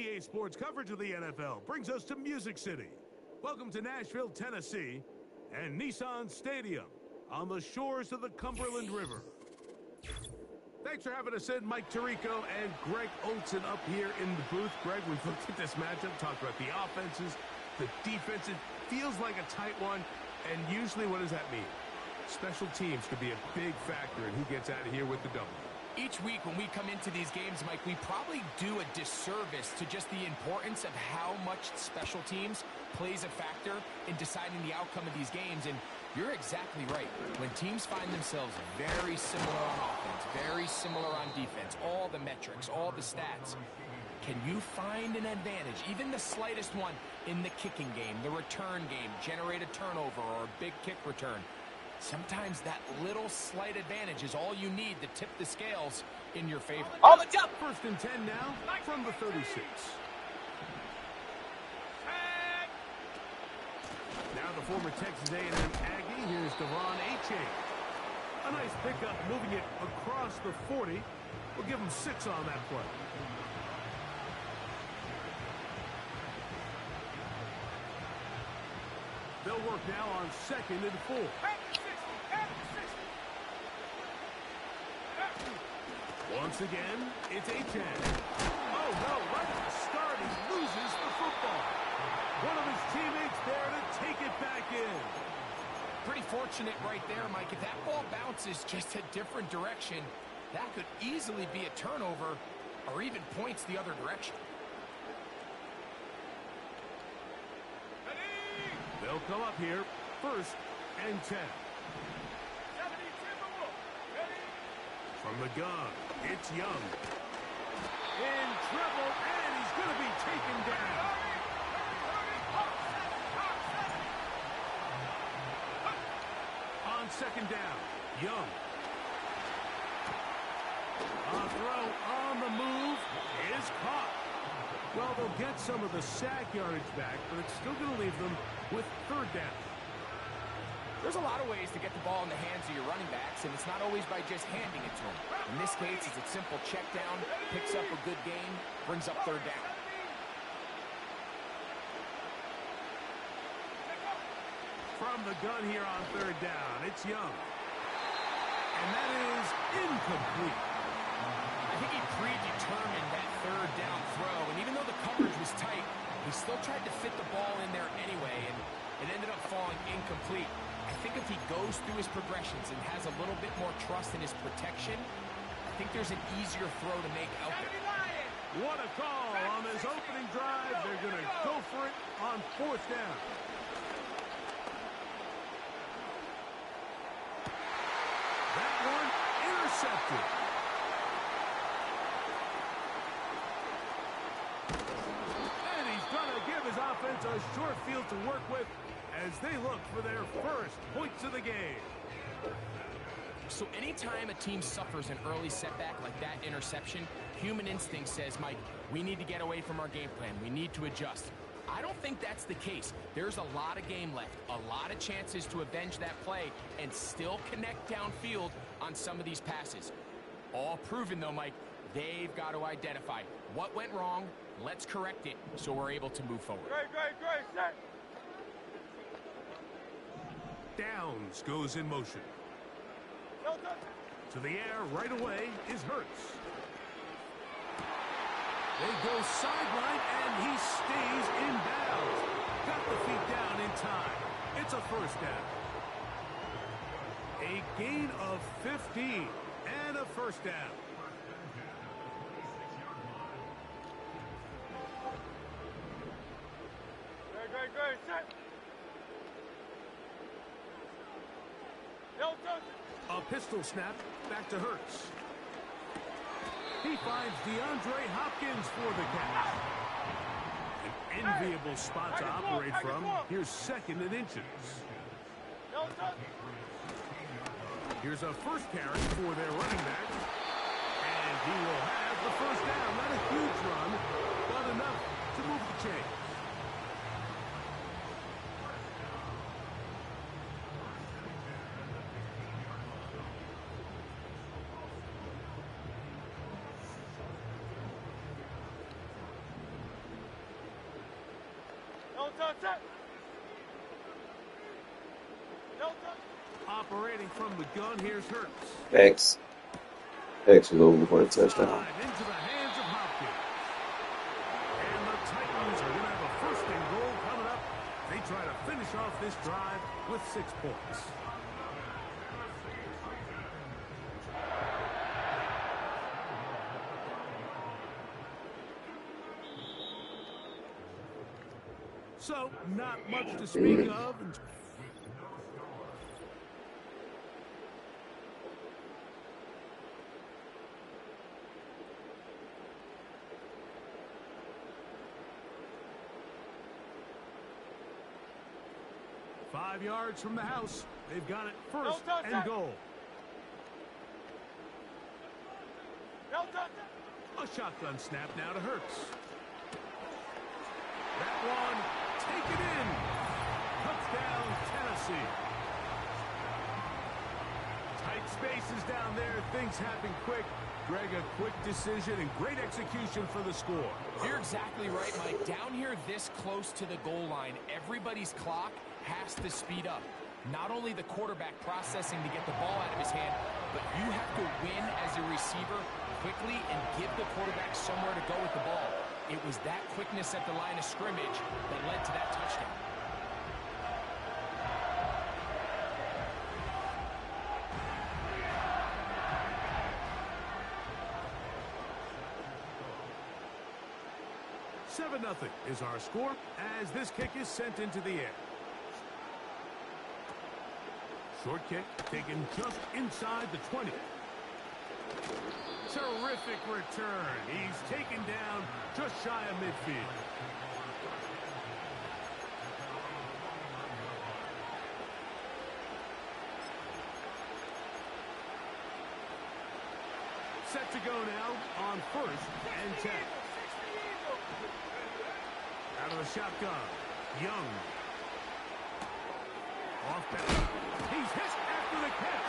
EA Sports coverage of the NFL brings us to Music City. Welcome to Nashville, Tennessee, and Nissan Stadium on the shores of the Cumberland River. Thanks for having us in, Mike Tirico and Greg Olson up here in the booth. Greg, we've looked at this matchup, talked about the offenses, the defense. It feels like a tight one, and usually what does that mean? Special teams could be a big factor in who gets out of here with the W. Each week when we come into these games, Mike, we probably do a disservice to just the importance of how much special teams plays a factor in deciding the outcome of these games. And you're exactly right. When teams find themselves very similar on offense, very similar on defense, all the metrics, all the stats, can you find an advantage, even the slightest one, in the kicking game, the return game, generate a turnover or a big kick return? Sometimes that little slight advantage is all you need to tip the scales in your favor. Oh, it's up! 1st and 10 now from the 36. Now the former Texas A&M Aggie. Here's Devon Achane. A nice pickup, moving it across the 40. We'll give him 6 on that play. They'll work now on 2nd and 4. Once again, it's Achane. Oh, no, right at the start, he loses the football. One of his teammates there to take it back in. Pretty fortunate right there, Mike. If that ball bounces just a different direction, that could easily be a turnover or even points the other direction. They'll come up here, 1st and 10. From the gun, it's Young. In trouble, and he's going to be taken down. On 2nd down, Young. A throw on the move is caught. Well, they'll get some of the sack yardage back, but it's still going to leave them with 3rd down. There's a lot of ways to get the ball in the hands of your running backs, and it's not always by just handing it to them. In this case, it's a simple check down, picks up a good gain, brings up 3rd down. From the gun here on 3rd down, it's Young. And that is incomplete. I think he predetermined that 3rd down throw, and even though the coverage was tight, he still tried to fit the ball in there anyway, and it ended up falling incomplete. I think if he goes through his progressions and has a little bit more trust in his protection, I think there's an easier throw to make out there. What a call on this opening drive. They're going to go for it on 4th down. That one intercepted. And he's going to give his offense a short field to work with as they look for their 1st points of the game. So anytime a team suffers an early setback like that interception, human instinct says, Mike, we need to get away from our game plan. We need to adjust. I don't think that's the case. There's a lot of game left, a lot of chances to avenge that play and still connect downfield on some of these passes. All proven, though, Mike, they've got to identify what went wrong. Let's correct it so we're able to move forward. Great, set. Downs goes in motion. To the air right away is Hurts. They go sideline, and he stays in bounds. Got the feet down in time. It's a 1st down. A gain of 15 and a 1st down. Great, set. A pistol snap back to Hurts. He finds DeAndre Hopkins for the catch. An enviable spot to operate from. Here's 2nd and inches. Here's a 1st carry for their running back. And he will have the 1st down. Not a huge run, but enough to move the chains. touch, set. No touch. Operating from the gun, here's Hurts. X. X was over for a touchdown. Into the hands of Hopkins. And the Titans are going to have a first and goal coming up. They try to finish off this drive with 6 points. So, not much to speak of. 5 yards from the house. They've got it first and goal. A shotgun snap now to Hurts. That one, take it in. Touchdown, Tennessee. Tight spaces down there. Things happen quick. Greg, a quick decision and great execution for the score. You're exactly right, Mike. Down here this close to the goal line, everybody's clock has to speed up. Not only the quarterback processing to get the ball out of his hand, but you have to win as a receiver quickly and give the quarterback somewhere to go with the ball. It was that quickness at the line of scrimmage that led to that touchdown. Nothing is our score as this kick is sent into the air. Short kick taken just inside the 20. Terrific return. He's taken down just shy of midfield. Set to go now on 1st and 10. Out of the shotgun, Young. Off back. He's hit after the catch.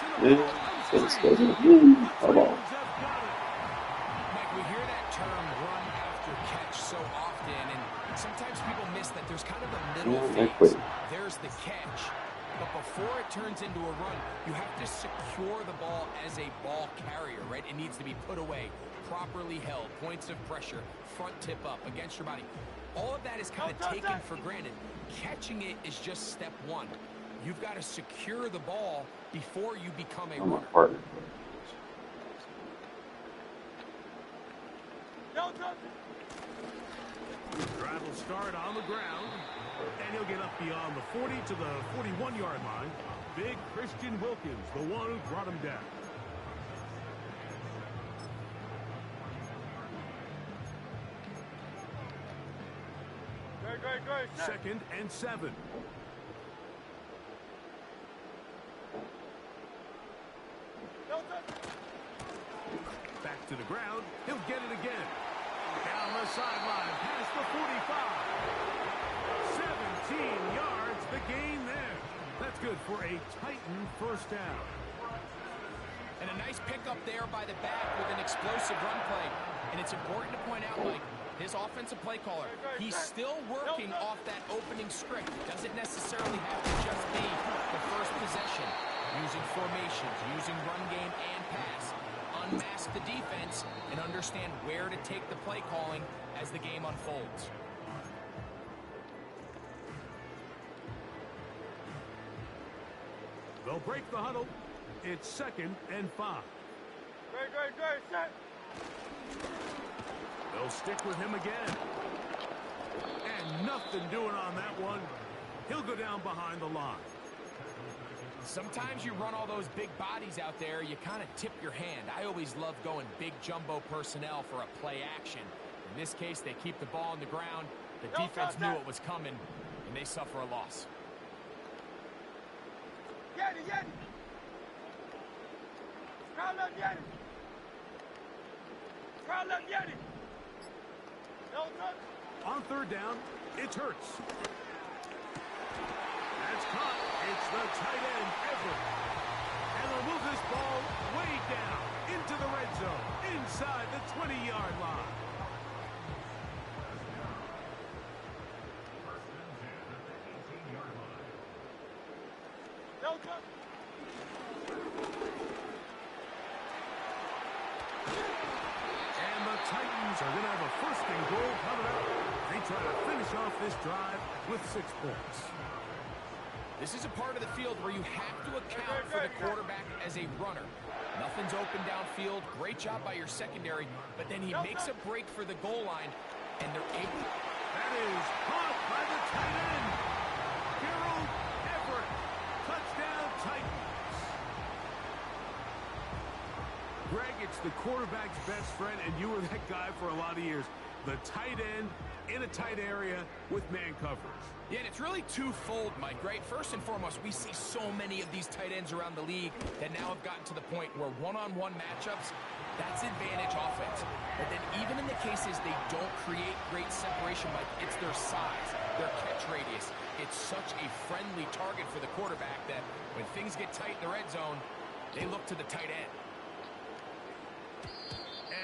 Mike, we hear that term run after catch so often, and sometimes people miss that there's kind of a middle phase. There's the catch, but before it turns into a run, you have to secure the ball as a ball carrier, right? It needs to be put away, properly held, points of pressure, front tip up against your body. All of that is kind of taken for granted. Catching it is just step one. You've got to secure the ball before you become a runner. Drive will start on the ground, and he'll get up beyond the 40 to the 41-yard line. Big Christian Wilkins, the one who brought him down. Great. 2nd and 7. Back to the ground. He'll get it again. Down the sideline, past the 45. 17 yards, the gain there. That's good for a Titan first down. And a nice pickup there by the back with an explosive run play. And it's important to point out, Mike, his offensive play caller, he's still working off that opening script. It doesn't necessarily have to just be the first possession. Using formations, using run game and pass. Unmask the defense and understand where to take the play calling as the game unfolds. They'll break the huddle. It's 2nd and 5. Great, set. They'll stick with him again. And nothing doing on that one. He'll go down behind the line. Sometimes you run all those big bodies out there, you kind of tip your hand. I always love going big jumbo personnel for a play action. In this case, they keep the ball on the ground. The defense knew it was coming, and they suffer a loss. Get it. On 3rd down, it's Hurts. That's caught. It's the tight end, Everett. And they'll move this ball way down into the red zone, inside the 20-yard line. No touch. And the Titans are going to have a first and goal coming up. They try to finish off this drive with 6 points. This is a part of the field where you have to account for the quarterback as a runner. Nothing's open downfield. Great job by your secondary, but then he makes a break for the goal line, and they're able. That is caught by the tight end. Gerald Everett. Touchdown, Titans. Greg, it's the quarterback's best friend, and you were that guy for a lot of years. The tight end in a tight area with man coverage. Yeah, and it's really twofold, Mike, right? First and foremost, we see so many of these tight ends around the league that now have gotten to the point where one-on-one matchups, that's advantage offense. But then even in the cases they don't create great separation, Mike, it's their size, their catch radius. It's such a friendly target for the quarterback that when things get tight in the red zone, they look to the tight end.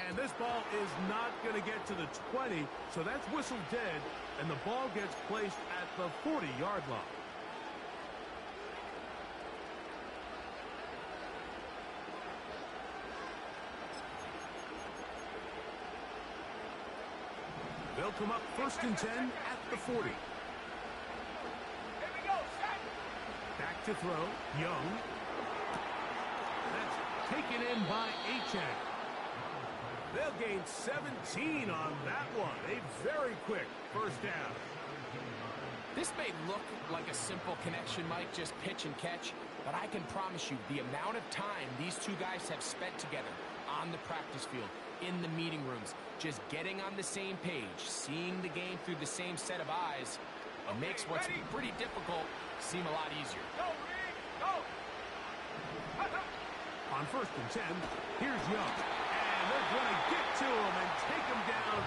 And this ball is not going to get to the 20, so that's whistled dead, and the ball gets placed at the 40-yard line. They'll come up first and 10 at the 40. Here we go, set. Back to throw, Young. That's taken in by Achane. They'll gain 17 on that one. A very quick first down. This may look like a simple connection, Mike, just pitch and catch, but I can promise you the amount of time these two guys have spent together on the practice field, in the meeting rooms, just getting on the same page, seeing the game through the same set of eyes, it makes what's pretty difficult seem a lot easier. Go, Reed, go. On first and 10, here's Young. And they're going to get to him and take him down,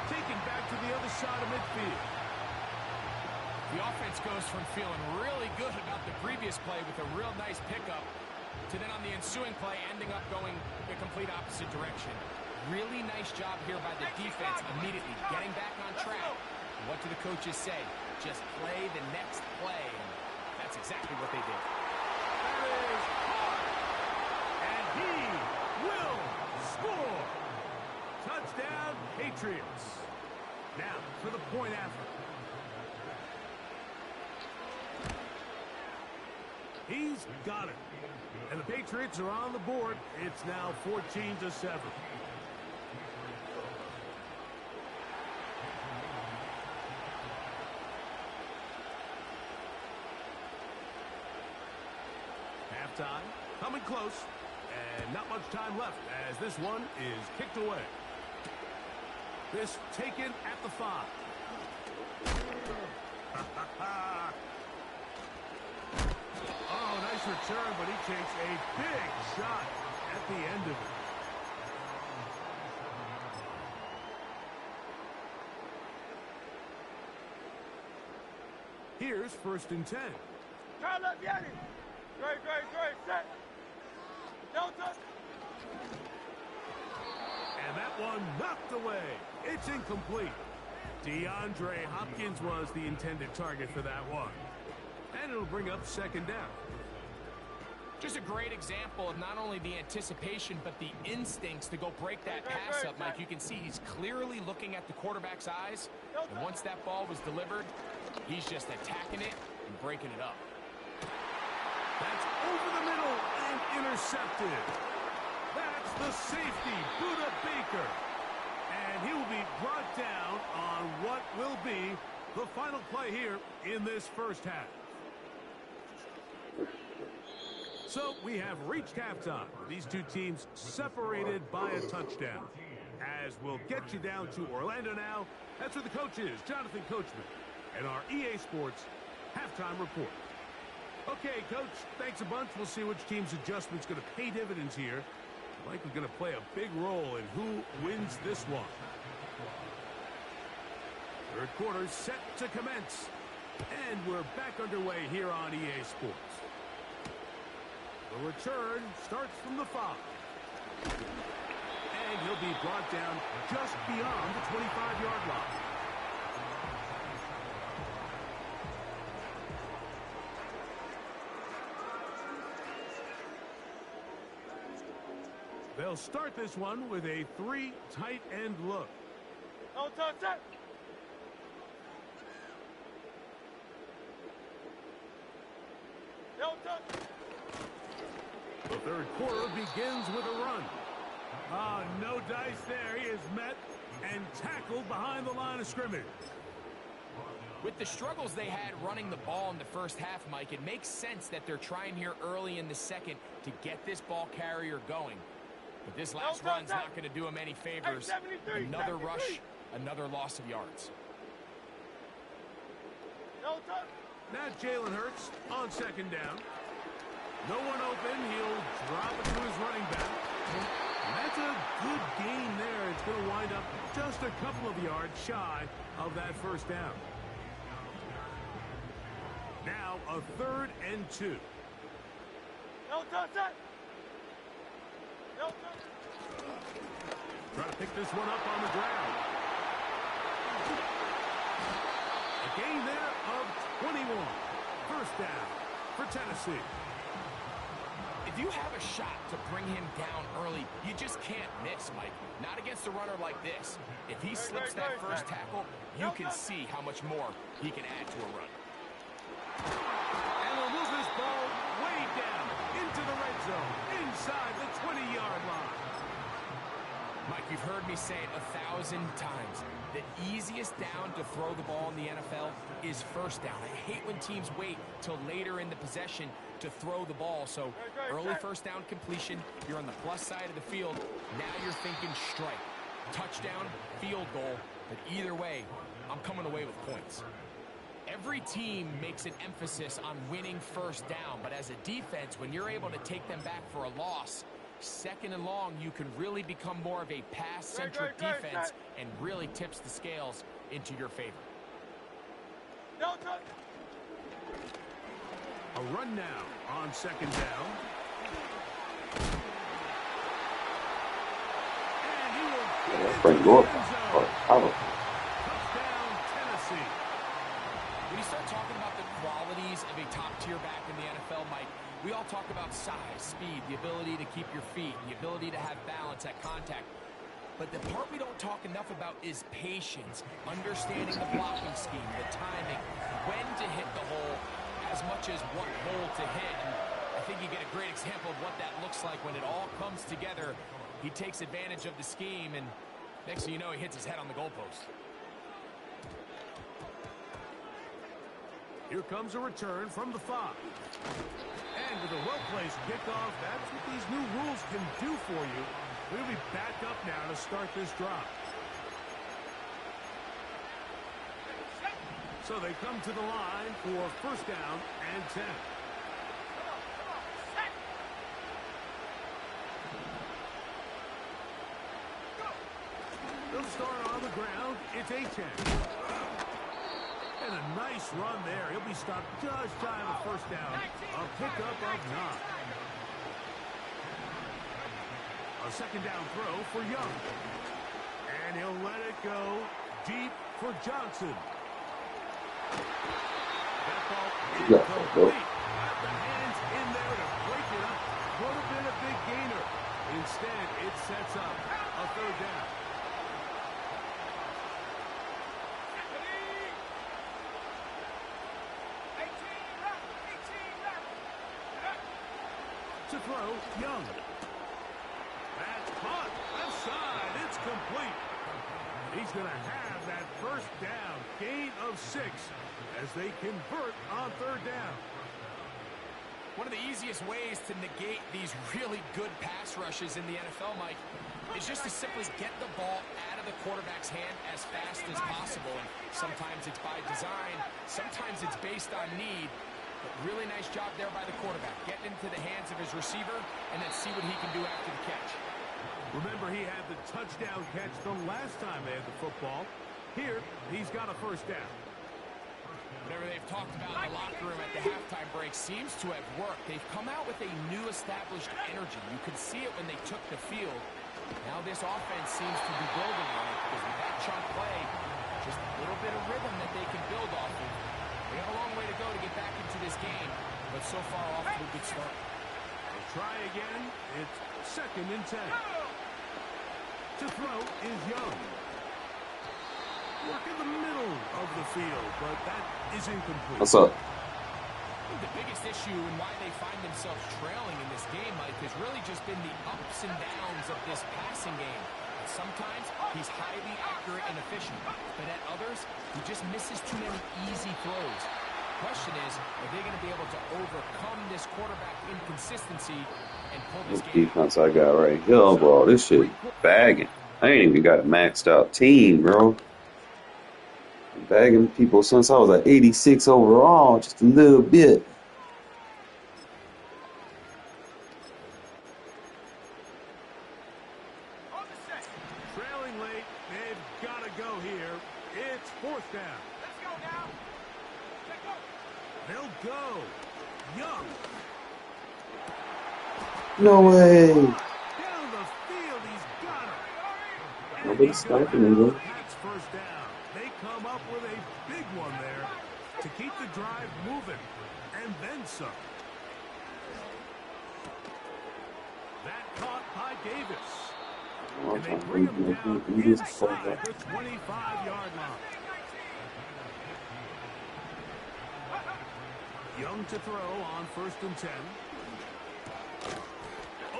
taken back to the other side of midfield. The offense goes from feeling really good about the previous play with a real nice pickup to then on the ensuing play ending up going the complete opposite direction. Really nice job here by the defense immediately getting back on track. What do the coaches say? Just play the next play, and that's exactly what they did. That is hard. And he will score. Touchdown, Patriots. Now for the point after. He's got it. And the Patriots are on the board. It's now 14-7. Halftime coming close. And not much time left as this one is kicked away. This taken at the 5. Oh, nice return, but he takes a big shot at the end of it. Here's first and 10. Turn left, Yanni. Great, set. No touch. And that one knocked away. It's incomplete. DeAndre Hopkins was the intended target for that one. And it'll bring up second down. Just a great example of not only the anticipation, but the instincts to go break that pass up, Mike. You can see he's clearly looking at the quarterback's eyes. And once that ball was delivered, he's just attacking it and breaking it up. That's over the middle and intercepted. That's the safety, Buda Baker. And he will be brought down on what will be the final play here in this first half. So we have reached halftime. These two teams separated by a touchdown. As we'll get you down to Orlando now, that's where the coach is, Jonathan Coachman, and our EA Sports halftime report. Okay, Coach, thanks a bunch. We'll see which team's adjustment's going to pay dividends here. Likely going to play a big role in who wins this one. Third quarter set to commence. And we're back underway here on EA Sports. The return starts from the 5. And he'll be brought down just beyond the 25-yard line. They'll start this one with a 3 tight end look. No touch that. No touch. The third quarter begins with a run. Ah, no dice there. He is met and tackled behind the line of scrimmage. With the struggles they had running the ball in the first half, Mike, it makes sense that they're trying here early in the second to get this ball carrier going. But this last run's not going to do him any favors. Another rush, another loss of yards. No touch. Now Jalen Hurts on second down. No one open. He'll drop it to his running back. And that's a good gain there. It's going to wind up just a couple of yards shy of that first down. Now a 3rd and 2. No touch that. No touch. Trying to pick this one up on the ground. A gain there of 21. First down for Tennessee. If you have a shot to bring him down early, you just can't miss, Mike. Not against a runner like this. If he slips that first tackle, you can see how much more he can add to a run. And we'll move this ball way down into the red zone, inside the 20-yard line. Mike, you've heard me say it 1,000 times. The easiest down to throw the ball in the NFL is first down. I hate when teams wait till later in the possession to throw the ball. So early first down completion, you're on the plus side of the field. Now you're thinking strike, touchdown, field goal. But either way, I'm coming away with points. Every team makes an emphasis on winning first down, but as a defense, when you're able to take them back for a loss, second and long, you can really become more of a pass-centric defense and really tips the scales into your favor. No touch. A run now on second down. And he will get into Frank the Gore. end zone. Touchdown, Tennessee. When you start talking about the qualities of a top-tier back in the NFL, Mike, we all talk about size, speed, the ability to keep your feet, the ability to have balance at contact. But the part we don't talk enough about is patience, understanding the blocking scheme, the timing, when to hit the hole, as much as what hole to hit. And I think you get a great example of what that looks like when it all comes together. He takes advantage of the scheme, and next thing you know, he hits his head on the goalpost. Here comes a return from the 5. And with a well-placed kickoff, that's what these new rules can do for you. We'll be back up now to start this drive. So they come to the line for first down and 10. They'll start on the ground. It's a 10. And a nice run there. He'll be stopped just shy of a first down. A pickup of 9. A second down throw for Young. And he'll let it go deep for Johnson. That ball incomplete. Got the hands in there to break it up. Would have been a big gainer. Instead, it sets up a third down. To throw, Young. That's caught. Left side. It's complete. He's going to have that first down. Gain of 6 as they convert on third down. One of the easiest ways to negate these really good pass rushes in the NFL, Mike, is just to simply get the ball out of the quarterback's hand as fast as possible. And sometimes it's by design. Sometimes it's based on need. But really nice job there by the quarterback, getting into the hands of his receiver and then see what he can do after the catch. Remember, he had the touchdown catch the last time they had the football. Here, he's got a first down. Whatever they've talked about in the locker room at the halftime break seems to have worked. They've come out with a new established energy. You could see it when they took the field. Now this offense seems to be building on it because with that chunk play, just a little bit of rhythm that they can build off of. They have a long way to go to get back into this game, but so far off to a good start. try again. It's 2nd and 10. To throw is Young. Work in the middle of the field, but that is incomplete. What's up? The biggest issue and why they find themselves trailing in this game, Mike, has really just been the ups and downs of this passing game. Sometimes he's highly accurate and efficient, but at others, he just misses too many easy throws. Question is, are they going to be able to overcome this quarterback inconsistency and pull this game out? Defense I got right here, bro. This shit bagging. I ain't even got a maxed out team, bro. I'm bagging people since I was at 86 overall, just a little bit. Trailing late, they've got to go here. It's 4th down. Let's go now. Let's go. They'll go. Young. No way. Down the field, he's got it. Nobody's sniping me, bro. That's 1st down. They come up with a big one there to keep the drive moving, and then some. That caught by Davis. And they bring him down inside the 25-yard line. Young to throw on 1st and 10.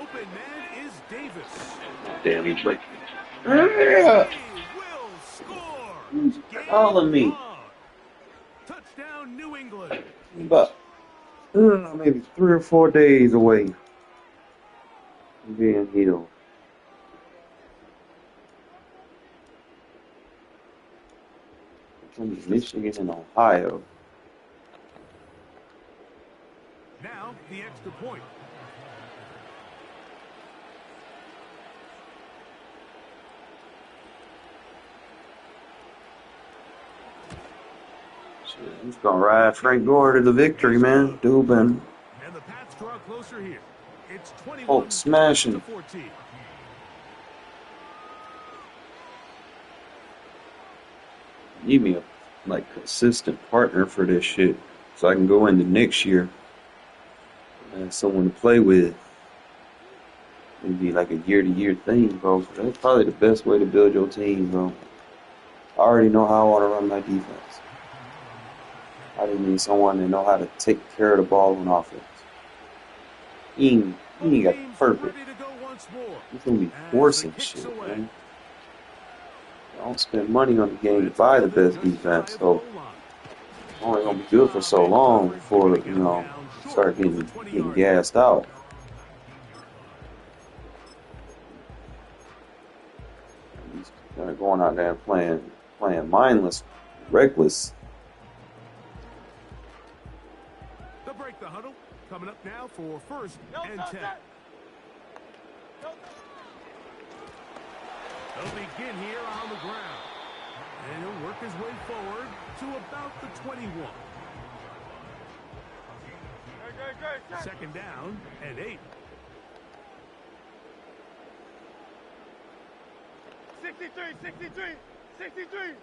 Open man is Davis. Damn, he's like, He will score. who's Game calling me? on. Touchdown, New England. About maybe 3 or 4 days away from being healed. From Michigan and Ohio. Now the extra point. Shit, he's gonna ride Frank Gore to the victory, man. Dubin. And the Pats draw closer here. It's 21 Hulk smashing. to 14. Need me a consistent partner for this shit, so I can go into next year and have someone to play with. It'd be like a year-to-year thing, bro. That's probably the best way to build your team, bro. I already know how I want to run my defense. I just need someone to know how to take care of the ball on offense. He ain't got the perfect. He's gonna be forcing shit, man. I don't spend money on the game to buy the best defense, so it's only gonna be good for so long before start getting gassed out. He's going out there and playing mindless, reckless. They'll break the huddle. Coming up now for 1st and 10. They'll begin here on the ground. And he'll work his way forward to about the 21. Good. 2nd down and 8. 63.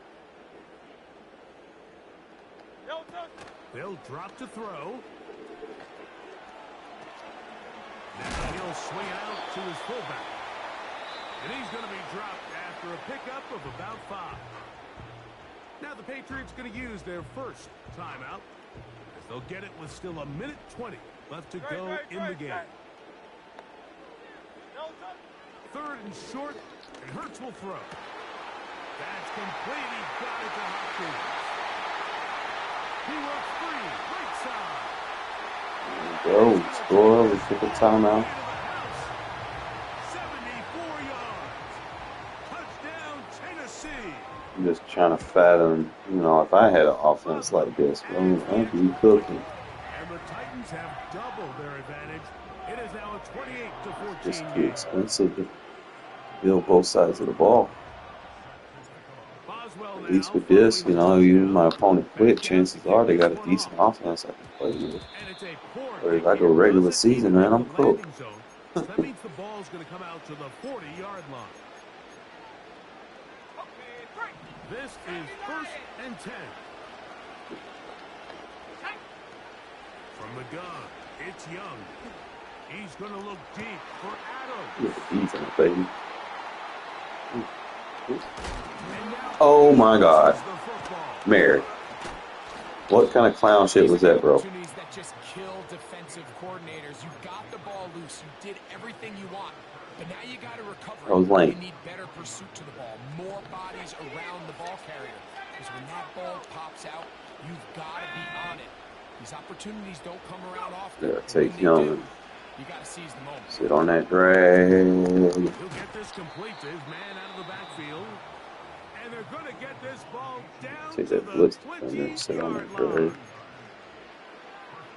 They'll drop to throw. Now he'll swing it out to his fullback. And he's going to be dropped after a pickup of about 5. Now the Patriots going to use their 1st timeout, as they'll get it with still 1:20 left to go in the game. 3rd and short, and Hurts will throw. That's complete. He's got it to Hopkins. He works free, right side. There we go. Score. We took a timeout. 74 yards. Touchdown, Tennessee. I'm just trying to fathom, if I had an offense like this, I'd be cooking. And the Titans have doubled their advantage. It is now a 28-14 Just too game. expensive to build both sides of the ball. Boswell At least now with this, following even my opponent quit, chances are they got a decent offense I can play with. And it's a poor But if I go regular season, man, I'm cooked. landing zone. So that means the ball's going to come out to the 40-yard line. This is 1st and 10. From the gun, it's Young. He's going to look deep for Adams. Look at the defense, baby. And now Oh he my God. loses the football. Mary. What kind of clown shit was that, bro? Opportunities that just kill defensive coordinators. You got the ball loose. You did everything you want. But now you got to recover. That was lame. You need better pursuit to the ball. More bodies around the ball carrier. Because when that ball pops out, you've got to be on it. These opportunities don't come around often. Yeah, take When they do, him. you got to seize the moment. Sit on that drag. He'll get this complete to his man out of the backfield. And they're going to get this ball down Take to that the blitz and then sit on 20-yard that drag. line.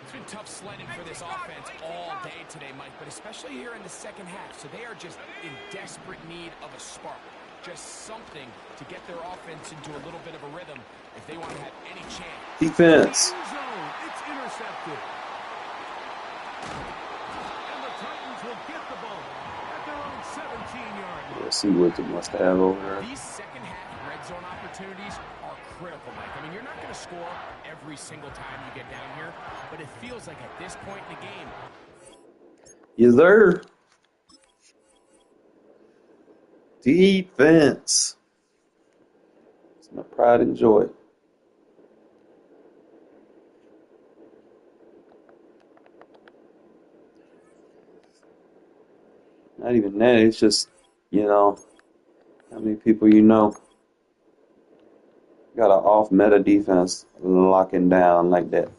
It's been tough sledding for this offense all day today, Mike, but especially here in the second half. So they are just in desperate need of a spark. Just something to get their offense into a little bit of a rhythm if they want to have any chance. Defense. End zone. It's intercepted. And the Titans will get the ball at their own 17-yard line. Let's see what they must have over there. These second half red zone opportunities are critical, Mike. I mean, you're not going to score every single time you get down here, but it feels like at this point in the game, Yes, sir. Defense. It's my pride and joy. Not even that. It's just, how many people you know got an off meta defense locking down like that.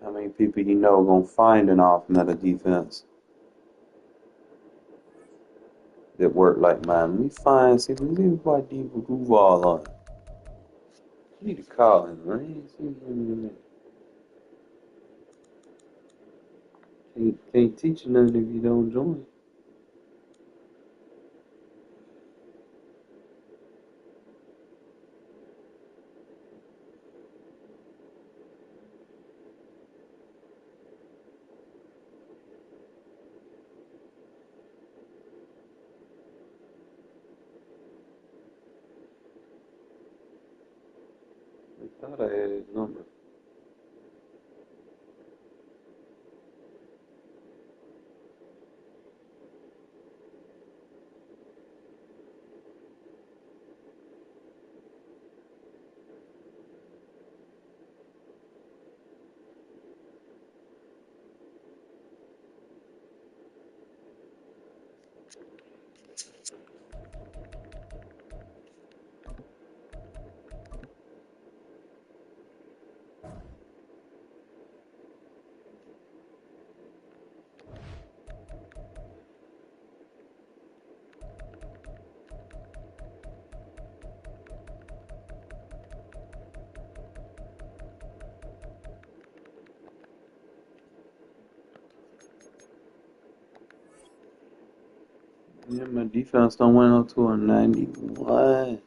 How many people you know gonna find an off meta defense that work like mine? Let me see why Diva Duval on. You need to call him, man. Can't teach you nothing if you don't join. I thought I had his number. Yeah, my defense don't went up to a 91.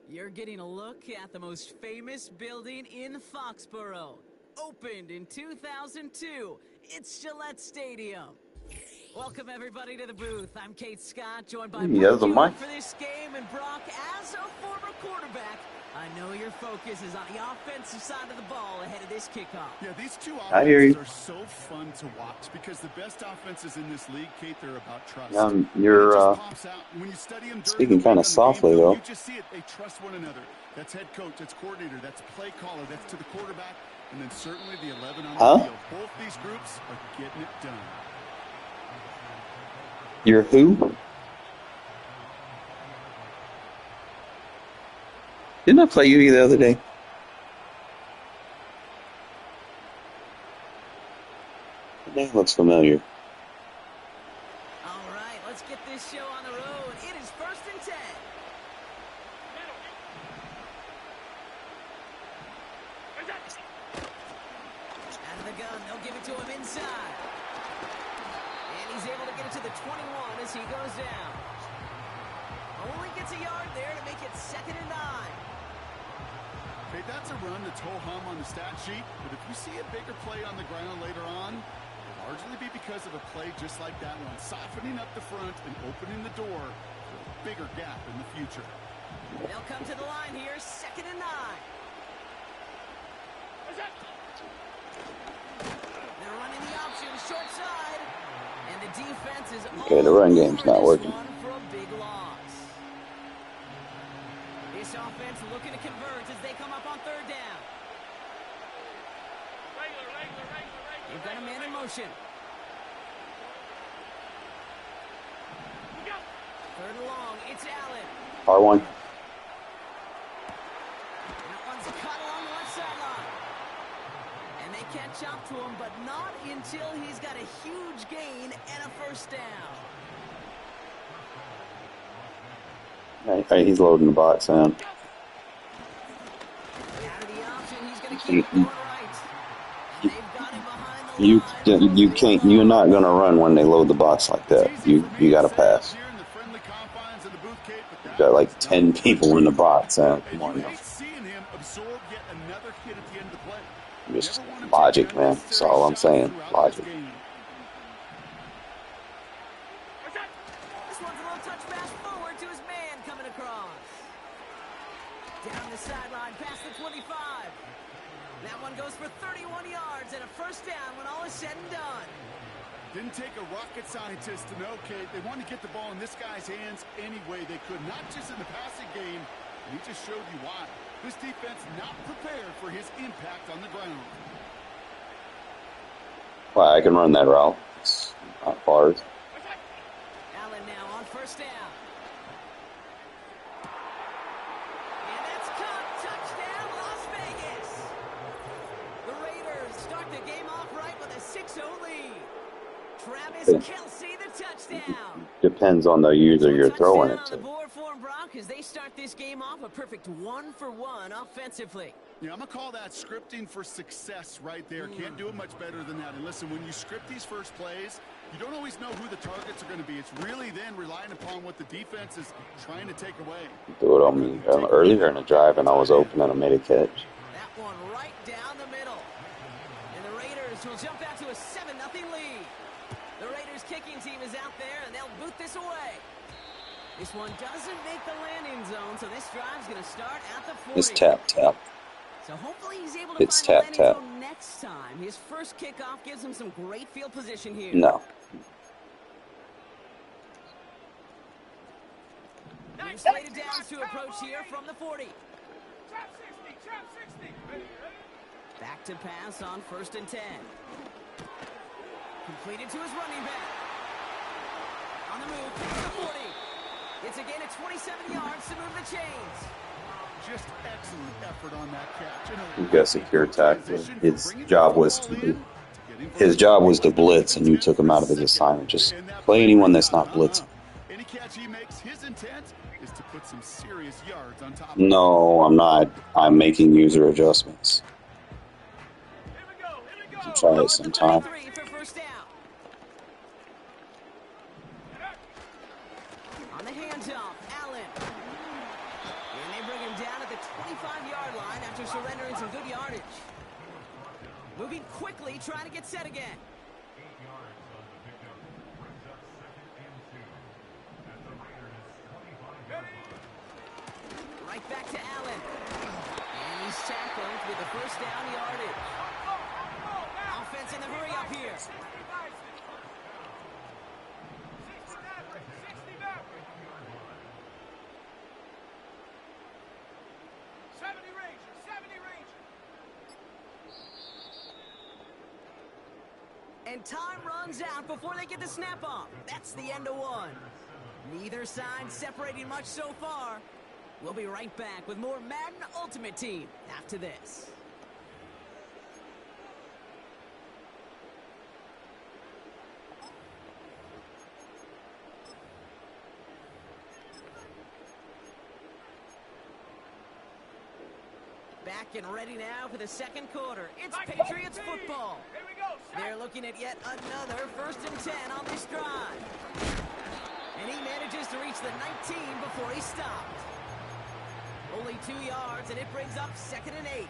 You're getting a look at the most famous building in Foxborough. Opened in 2002, it's Gillette Stadium. Welcome everybody to the booth. I'm Kate Scott, joined by Yeah, Brock the Hewitt mic. for this game. And Brock, as a former quarterback, I know your focus is on the offensive side of the ball ahead of this kickoff. Yeah, these two I hear you. offenses are so fun to watch because the best offenses in this league, Kate, they're about trust. You're It just pops out. When you study them during speaking the kinda week on the game softly, film, though. You just see it. They trust one another. That's head coach, that's coordinator, that's play caller, that's to the quarterback, and then certainly the 11 on the field. Both these groups are getting it done. You're who? Didn't I play you the other day? The name looks familiar. All right, let's get this show on the road. It is 1st and 10. Out of the gun, they'll give it to him inside. And he's able to get it to the 21 as he goes down. Only gets a yard there to make it 2nd and 9. Okay, that's a run that's ho-hum on the stat sheet, but if you see a bigger play on the ground later on, it'll largely be because of a play just like that one, softening up the front and opening the door for a bigger gap in the future. They'll come to the line here, 2nd and 9. They're running the option, short side. And the defense is Okay, the run game's not working. For a big loss. This offense looking to convert as they come up on 3rd down. They've got a man in motion. 3rd and long, it's Allen. R1. That one's cut along the left sideline. And they catch up to him, but not until he's got a huge gain and a 1st down. Right, he's loading the box down. Out of the option, he's going to keep it going right. And they've got him behind the line. You can't. You're not gonna run when they load the box like that. You gotta pass. You got like 10 people in the box. Come on now. Just logic, man. That's all I'm saying. Logic. This one's a little touch pass forward to his man coming across. Down the sideline, past the 25. That one goes for 31 yards and a 1st down when all is said and done. Didn't take a rocket scientist to know, Kate. They wanted to get the ball in this guy's hands any way they could, not just in the passing game, and he just showed you why. This defense not prepared for his impact on the ground. Well, I can run that route. It's not far. Allen now on 1st down. And that's caught. Touchdown, Las Vegas. The Raiders start the game off right with a 6-0 lead. Travis Kelce, the touchdown. Depends on the user you're throwing it to. On the board for him, Brock, as they start this game off a perfect 1-for-1 offensively. Yeah, I'm going to call that scripting for success right there. Can't do it much better than that. And listen, when you script these first plays, you don't always know who the targets are going to be. It's really then relying upon what the defense is trying to take away. Do it on me earlier in the drive, and I was open and I made a catch. That one right down the middle. And the Raiders will jump out to a 7-0 lead. The Raiders kicking team is out there, and they'll boot this away. This one doesn't make the landing zone, so this drive's going to start at the 40. It's tap. So hopefully he's able to It's find the tap. landing zone next time. His first kickoff gives him some great field position here. No. He's slated downs to approach here from the 40. Trap 60. Back to pass on 1st and 10. Completed to his running back. On the move, picks the 40. It's a gain of 27 yards to move the chains. Just excellent effort on that catch. You got secure tackle. His job was to blitz, and you took him out of his assignment. Just play anyone that's not blitzing. Any catch he makes, his intent is to put some serious yards on top of No, I'm not. I'm making user adjustments. I'll try it sometime. For 1st down. On the handoff, Allen. And they bring him down at the 25-yard line after surrendering some good yardage. Moving quickly, trying to get set again. Right back to Allen. And he's tackled with the first down yardage. Offense in the hurry up here. 60 back. 70 Ranger, 70 Ranger. And time runs out before they get the snap off. That's the end of one. Neither side separating much so far. We'll be right back with more Madden Ultimate Team after this. Back and ready now for the second quarter. It's Patriots football. Here we go. They're looking at yet another 1st and 10 on this drive. And he manages to reach the 19 before he stopped. Only 2 yards, and it brings up 2nd and 8.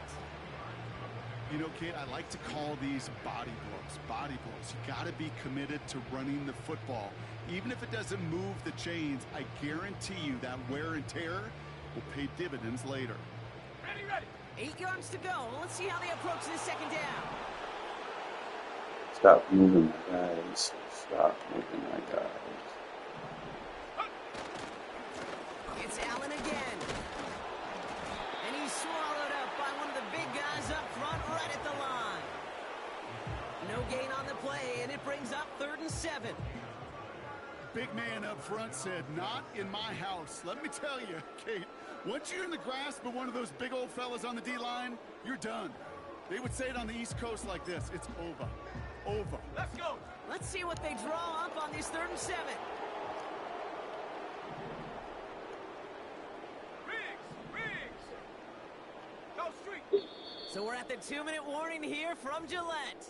You know, Kate, I like to call these body blows. Body blows. You got to be committed to running the football. Even if it doesn't move the chains, I guarantee you that wear and tear will pay dividends later. Ready, ready. 8 yards to go. Let's see how they approach this second down. Stop moving my guys. Stop moving my guys. It's Allen again. And he's swallowed up by one of the big guys up front right at the line. No gain on the play, and it brings up 3rd and 7. Big man up front said, not in my house. Let me tell you, Kate, once you're in the grasp of one of those big old fellas on the D-line, you're done. They would say it on the East Coast like this. It's over. Over. Let's go. Let's see what they draw up on this 3rd and 7. Riggs. Go street. So we're at the 2-minute warning here from Gillette.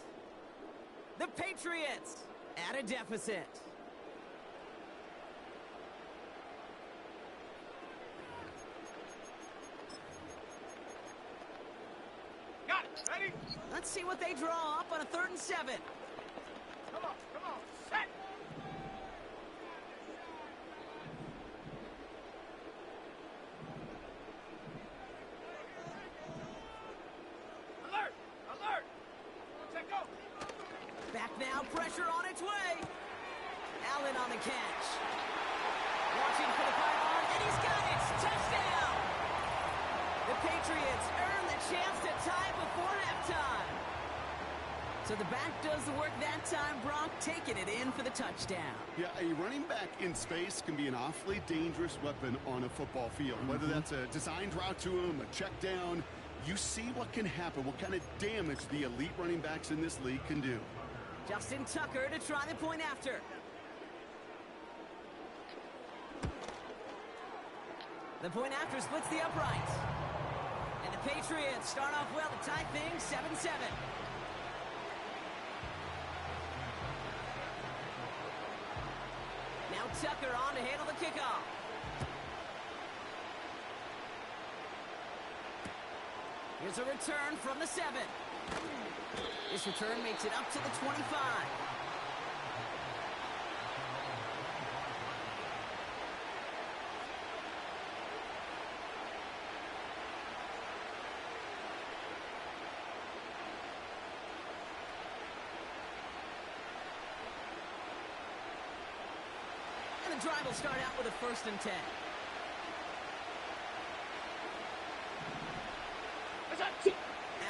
The Patriots at a deficit. Got it. Ready? Let's see what they draw up on a 3rd and 7. Come on. Set. Alert. Check go. Back now, pressure on its way. Allen on the catch. Watching for the pylon, and he's got it. Touchdown. The Patriots earn the chance to tie before halftime. So the back does the work that time, Brock, taking it in for the touchdown. Yeah, a running back in space can be an awfully dangerous weapon on a football field. Whether that's a designed route to him, a check down, you see what can happen, what kind of damage the elite running backs in this league can do. Justin Tucker to try the point after. The point after splits the uprights. And the Patriots start off well to tie things 7-7. Now Tucker on to handle the kickoff. Here's a return from the 7. This return makes it up to the 25. And the drive will start out with a 1st and 10.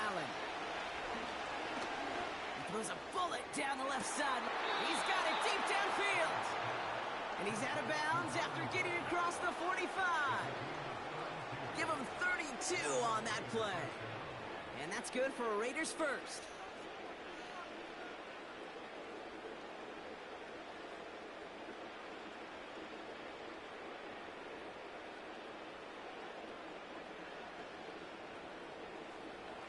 Allen. He throws a bullet down the left side. He's got it deep downfield. And he's out of bounds after getting across the 45. Give him 32 on that play. And that's good for a Raiders first.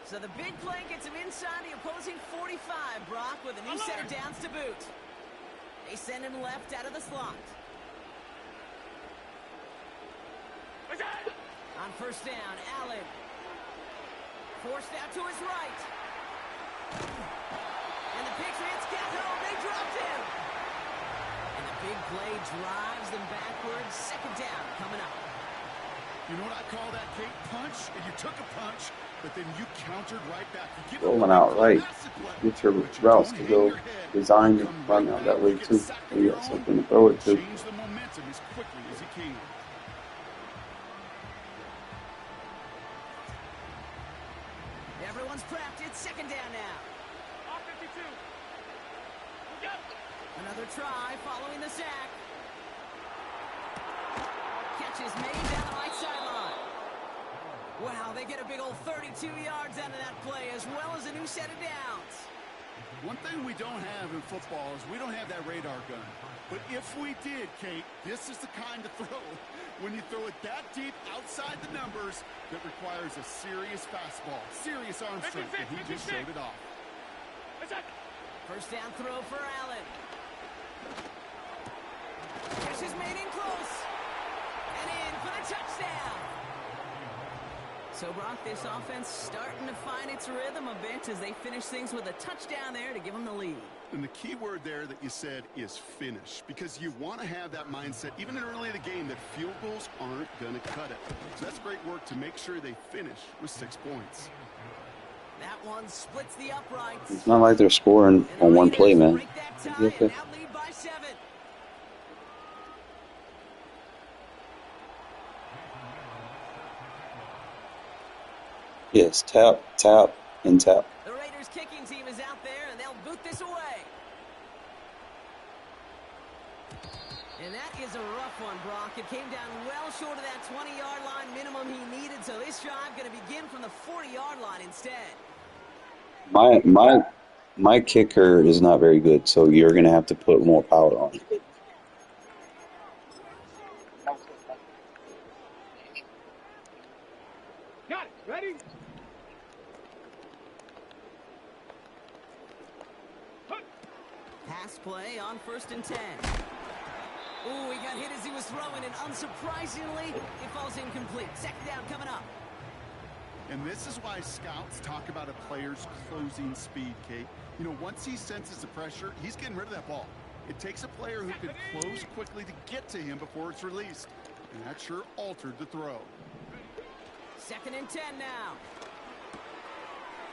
So the big play gets him inside the opposing 45, Brock, with a new set of downs to boot. They send him left out of the slot. On first down, Allen. Forced out to his right. And the Patriots get home. They dropped him. And the big play drives them backwards. Second down coming up. You know what I call that, Kate? Punch, and you took a punch, but then you countered right back. You give Rolling out right. Get your routes to go design and run out that way too. So you got something to throw it to. Change the momentum as quickly as you can. Everyone's prepped. It's second down now. Off 52. Go. Another try following the sack. Catch is made down the right sideline. Wow, they get a big old 32 yards out of that play, as well as a new set of downs. One thing we don't have in football is we don't have that radar gun. But if we did, Kate, this is the kind of throw, when you throw it that deep outside the numbers, that requires a serious fastball, serious arm strength, and he just showed it off. First down throw for Allen. Catch is made in close. And in for the touchdown. So, Brock, this offense starting to find its rhythm a bit as they finish things with a touchdown there to give them the lead. And the key word there that you said is finish, because you want to have that mindset, even early in the game, that field goals aren't going to cut it. So that's great work to make sure they finish with 6 points. That one splits the uprights. It's not like they're scoring on one play, man. Break that tie and now lead by 7. Yes, tap, tap, and tap. The Raiders kicking team is out there, and they'll boot this away. And that is a rough one, Brock. It came down well short of that 20-yard line minimum he needed, so this drive going to begin from the 40-yard line instead. My kicker is not very good, so you're going to have to put more power on it. Got it. Ready? Pass play on first and 10. Ooh, he got hit as he was throwing, and unsurprisingly, it falls incomplete. Second down coming up. And this is why scouts talk about a player's closing speed, Kate. You know, once he senses the pressure, he's getting rid of that ball. It takes a player who can close quickly to get to him before it's released. And that sure altered the throw. Second and 10 now.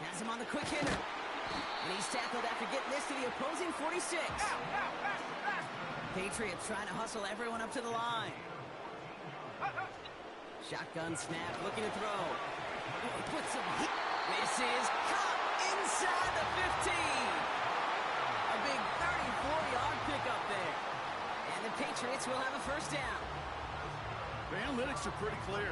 Has him on the quick hitter. And he's tackled after getting this to the opposing 46. Patriots trying to hustle everyone up to the line. Shotgun snap, looking to throw. Ooh, puts some heat. This is caught inside the 15. A big 34-yard pickup there. And the Patriots will have a first down. The analytics are pretty clear.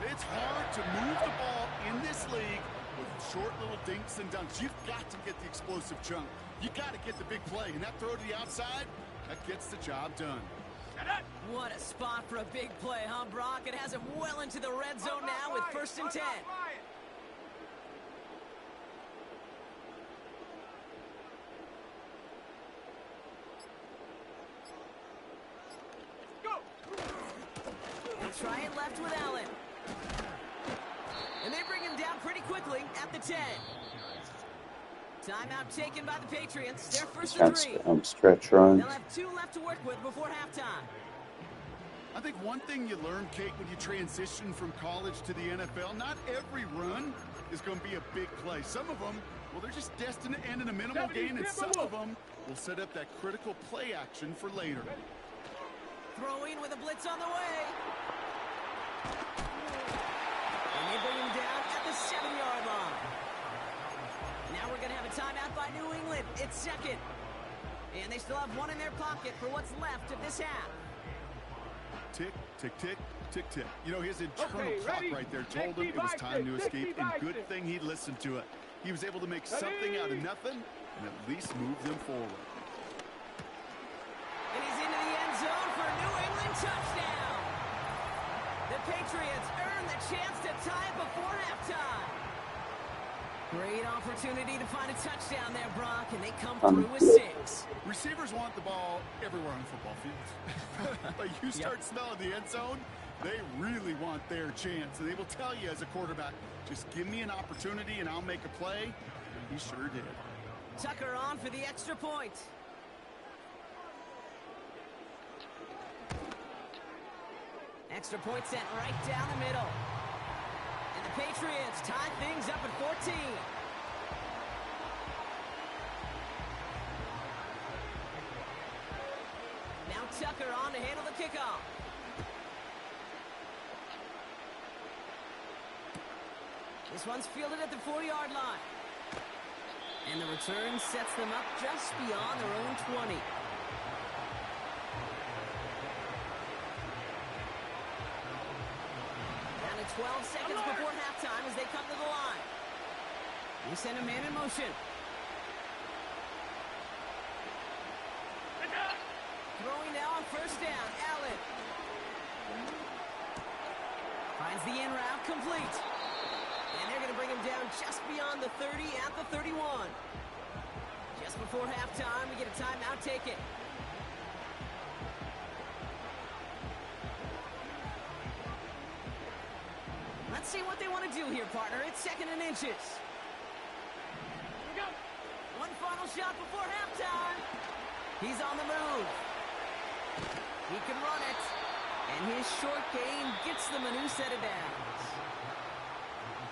It's hard to move the ball in this league with short little dinks and dunks. You've got to get the explosive chunk. You've got to get the big play. And that throw to the outside, that gets the job done. What a spot for a big play, huh, Brock? It has him well into the red zone now with first and 10. They'll try it left with Allen. And they bring him down pretty quickly at the 10. Timeout taken by the Patriots. They're first and 3. Stretch run. They'll have 2 left to work with before halftime. I think one thing you learn, Kate, when you transition from college to the NFL, not every run is going to be a big play. Some of them, well, they're just destined to end in a minimal gain, and some of them will set up that critical play action for later. Throwing with a blitz on the way. And they bring him down at the 7-yard line. Now we're going to have a timeout by New England. It's second. And they still have one in their pocket for what's left of this half. Tick, tick, tick, tick, tick. You know, his internal clock right there told him it was time to escape, and good thing he listened to it. He was able to make something out of nothing and at least move them forward. And he's into the end zone for a New England touchdown. The Patriots earn the chance to tie it before halftime. Great opportunity to find a touchdown there, Brock, and they come through with 6. Receivers want the ball everywhere on the football field. But you start smelling the end zone, They really want their chance, and they will tell you as a quarterback, just give me an opportunity and I'll make a play. And he sure did. Tucker on for the extra point. Extra point sent right down the middle. And the Patriots tie things up at 14. Now Tucker on to handle the kickoff. This one's fielded at the 40-yard line. And the return sets them up just beyond their own 20. Down to 12 seconds before halftime as they come to the line. They send a man in motion. Throwing now on first down, Allen. Finds the in route complete. And they're going to bring him down just beyond the 30 at the 31. Just before halftime, we get a timeout taken. Let's see what they want to do here, partner. It's 2nd and inches. Here we go. One final shot before halftime. He's on the move. He can run it. And his short gain gets them a new set of downs.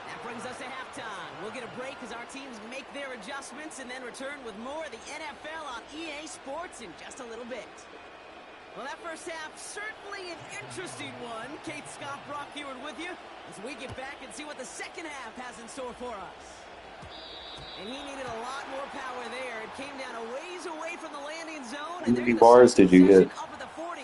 That brings us to halftime. We'll get a break as our teams make their adjustments and then return with more of the NFL on EA Sports in just a little bit. Well, that first half, certainly an interesting one. Kate Scott, Brock Heward with you as we get back and see what the second half has in store for us. And he needed a lot more power there. It came down a ways away from the landing zone. How many bars did you hit? Up at the 40.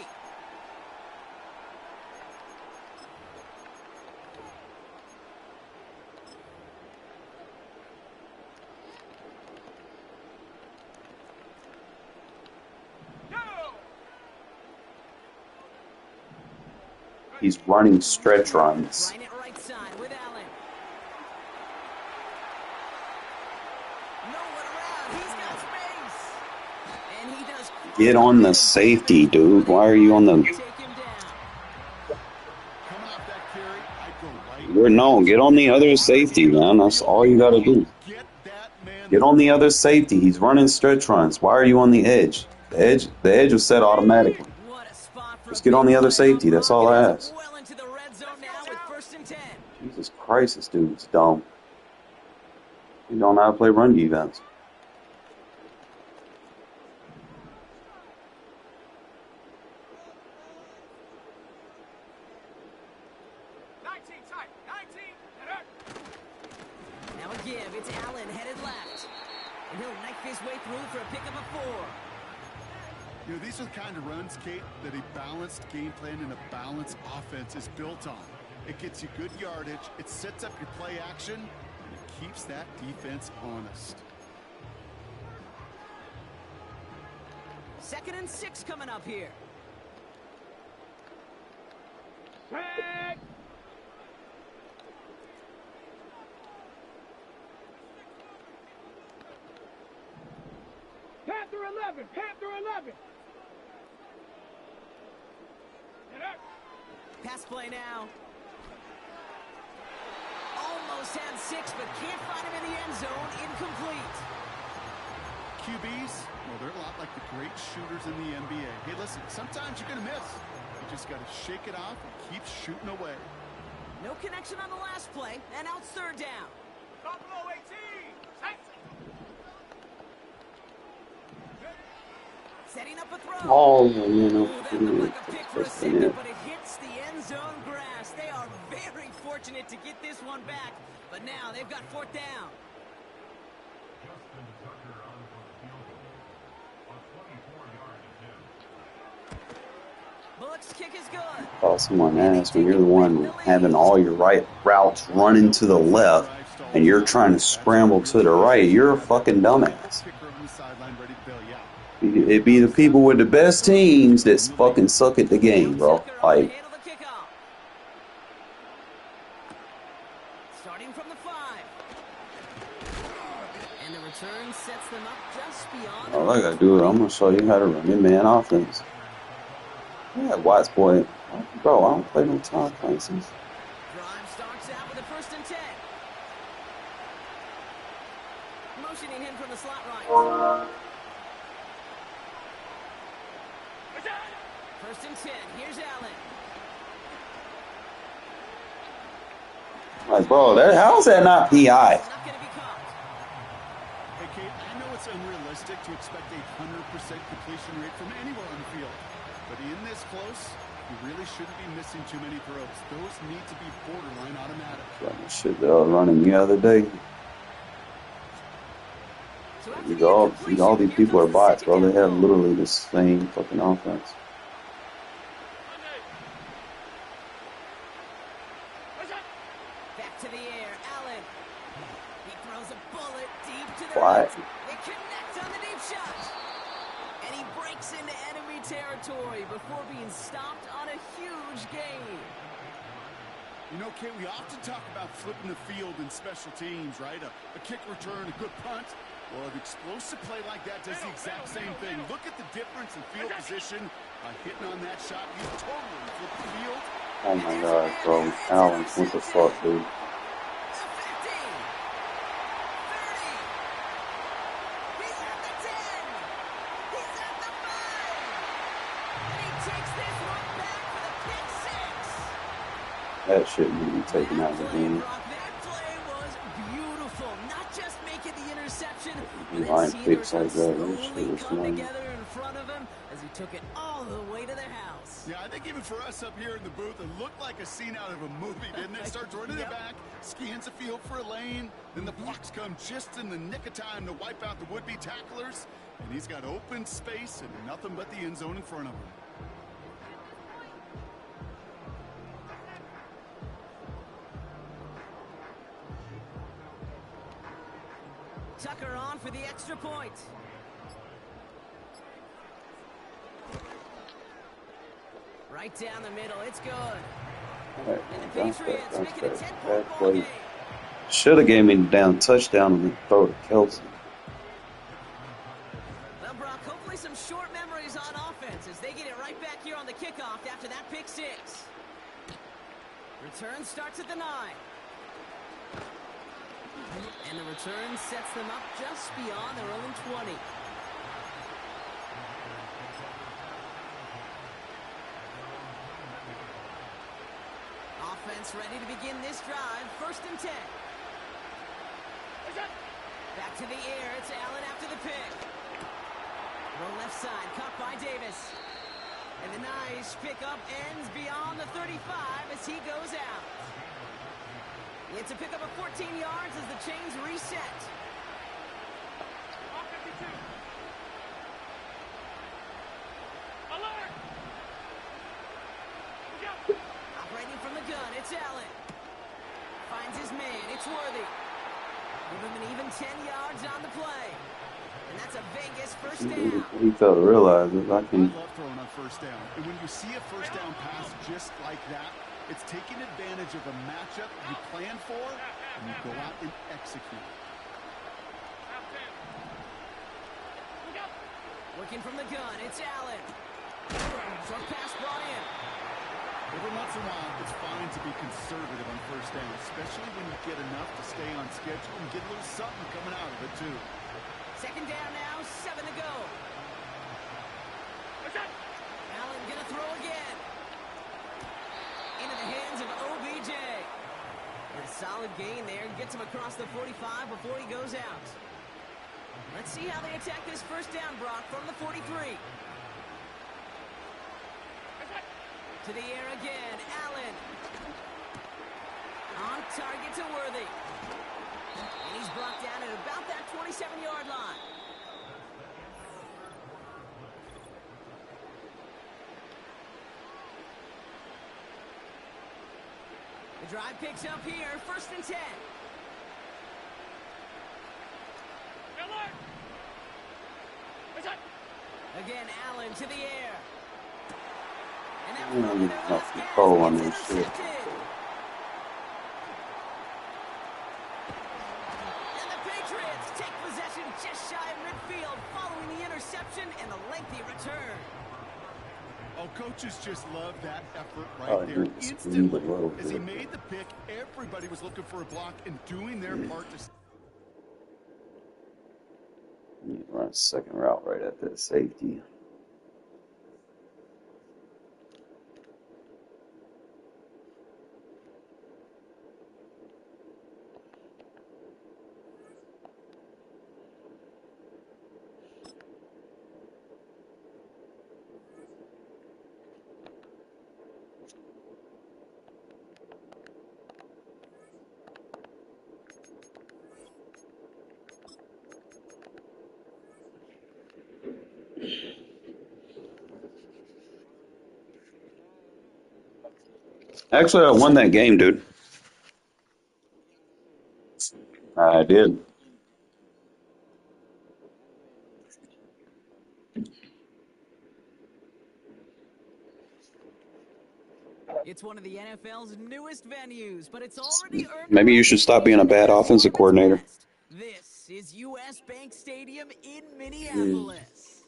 He's running stretch runs. Line it right side with Allen. No one around. He's got space. And he does. Get on the safety, dude. Why are you on the... Take him down. Coming off that carry, I go right. No, get on the other safety, man. That's all you got to do. Get that man. Get on the other safety. He's running stretch runs. Why are you on the edge? The edge was set automatically. What a spot for Just get on the other safety. That's all I ask. well into the red zone now with 1st and 10. Jesus Christ, this dude's dumb. He don't know how to play run defense. Now a give. It's Allen headed left. And he'll knife his way through for a pickup of 4. You know, these are the kind of runs, Kate, that a balanced game plan and a balanced offense is built on. It gets you good yardage, it sets up your play action, and it keeps that defense honest. 2nd and 6 coming up here. Set. Panther 11. Panther 11. Pass play now. Almost had 6, but can't find him in the end zone. Incomplete. QBs, well, they're a lot like the great shooters in the NBA. Hey, listen, sometimes you're going to miss. You just got to shake it off and keep shooting away. No connection on the last play, and out 3rd down. Buffalo 18. Set. Setting up a throw. Oh, you know. That looked like a pick for a second, but it hits the end zone grass. They are very fortunate to get this one back, but now they've got 4th down. Bullock's kick is good. Oh, someone asked when you're the one having all your right routes running to the left and you're trying to scramble to the right. You're a fucking dumbass. It'd be the people with the best teams that fucking suck at the game, bro. Like, starting from the 5. And the return sets them up just beyond. all I gotta do is I'm gonna show you how to run your man offense. Yeah, Watts boy. Bro, I don't play no Tom Clancy's. Drive starts out with a 1st and 10. Motioning him from the slot right. 1st and 10. Here's Allen. Like, bro, how's that not PI? Not going to be caught. Hey, Kate, I know it's unrealistic to expect a 100% completion rate from anywhere on the field. But in this close, you really shouldn't be missing too many throws. Those need to be borderline automatic. Like shit they were running the other day. So after the All these here people are comes the bots, bro. second They have down. literally the same fucking offense. Back to the air, Allen. He throws a bullet deep to the Quiet. right. They connect on the deep shot. And he breaks into enemy territory before being stopped on a huge gain. You know, Kate, we often talk about flipping the field in special teams, right? A kick return, a good punt. Well, an explosive play like that does the exact same thing. Look at the difference in field position. By hitting on that shot, you totally flip the field. Oh my god, bro. Allen, what the fuck, dude? The 50, 30. He's at the 10. He's at the 5. And he takes this one back for the pick 6. That shit need to be taken out of the game. That play was beautiful. Not just making the interception, but Line then seeing the picks like return that, that shit slowly was come fun. together in front of him as he took it all the way to the house. Yeah, I think even for us up here in the booth, it looked like a scene out of a movie, didn't it? Starts running it back, scans the field for a lane, then the blocks come just in the nick of time to wipe out the would-be tacklers, and he's got open space and nothing but the end zone in front of him. Tucker on for the extra point. Right down the middle, it's good. Alright, And the that's Patriots make it a bad 10-point ball play. game. Should have gave me the down touchdown and then throw to Kelsey. Well, Brock, hopefully some short memories on offense as they get it right back here on the kickoff after that pick 6. Return starts at the 9. And the return sets them up just beyond their own 20. Offense ready to begin this drive. 1st and 10. Back to the air. It's Allen after the pick. Row left side. Caught by Davis. And the nice pickup ends beyond the 35 as he goes out. It's a pickup of 14 yards as the chains reset. Alert! Operating from the gun, it's Allen. Finds his man, it's Worthy. Give him an even 10 yards on the play. And that's a Vegas 1st down. He failed to realize it. I I can. love throwing on 1st down. And when you see a 1st down pass just like that, it's taking advantage of a matchup you plan for, and you go out and execute. Working from the gun, it's Allen. Short pass brought in. Every once in a while, it's fine to be conservative on 1st down, especially when you get enough to stay on schedule and get a little something coming out of it, too. 2nd down now, 7 to go. Allen gonna throw again. Into the hands of OBJ. And a solid gain there. Gets him across the 45 before he goes out. Let's see how they attack this 1st down, Brock, from the 43. To the air again, Allen. On target to Worthy. And he's brought down at about that 27-yard line. The drive picks up here, 1st and 10. Again, Allen to the air. And that throw to their left control on gets this shit. intercepted. And the Patriots take possession just shy of midfield following the interception and the lengthy return. Oh, Oh, coaches just love that effort right Oh, there. it's Instantly, really low. as he made the pick, everybody was looking for a block and doing their part to... You run a second route right at that safety. Actually, I won that game, dude. I did. It's one of the NFL's newest venues, but it's already earned Maybe you should stop being a bad offensive coordinator. This is U.S. Bank Stadium in Minneapolis.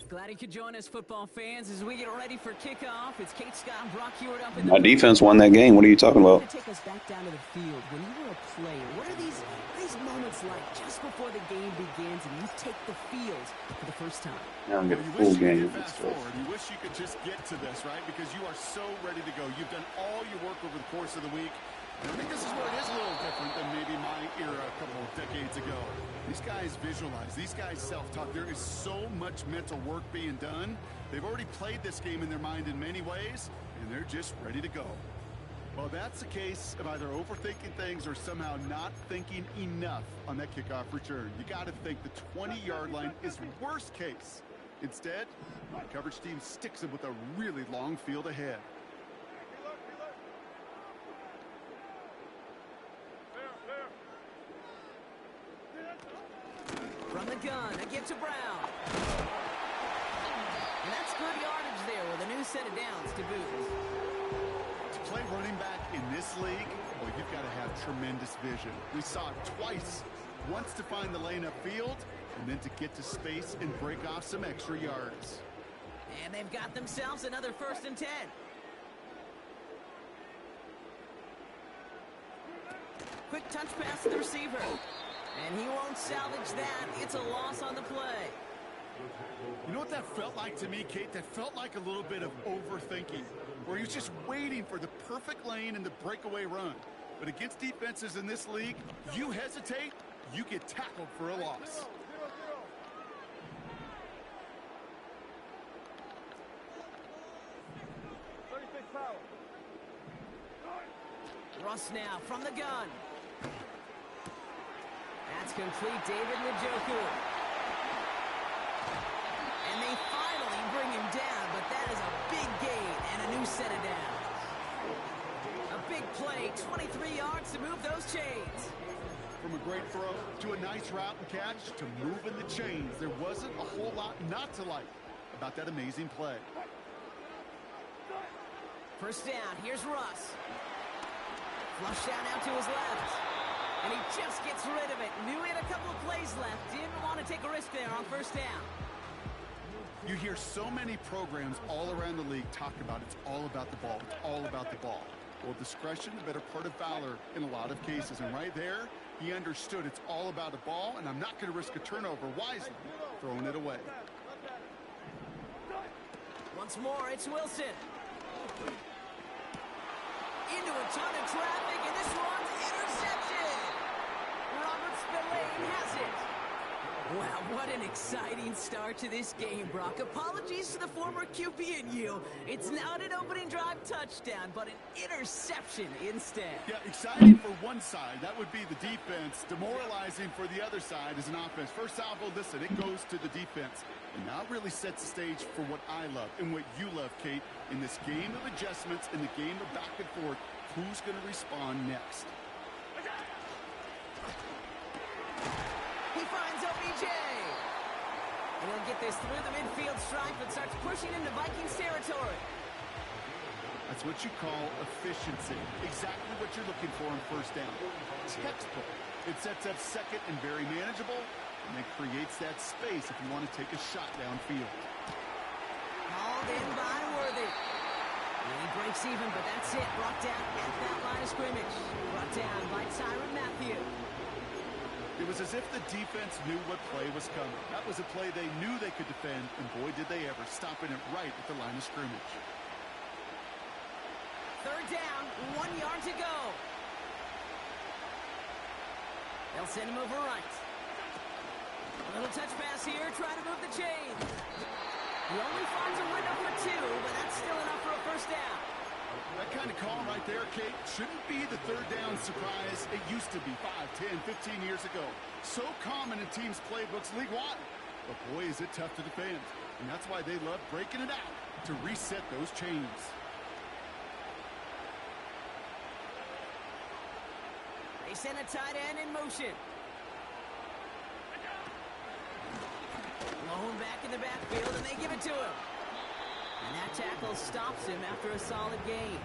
Glad you could join us, football fans, as we get ready for kickoff. It's Kate Scott and Brock Hewitt up in the... My defense won that game. What are you talking about? Take us back down to the field. When you were a player, what are these moments like just before the game begins and you take the field for the first time? Now I'm You getting wish full you could game. fast forward. You wish you could just get to this, right? Because you are so ready to go. You've done all your work over the course of the week. And I think this is where it is a little different than maybe my era a couple of decades ago. These guys visualize. These guys self-talk. There is so much mental work being done. They've already played this game in their mind in many ways, and they're just ready to go. Well, that's a case of either overthinking things or somehow not thinking enough on that kickoff return. You got to think the 20-yard line is worst case. Instead, the coverage team sticks them with a really long field ahead. From the gun, a give to Brown. And that's good yardage there with a new set of downs to boot. To play running back in this league, well, you've got to have tremendous vision. We saw it twice. Once to find the lane upfield, and then to get to space and break off some extra yards. And they've got themselves another 1st and 10. Quick touch pass to the receiver. And he won't salvage that. It's a loss on the play. You know what that felt like to me, Kate? That felt like a little bit of overthinking, where he was just waiting for the perfect lane and the breakaway run. But against defenses in this league, you hesitate, you get tackled for a loss. Russ now from the gun. That's complete, David Njoku. And they finally bring him down, but that is a big gain and a new set of downs. A big play, 23 yards to move those chains. From a great throw to a nice route and catch to moving the chains, there wasn't a whole lot not to like about that amazing play. First down, here's Russ. Flush down out to his left. And he just gets rid of it. Knew he had a couple of plays left. Didn't want to take a risk there on first down. You hear so many programs all around the league talk about it's all about the ball. It's all about the ball. Well, discretion, the better part of valor in a lot of cases. And right there, he understood it's all about the ball, and I'm not going to risk a turnover wisely, throwing it away. Once more, it's Wilson. Into a ton of traffic, and this one's interception. Robert Spillane has it. Wow, what an exciting start to this game, Brock. Apologies to the former QB in you. It's not an opening drive touchdown, but an interception instead. Yeah, exciting for one side. That would be the defense. Demoralizing for the other side as an offense. First salvo, listen, it goes to the defense. And now it really sets the stage for what I love and what you love, Kate, in this game of adjustments, in the game of back and forth. Who's going to respond next? He finds OBJ. And he'll get this through the midfield stripe and starts pushing into Vikings territory. That's what you call efficiency. Exactly what you're looking for on first down. Textbook. It sets up second and very manageable, and it creates that space if you want to take a shot downfield. Hauled in by breaks even, but that's it. Brought down at that line of scrimmage. Brought down by Tyrann Mathieu. It was as if the defense knew what play was coming. That was a play they knew they could defend, and boy, did they ever, stopping it right at the line of scrimmage. Third down, 1 yard to go. They'll send him over right. A little touch pass here, try to move the chains. He only finds a window for 2, but that's still enough for a first down. That kind of call right there, Kate, shouldn't be the third down surprise it used to be 5, 10, 15 years ago. So common in teams' playbooks league-wide. But boy, is it tough to defend. And that's why they love breaking it out to reset those chains. They send a tight end in motion. Lone back in the backfield, and they give it to him. And that tackle stops him after a solid gain.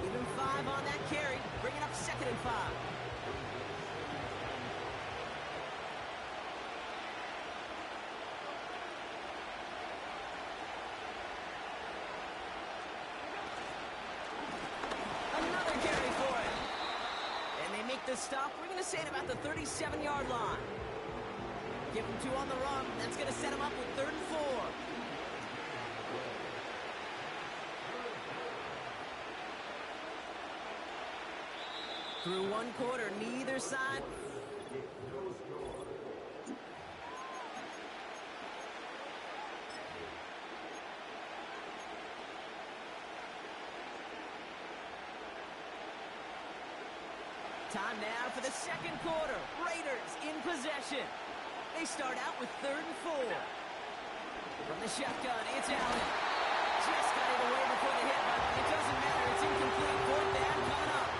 Even 5 on that carry, bringing up 2nd and 5. Another carry for him. And they make the stop, we're going to say at about the 37-yard line. Give him 2 on the run. That's going to set him up with 3rd and 4. Through 1 quarter, neither side. Time now for the 2nd quarter. Raiders in possession. They start out with 3rd and 4. From the shotgun, it's Allen. Just got it away before the hit, but it doesn't matter. It's incomplete. 4th down coming up.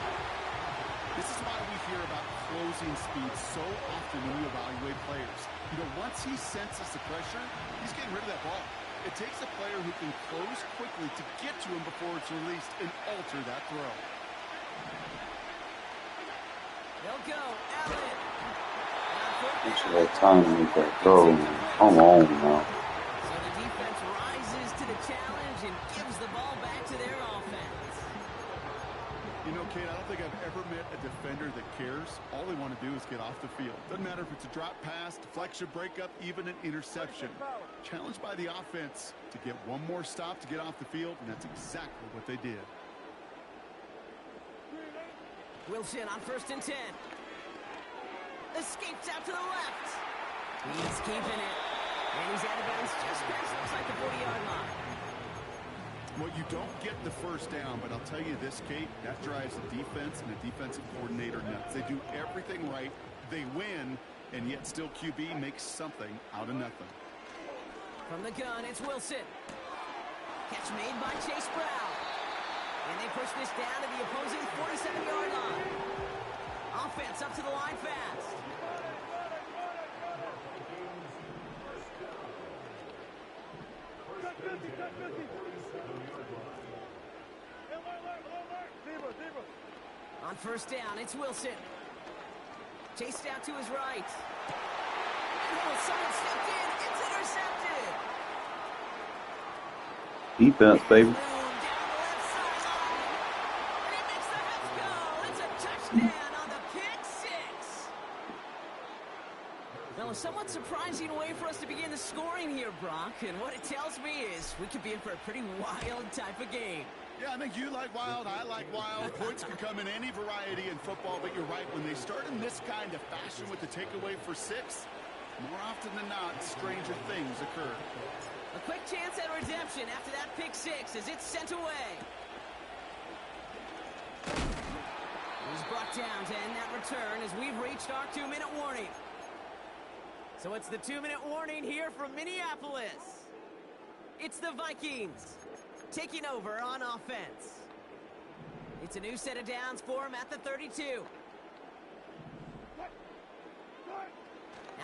This is why we hear about closing speed so often when you evaluate players. You know, once he senses the pressure, he's getting rid of that ball. It takes a player who can close quickly to get to him before it's released and alter that throw. They'll go. Allen. Thanks for that time to make that throw. Come on now. So the defense rises to the challenge and gives the ball back to their offense. You know, Kate, I don't think I've ever met a defender that cares. All they want to do is get off the field. Doesn't matter if it's a drop pass, deflection, breakup, even an interception. Challenged by the offense to get one more stop to get off the field, and that's exactly what they did. Wilson on 1st and 10. Escapes out to the left. He's keeping it. And he's out of bounds just past, looks like the 40-yard line. Well, you don't get the first down, but I'll tell you this, Kate, that drives the defense and the defensive coordinator nuts. They do everything right. They win, and yet still QB makes something out of nothing. From the gun, it's Wilson. Catch made by Chase Brown. And they push this down to the opposing 47-yard line. Offense up to the line fast. On 1st down, it's Wilson. Chased out to his right. Oh, someone stepped in. It's intercepted. Defense, baby. Down the left sideline. And he makes the Hets go. It's a touchdown on the pick 6. Well, a somewhat surprising way for us to begin the scoring here, Brock. And what it tells me is we could be in for a pretty wild type of game. Yeah, I think you like wild, I like wild. Points can come in any variety in football, but you're right. When they start in this kind of fashion with the takeaway for 6, more often than not, stranger things occur. A quick chance at redemption after that pick 6 as it's sent away. He's brought down to end that return as we've reached our 2-minute warning. So it's the 2-minute warning here from Minneapolis. It's the Vikings taking over on offense. It's a new set of downs for him at the 32.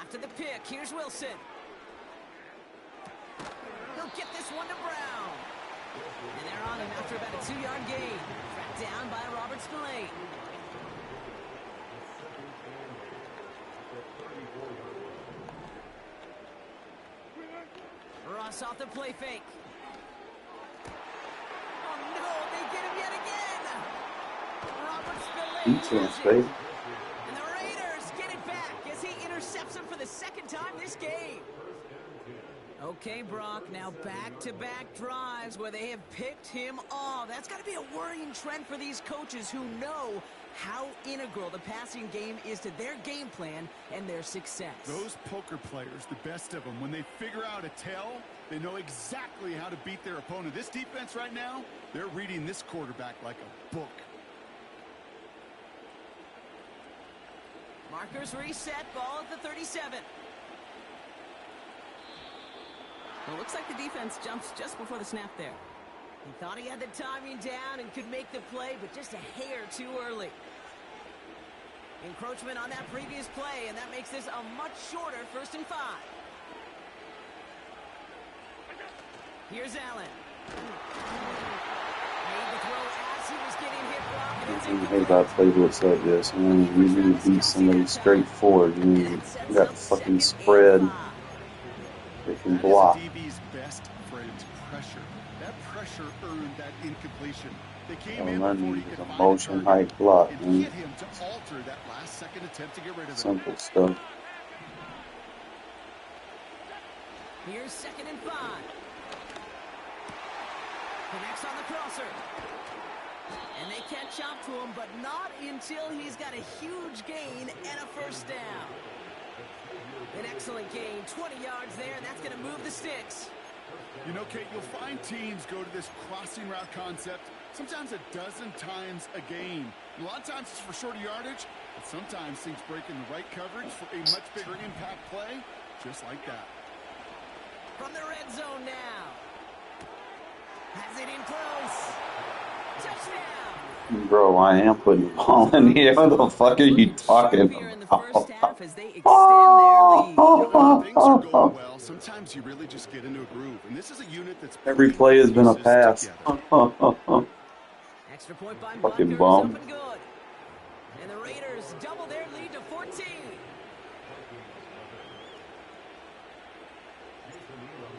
After the pick, here's Wilson. He'll get this one to Brown. And they're on him after about a 2-yard gain. Tracked down by Robert Spillane. Ross off the play fake. Oh no, they defense, baby. And the Raiders get it back as he intercepts him for the second time this game. Okay, Brock, now back-to-back drives where they have picked him off. That's got to be a worrying trend for these coaches who know how integral the passing game is to their game plan and their success. Those poker players, the best of them, when they figure out a tell, they know exactly how to beat their opponent. This defense right now, they're reading this quarterback like a book. Markers reset, ball at the 37. Well, it looks like the defense jumps just before the snap there. He thought he had the timing down and could make the play, but just a hair too early. Encroachment on that previous play, and that makes this a much shorter 1st and 5. Here's Allen. Made the throw as he was getting hit, Brock, and it's incomplete. About playbooks like this, man. You need to beat somebody straightforward. You got fucking spread. They can block. DB's best friend, pressure. That pressure earned that incompletion. They came All in I before need he is could a find motion a height target block, and man. hit him to alter that last-second attempt to get rid of it. Simple stuff. Here's 2nd and 5. Connects on the crosser. And they catch up to him, but not until he's got a huge gain and a 1st down. An excellent gain, 20 yards there, and that's going to move the sticks. You know, Kate, you'll find teams go to this crossing route concept sometimes a dozen times a game. A lot of times it's for shorter yardage, but sometimes things break in the right coverage for a much bigger impact play, just like that. From the red zone now. Has it in close. Touchdown. Bro, I am putting the ball in here. What the fuck are you talking about? As they extend their lead. When things are going well, sometimes you really just get into a groove. And this is a unit that's Every play has been a pass. Extra point by Fucking Butker is bum. up and good. And the Raiders double their lead to 14.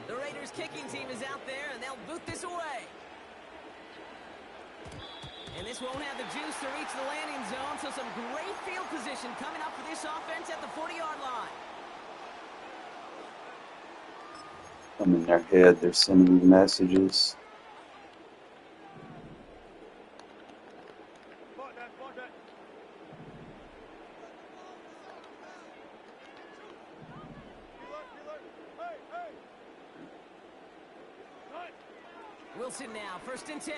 The Raiders kicking team is out there, and they'll boot this away. And this won't have the juice to reach the landing zone, so some great field position coming up for this offense at the 40-yard line. I'm in their head. They're sending me messages. Wilson now, 1st and 10.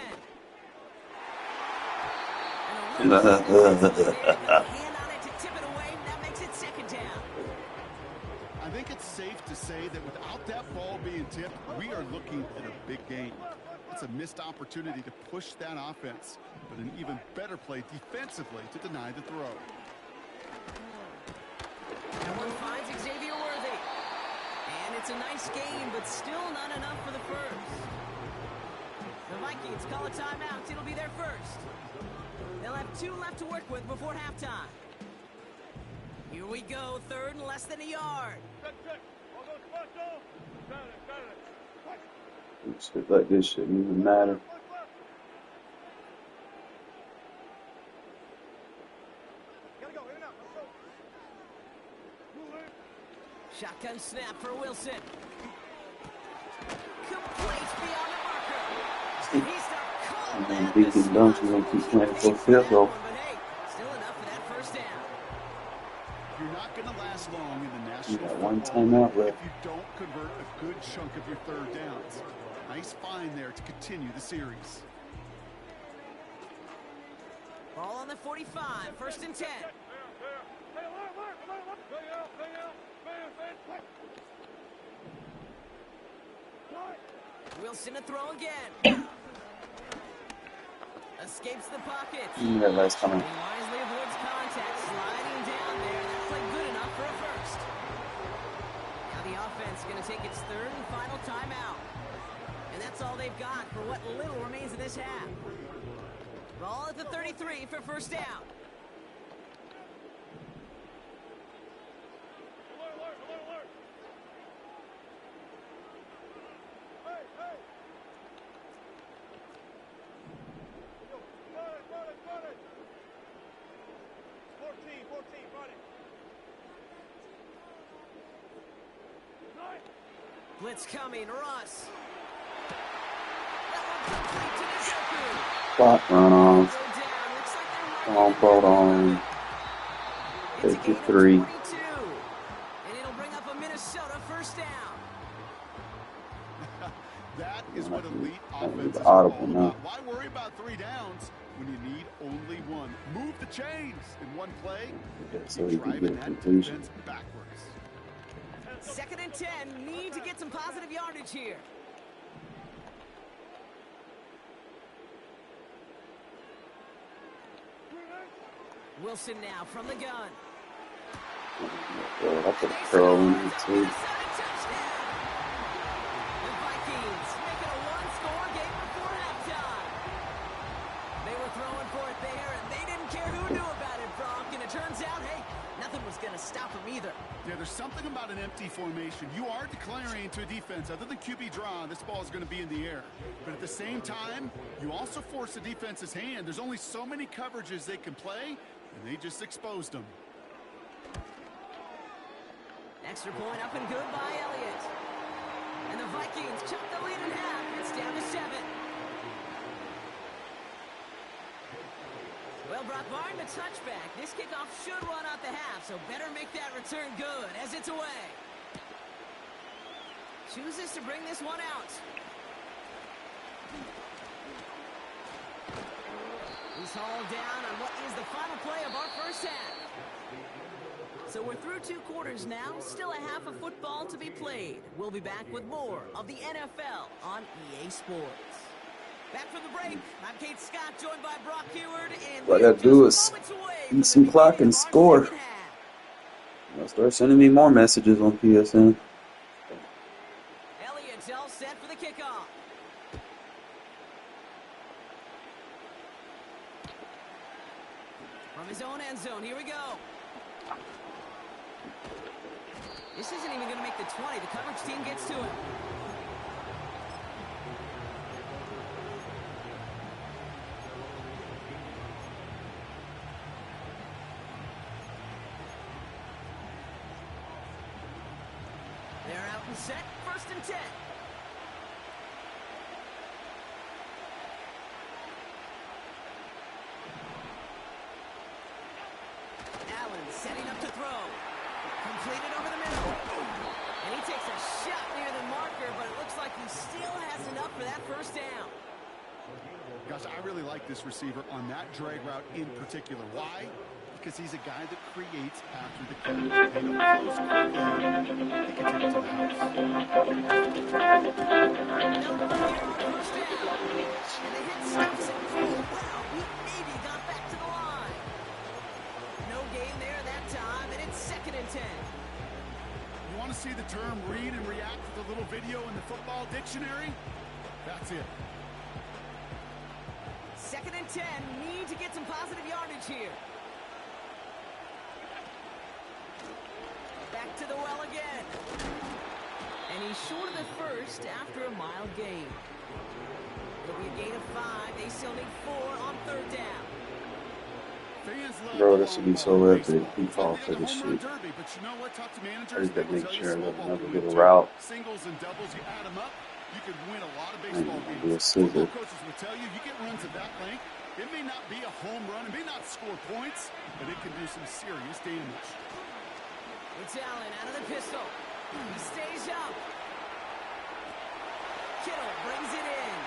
Uh, Hand on it to tip it away. That makes it 2nd down. I think it's safe to say that without that ball being tipped, we are looking at a big game. It's a missed opportunity to push that offense, but an even better play defensively to deny the throw. That one finds Xavier Worthy. And it's a nice game, but still not enough for the 1st. The Vikings call a timeout. It'll be their 1st. They'll have 2 left to work with before halftime. Here we go, 3rd and less than a yard. Shit like this shouldn't even matter. Shotgun snap for Wilson. Complete beyond the marker. And he's not caught And that then this Deacon Duncan time. gonna keep playing for Takes field that goal. one, but hey, still enough for that 1st down. You're not going to last long in the You National got one Football timeout League left. if you don't convert a good chunk of your 3rd downs. Nice find there to continue the series. Ball on the 45, 1st and 10. Wilson to throw again. Escapes the pocket. That last time. He wisely avoids contact, sliding down there. That play good enough for a 1st. Now the offense going to take its 3rd and final timeout. And that's all they've got for what little remains of this half. Ball at the 33 for 1st down. Blitz coming, Russ. That one complete to Njoku. Clock run off. Go down. Looks like they're Come on, hold on. It's a Take gain your of 3. 22. And it'll bring up a Minnesota first down. That is what elite I need offenses the are audible all now. about. Why worry about 3 downs when you need only 1? Move the chains in one play. So Keep he can driving get a that conclusion. defense backwards. 2nd and 10. Need to get some positive yardage here. Wilson now from the gun. I put a curl in it too. Minnesota touchdown. The Vikings make it a one-score game before halftime. They were throwing for it there, and they didn't care who knew about it, Brock. And it turns out, hey, nothing was going to stop them either. Yeah, there's something about an empty formation. You are declaring to a defense, other than QB draw, this ball is going to be in the air. But at the same time, you also force the defense's hand. There's only so many coverages they can play, and they just exposed them. Extra point up and good by Elliott. And the Vikings chop the lead in half. It's down to 7. Well, Brock, barring the touchback, this kickoff should run out the half, so better make that return good as it's away. Chooses to bring this one out. He's hauled down on what is the final play of our first half. So we're through 2 quarters now, still a half of football to be played. We'll be back with more of the NFL on EA Sports. Back from the break, I'm Kate Scott, joined by Brock Heward, and What I gotta do is eat some clock and score. I'll start sending me more messages on PSN. Elliott's all set for the kickoff. From his own end zone, here we go. This isn't even going to make the 20. The coverage team gets to him. They're out and set. 1st and 10. Allen setting up to throw. Completed over the middle. And he takes a shot near the marker, but it looks like he still has enough for that first down. Gosh, I really like this receiver on that drag route in particular. Why? Because he's a guy that creates after the catch. They don't close quickly. He can take it to the house. They'll run here on first down. And the hit stops it. Oh, wow, he maybe got back to the line. No gain there that time, and it's 2nd and 10. You want to see the term read and react with a little video in the football dictionary? That's it. 2nd and 10. Need to get some positive yardage here. Back to the well again. And he's short of the first after a mild gain. It'll be a gain of 5. They still need 4 on 3rd down. Bro, this would be so epic. He fought for this shit. Derby, but you know what? Talk to managers. I just gotta They will make tell you sure I small let ball another can little win, too. route. Singles and doubles, you add them up, you could win a lot of I baseball need to games. do a scissor. Football coaches will tell you, you get runs of that length, it may not be a home run, it may not score points, but it can do some serious damage. It's Allen out of the pistol. He stays up. Kittle brings it in.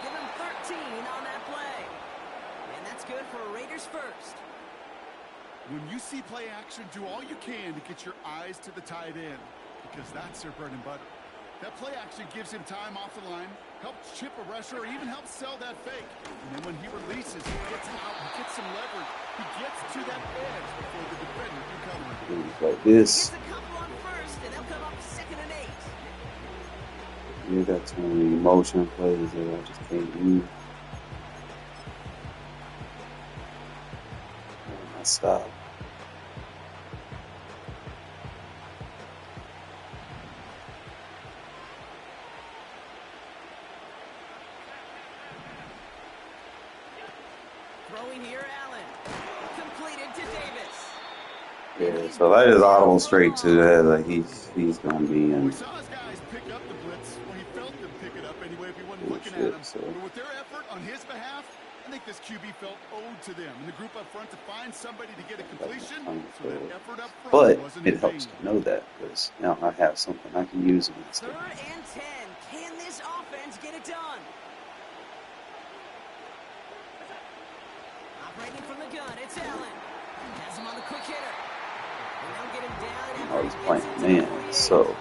Give him 13 on that play. And that's good for a Raiders first. When you see play action, do all you can to get your eyes to the tight end, because that's their bread and butter. That play action gives him time off the line, helps chip a rusher, or even helps sell that fake. And then when he releases, he gets out, he gets some leverage. He gets to that edge before the defender can cover him. Things like this. Gets a couple on first, and they'll come up 2nd and 8. You got too many motion plays that I just can't use. I stop. Throwing here, Allen. Completed to Davis. Yeah, so that is audible straight to that. Like he's gonna be in We saw his guys pick up the blitz, or he felt them pick it up anyway if he wasn't looking at him. so. But with their effort on his behalf, I think this QB felt owed to them and the group up front to find somebody to get a completion. So that effort up front But wasn't it in helps vain. to know that because now I have something I can use against Third it. and 10. Can this offense get it done? Operating from the gun, it's Allen. Has him on the quick hitter. And they'll get him down I was after he playing gets into the man, 48. so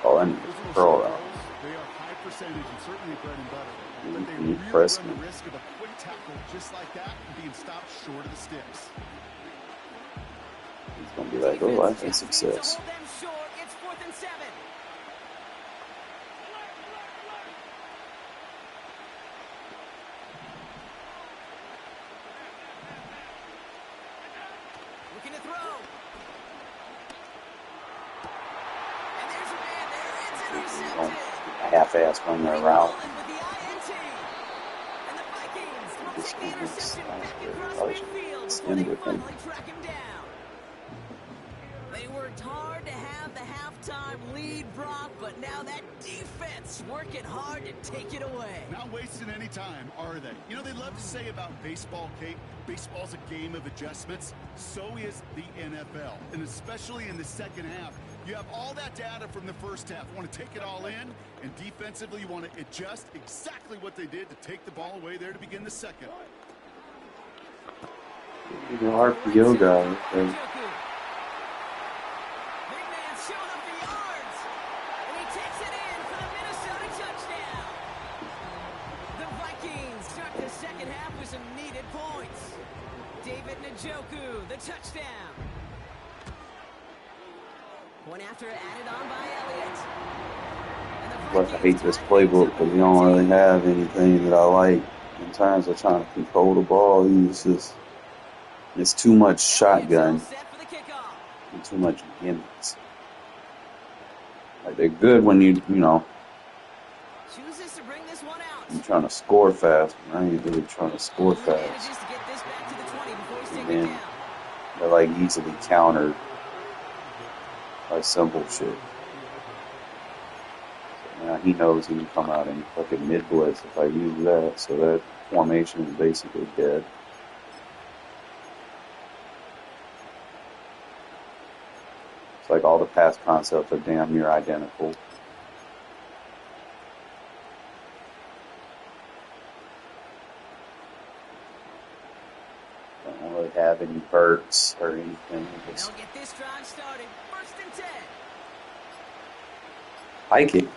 all I need Those is little curl short out. rolls, they are high percentage and certainly bread and butter. But they You really press run me. the risk of a quick tackle just like that and being stopped short of the sticks. He's gonna be like, oh, I had success. To hold them short, it's 4th and 7. Looking to throw. And there's a man there. It's Don't intercepted. half-ass run their route. Mullen with the INT. And the Vikings will This take the one is interception back across probably should midfield before stem they with him. finally track him down. They worked hard to have the halftime lead, Brock, but now that defense working hard to take it away. Not wasting any time, are they? You know, they love to say about baseball, Kate, baseball's a game of adjustments. So is the NFL, and especially in the second half. You have all that data from the first half. You want to take it all in, and defensively you want to adjust exactly what they did to take the ball away there to begin the second. He's an RPO guy. Big man showing up for yards, and he takes it in for the Minnesota touchdown. The Vikings start the second half with some needed points. David Njoku, the touchdown. Point after added on by Elliott. And the But I hate Vikings this tie playbook things up because we don't at really 14. have anything that I like in terms of trying to control the ball. It's too much Elliott's all shotgun set for the kickoff. and too much gimmicks. Like they're good when you know, Chooses to bring this one out. you're trying to score fast. But I ain't really trying to score He fast. manages to get this back to the 20 before he's And taken then down. they're like easily countered by simple shit. So now he knows he can come out and fucking mid blitz if I use that. So that formation is basically dead. It's like all the pass concepts are damn near identical. Don't really have any bursts or anything. Just They'll get this drive started. 1st and 10. hike it.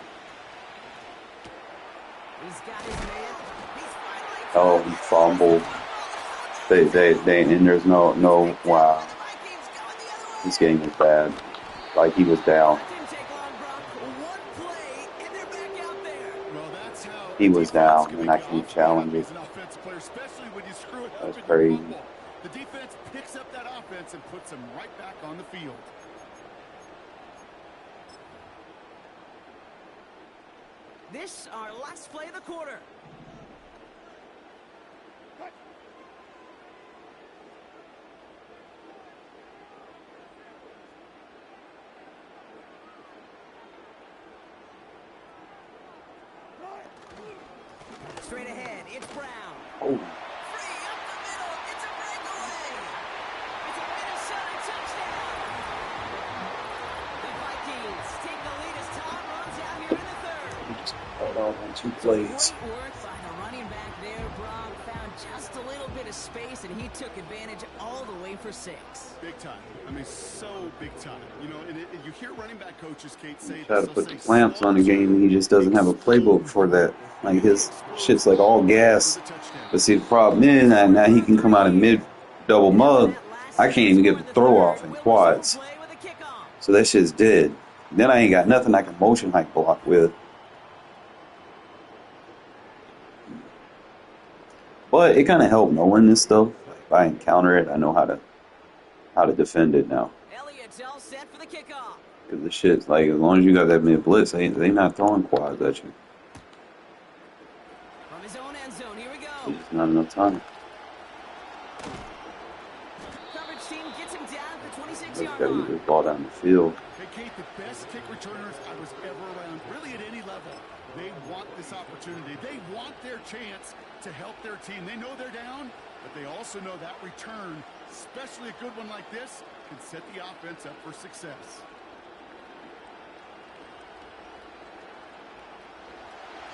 He's got his man. He's finally Oh, he fumbled. And there's no, wow. The Vikings going the other way. This game is bad. Like he was down. That didn't take long, Brock. One play, and they're back out there. Well, that's how He was defense down, can and make I you can't awfully challenge happy it. as an offensive player, especially when you screw it up That's and you crazy. fumble. The defense picks up that offense and puts them right back on the field. This our last play of the quarter. Straight ahead, it's Brown. Oh, Free up the middle. It's a breakaway. It's a Minnesota touchdown. The Vikings take the lead as time runs out here in the third. he just cut off on 2 plays. Great work by the running back there, Brock. Found just a little bit of space, and he took advantage all the way for 6. Big time. I mean, so big time. You know, and you hear running back coaches, Kate, say Try to this, put they'll the say clamps on the slow, game, and he just doesn't have a playbook for that. Like his shit's like all gas. But see, the problem is that now he can come out in mid double mug. I can't even get the throw off in quads. Play with a kickoff. So that shit's dead. Then I ain't got nothing I can motion hike block with. But it kind of helped knowing this stuff. If I encounter it, I know how to defend it now. Elliott's all set for the kickoff. Cause the shit's like, as long as you got that mid blitz, they not throwing quads at you. From his own end zone, here we go. There's just not enough time. Coverage team gets him down at the 26-yard 26-yard Just gotta get line. this ball down the field. Hey, Kate, the best kick returners I was ever around, really at any level, they want this opportunity. They want their chance to help their team. They know they're down, but they also know that return, especially a good one like this, can set the offense up for success.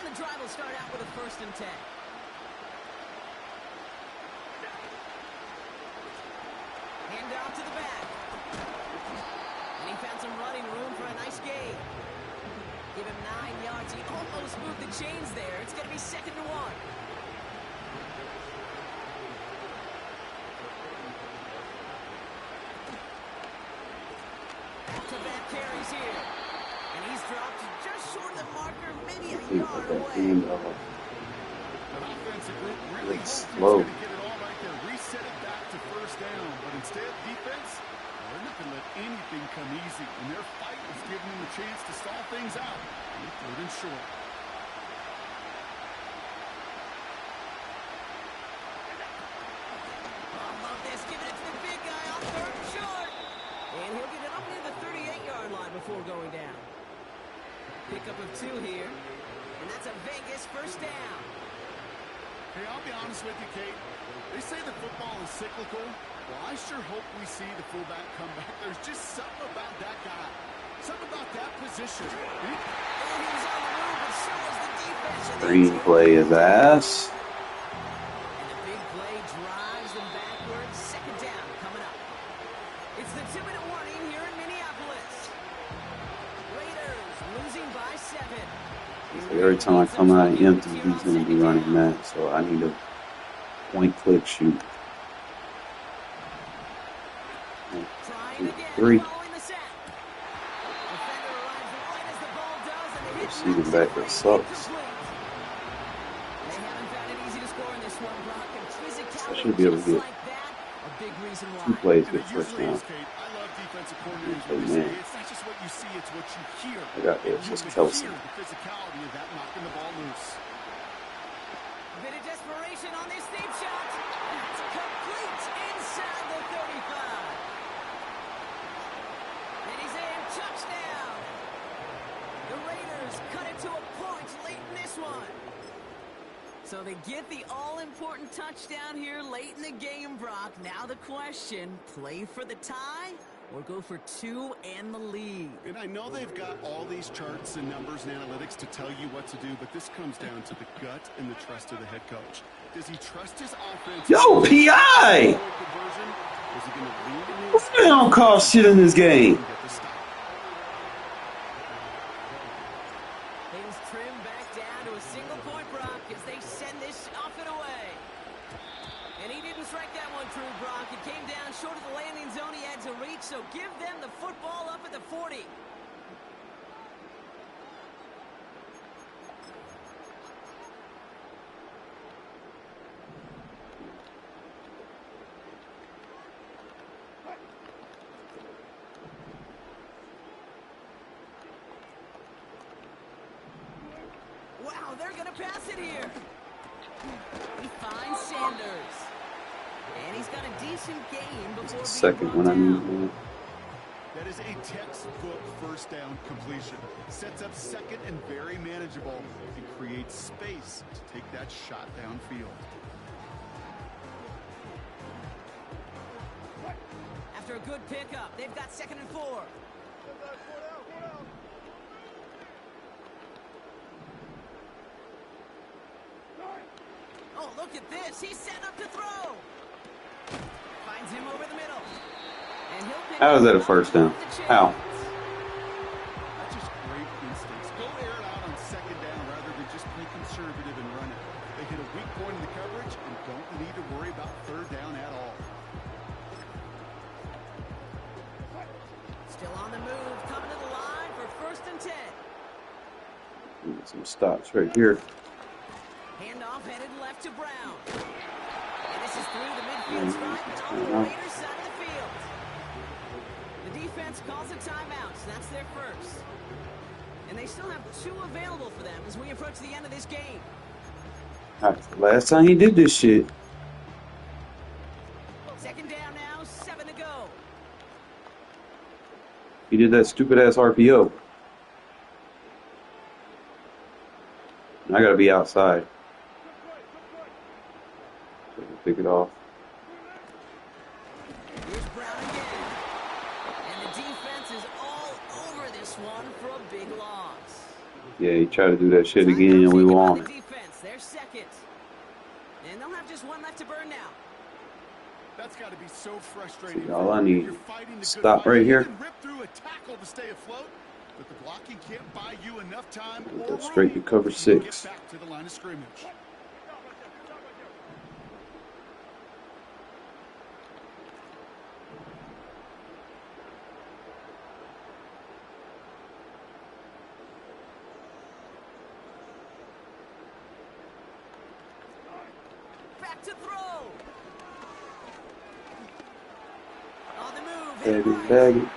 And the drive will start out with a 1st and 10. Hand out to the back. And he found some running room for a nice gain. Give him 9 yards. He almost moved the chains there. It's going to be 2nd and 1. Back-to-back carries here. And he's dropped just short of the marker, maybe a yard away. That offensive group really It's hoped he slow. was going to get it all right there, reset it back to 1st down. But instead, defense, they're not going to let anything come easy. And their fight was giving them a chance to stall things out. 3rd and short. Oh, love this. Giving it to the big guy on 3rd and short. And he'll get it up near the 38-yard line before going down. Pickup of 2 here. And that's a Vegas 1st down. Hey, I'll be honest with you, Kate. They say that football is cyclical. Well, I sure hope we see the fullback come back. There's just something about that guy. Something about that position. And he's on the move, but so is the defense. Screenplay his ass. And the big play drives them backwards. 2nd down coming up. It's the 2-minute warning here in Minneapolis. Raiders losing by 7. Every time I come out empty, he's going to be running that. So I need a point-click shoot. Trying again, 3. following the sack. Defender arrives right as the ball does, and the hit Receiving back that sucks. incomplete. They haven't found it easy to score in this one, Brock, and physicality I should be able to just get like that, a big reason 2 why. plays, And get it 1st usually down. is, Kate. I love defensive coordinators when Hey, they say man. it's not just what you see, it's what you hear. I got this. You It's can Kelsey. hear the physicality of that knocking the ball loose. A bit of desperation on this deep shot. It's complete inside the 35. And he's in. Touchdown. The Raiders cut it to a point late in this one. So they get the all-important touchdown here late in the game, Brock. Now the question, play for the tie or go for 2 and the lead? And I know they've got all these charts and numbers and analytics to tell you what to do, but this comes down to the gut and the trust of the head coach. Does he trust his offense? Yo, PI! Conversion? Is he going to lead in What's the don't call shit in this game? get the stop? Things trim back down to a single point, Brock, as they send this off and away. And he didn't strike that one true, Brock. It came down short of the landing zone he had to reach, so give them the football up at the 40. Wow, they're going to pass it here. He finds Sanders. And he's got a decent gain before being Second brought one I down. need. That is a textbook 1st down completion. Sets up 2nd and very manageable and creates space to take that shot downfield. After a good pickup, they've got 2nd and 4. Oh, look at this. He's set up to throw. Finds him over the middle. And he'll pick How is that a up 1st down? the chance. How? That's just great instincts. Go air it out on 2nd down rather than just play conservative and run it. They hit a weak point in the coverage and don't need to worry about 3rd down at all. Still on the move, coming to the line for 1st and 10. Get some stops right here. Handoff headed left to Brown. And this is through the midfield stripe and on the Raiders side of the field. The defense calls a timeout, so that's their first. And they still have 2 available for them as we approach the end of this game. Last time he did this shit. 2nd down now, 7 to go. He did that stupid ass RPO. And I gotta be outside. Pick it off. Here's Brown again. And the defense is all over this one for a big loss. Yeah, he tried to do that shit Timeout again and we taken by won. the defense. They're second. And they'll have just one left to burn now. That's got to be so frustrating. See, all I need You're fighting the stop good right fight. here. You can rip through a tackle to stay afloat, but the blocking can't buy you enough time or Go straight to room cover to 6. get back to the line of scrimmage. Back to throw. On the move. Bag hit it, right. bag it.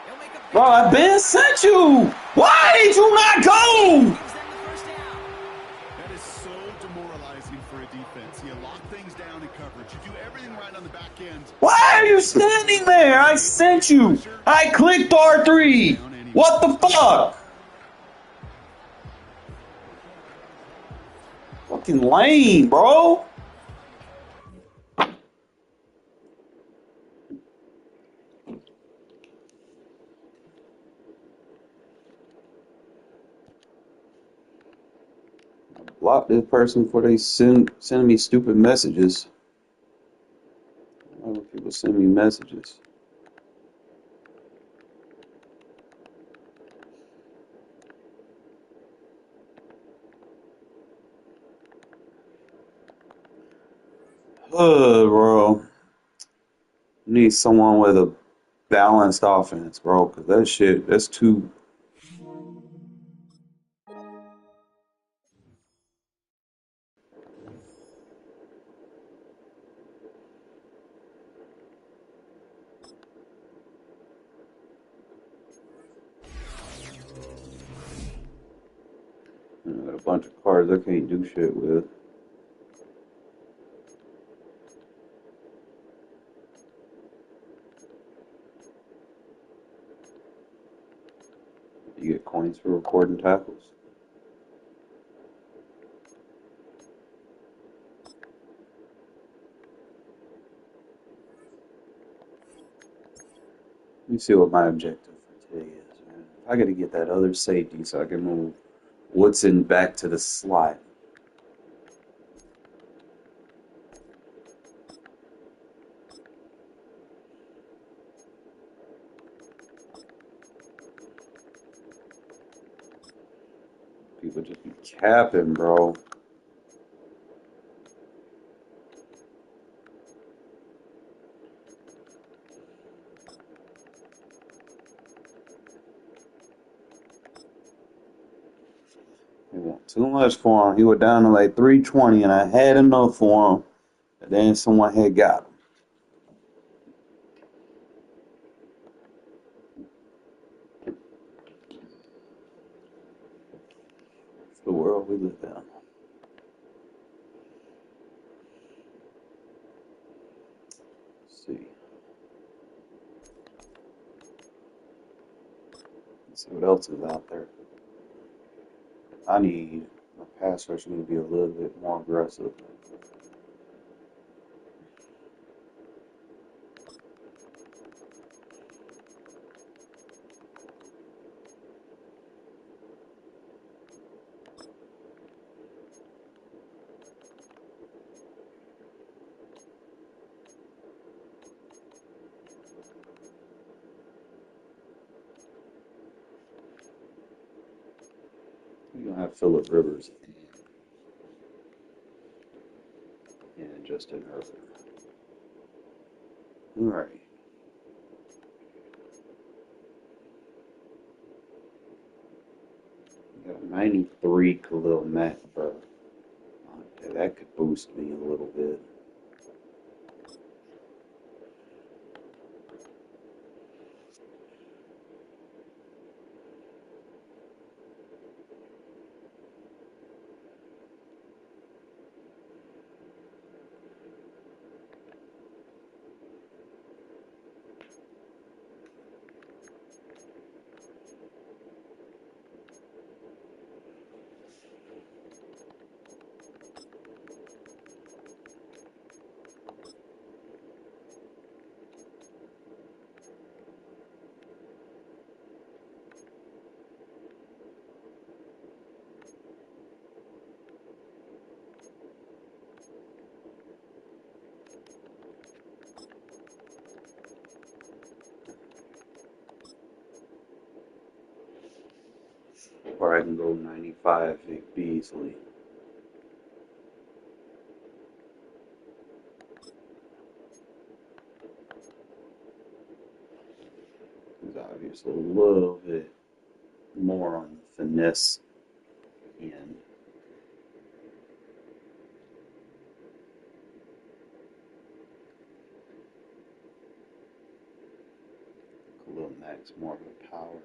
He'll make a Bro, I been sent you! Why did you not go? gives them the first down. That is so demoralizing for a defense. You lock things down in coverage. You do everything right on the back end. Why are you standing there? I sent you. I clicked R3. What the fuck? Fucking lame, bro. Block this person before they send me stupid messages. Why would people send me messages? Bro. Need someone with a balanced offense, bro, because that shit, that's too. I got a bunch of cards I can't do shit with. You get coins for recording tackles. Let me see what my objective for today is, man. I gotta get that other safety so I can move Woodson back to the slot. People just be capping, bro. He want too much for him. He was down to like 320, and I had enough for him. And then someone had got him. It's the world we live in. Let's see. Let's see what else is out there. I need my pass rush to be a little bit more aggressive. We're gonna have Phillip Rivers and Justin Herbert. All right. We got 93 Khalil Mack, bro. Okay, that could boost me a little bit. Or I can go 95 Vic Beasley. It's obviously a little bit more on the finesse end. Khalil Mack's more of a power.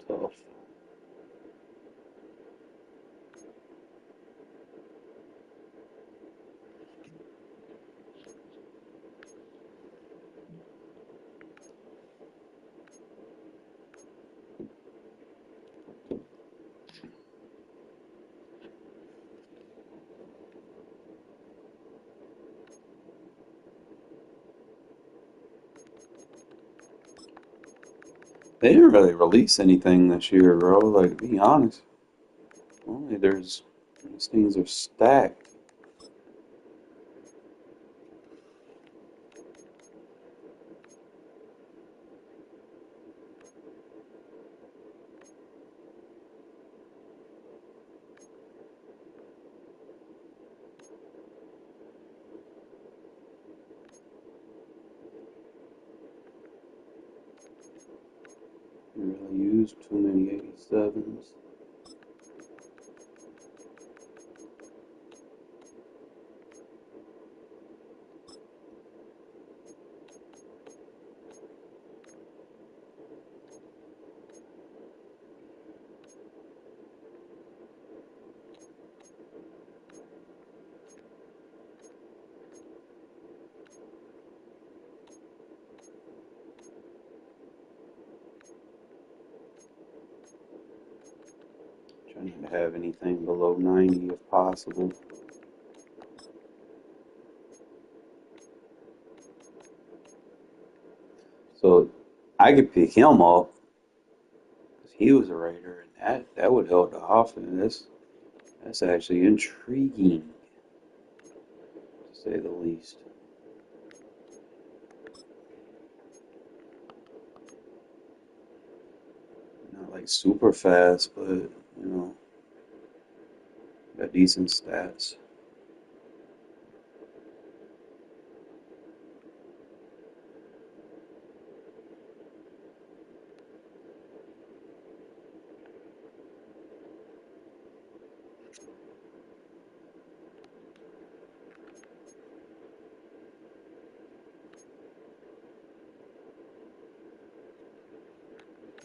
Tough. They didn't really release anything this year, bro. Like, to be honest, only these things are stacked. Didn't really use too many 87s. Trying to have anything below 90 if possible. So I could pick him up because he was a Raider, and that would help the offense. That's actually intriguing, to say the least. Not like super fast, but got decent stats.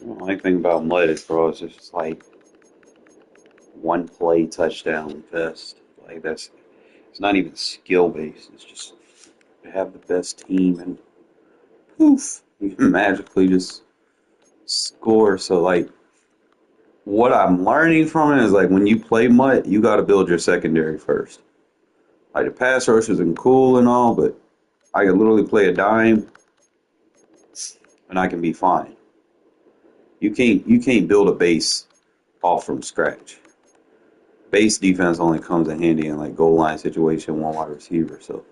The only thing about MUT is, bro, it's just like one play touchdown fest. Like it's not even skill based. It's just to have the best team and poof, you can magically just score. So like what I'm learning from it is like when you play MUT, you got to build your secondary first. Like the pass rush isn't cool and all, but I can literally play a dime and I can be fine. You can't build a base off from scratch. Base defense only comes in handy in like goal line situation, one wide receiver. So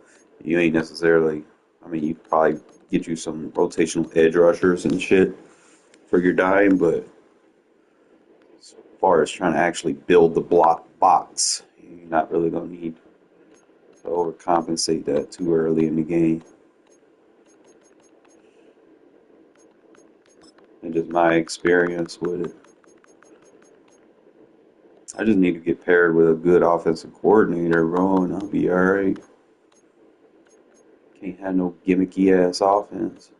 you ain't necessarily. I mean, you probably get you some rotational edge rushers and shit for your dime, but as far as trying to actually build the block box, you're not really gonna need to overcompensate that too early in the game. And just my experience with it. I just need to get paired with a good offensive coordinator, bro, and I'll be alright. Can't have no gimmicky ass offense.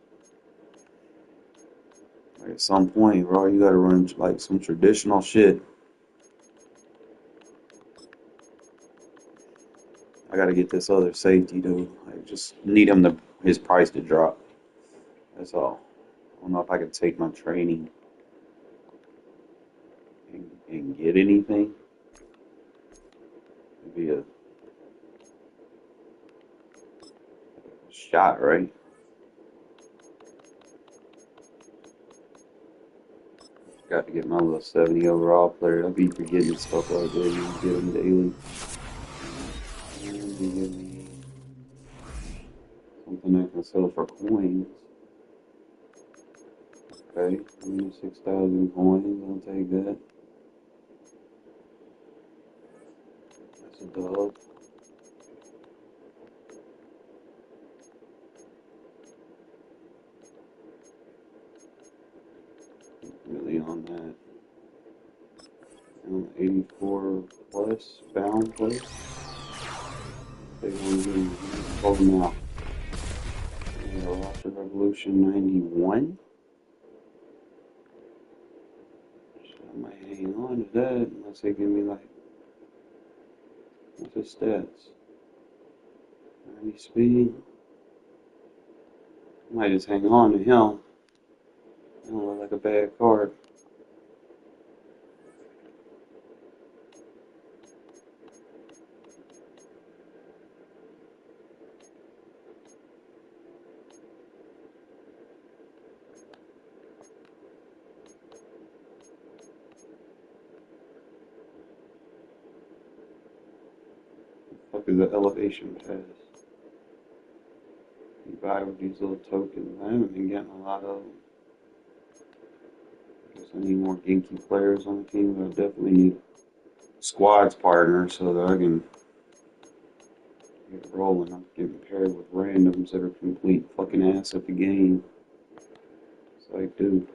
Like at some point, bro, you gotta run like some traditional shit. I gotta get this other safety though. I just need him to his price to drop. That's all. I don't know if I can take my training and get anything. It'd be a shot, right? Got to get my little 70 overall player. I'll be forgetting stuff like that. You get him daily. And you give me something I can sell for coins. Okay, 26,000 coins. I'll take that. That's a dub. Really on that. 84 plus, bound plus. They want to hold them out. Roster Revolution 91. So I might hang on to that unless they give me like, what's his stats? 90 speed. I might just hang on to him. I don't look like a bad card. What the fuck is the elevation pass? You buy with these little tokens. I haven't been getting a lot of them. I guess I need more Genki players on the team, but I definitely need squads partners so that I can get rolling. I'm getting paired with randoms that are complete fucking ass at the game. So I do.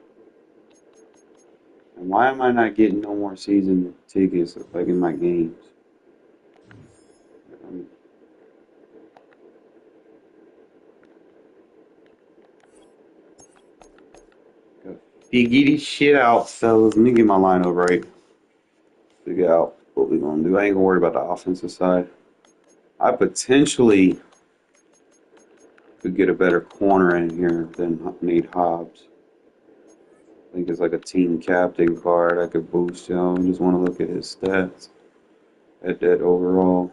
And why am I not getting no more season tickets like in my games? Figure this shit out, fellas. Let me get my lineup right. Figure out what we're gonna do. I ain't gonna worry about the offensive side. I potentially could get a better corner in here than Nate Hobbs. I think it's like a team captain card I could boost him. I just want to look at his stats at that overall.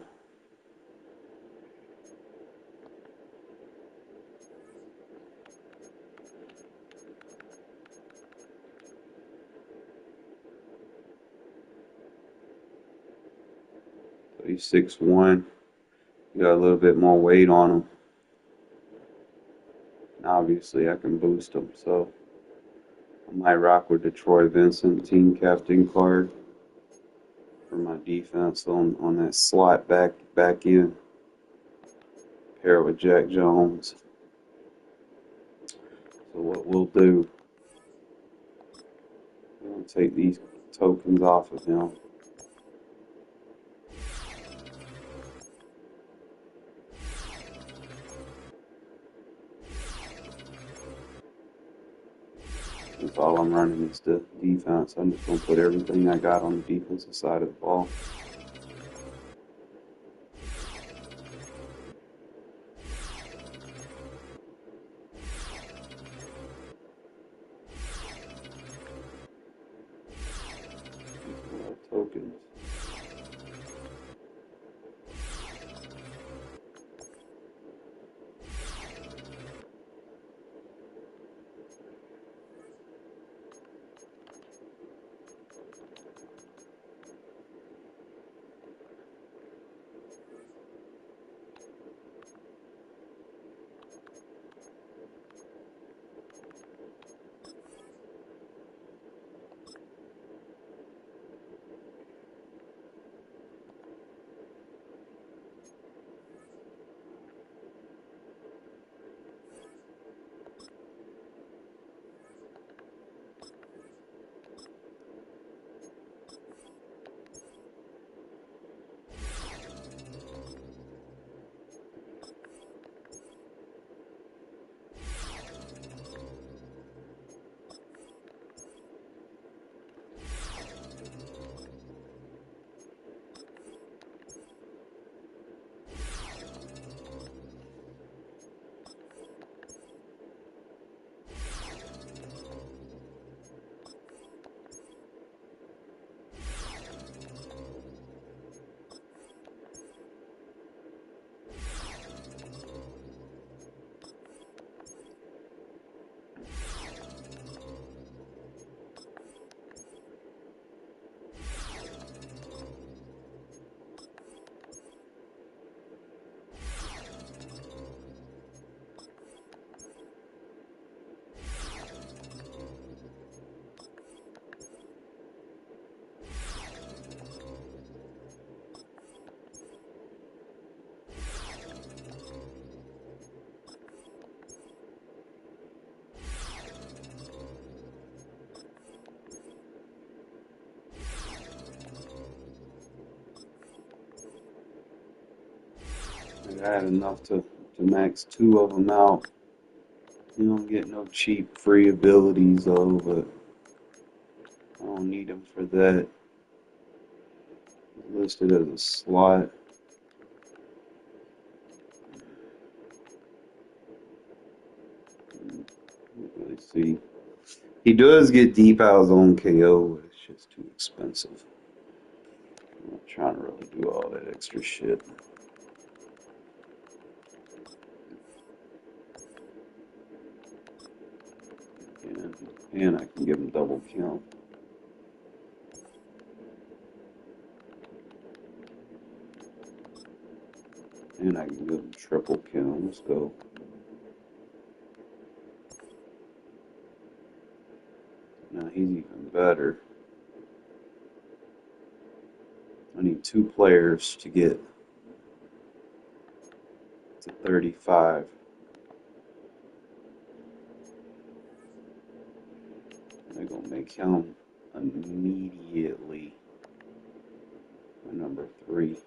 So he's 6'1". He got a little bit more weight on him. And obviously I can boost him, so I might rock with the Troy Vincent team captain card for my defense on that slot back end. Pair it with Jack Jones. So what we'll do, we're going to take these tokens off of him. That's all I'm running is the defense. I'm just going to put everything I got on the defensive side of the ball. Tokens. I had enough to max 2 of them out. You don't get no cheap free abilities though, but I don't need them for that. It's listed as a slot. Can't really see. He does get deep out zone KO, but it's just too expensive. I'm not trying to really do all that extra shit. And I can give him double count. And I can give him triple count. Let's go. Now he's even better. I need 2 players to get to 35. They're gonna make him immediately my number 3.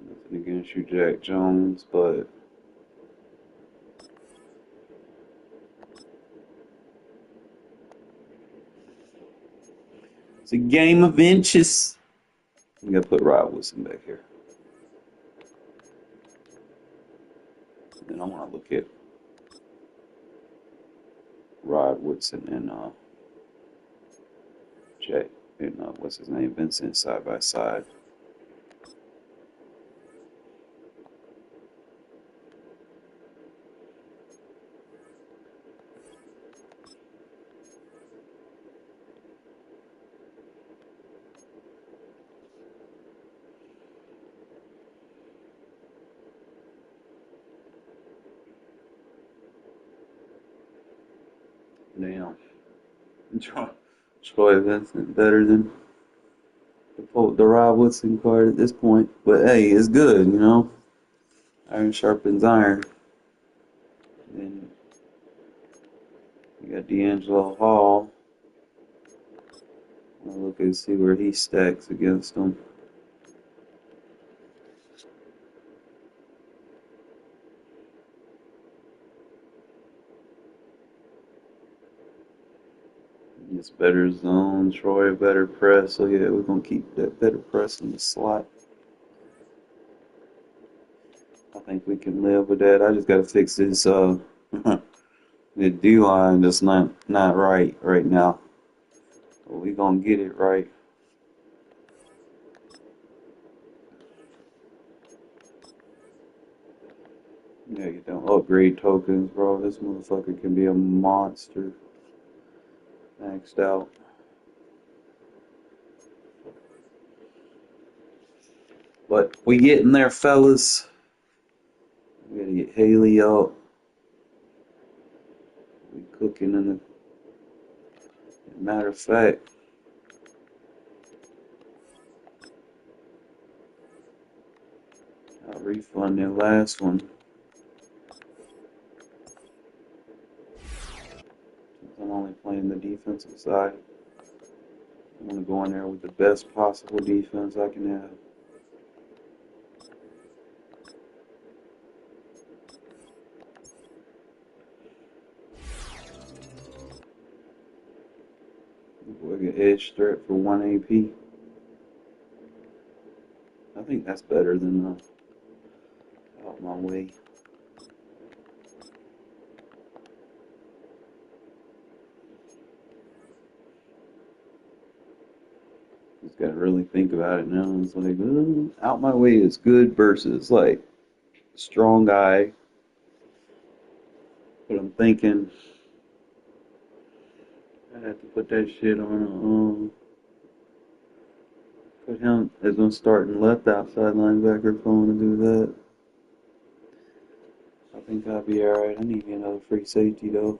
Nothing against you, Jack Jones, but it's a game of inches. We gotta put Rod Woodson back here. And I want to look at Rod Woodson and Jay and what's his name, Vincent, side by side. Damn. Troy Vincent better than the Rod Woodson card at this point. But hey, it's good, you know. Iron sharpens iron. Then you got D'Angelo Hall. I'll look and see where he stacks against them. It's better zone, Troy better press. So yeah, we're gonna keep that better press in the slot. I think we can live with that. I just gotta fix this the D line that's not right now. But we gonna get it right. Yeah, you don't upgrade tokens, bro. This motherfucker can be a monster. Maxed out. But we getting there, fellas. We gotta get Haley up. We cooking in the. Matter of fact, I'll refund the last one. I'm only playing the defensive side. I want to go in there with the best possible defense I can have. Boy, get edge threat for 1 AP. I think that's better than out my way. Just gotta really think about it now. It's like, out my way is good versus like strong guy. But I'm thinking I have to put that shit on. Put him as a starting left outside linebacker if I want to do that. I think I'll be alright. I need another free safety though.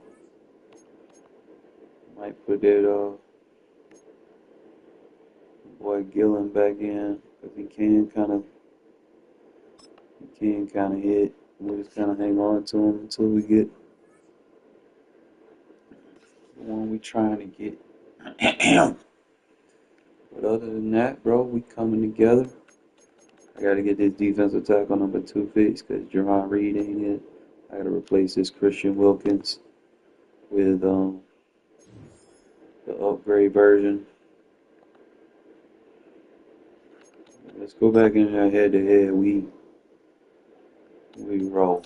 Might put that boy Gillen back in because he can kind of hit. We just kind of hang on to him until we get the one we trying to get. But other than that, bro, we coming together. I got to get this defensive tackle number 2 fixed because Jerron Reed ain't it. I got to replace this Christian Wilkins with the upgrade version. Let's go back in there head to head. We roll.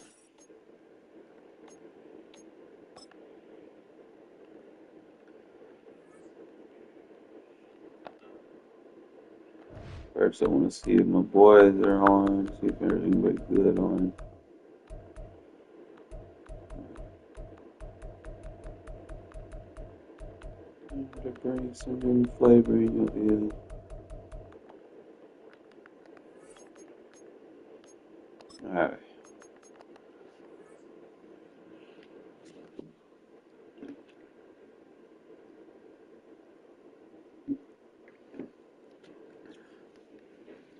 First, I want to see if my boys are on. See if everything looks good on. To bring some new flavor in your ear. Alright.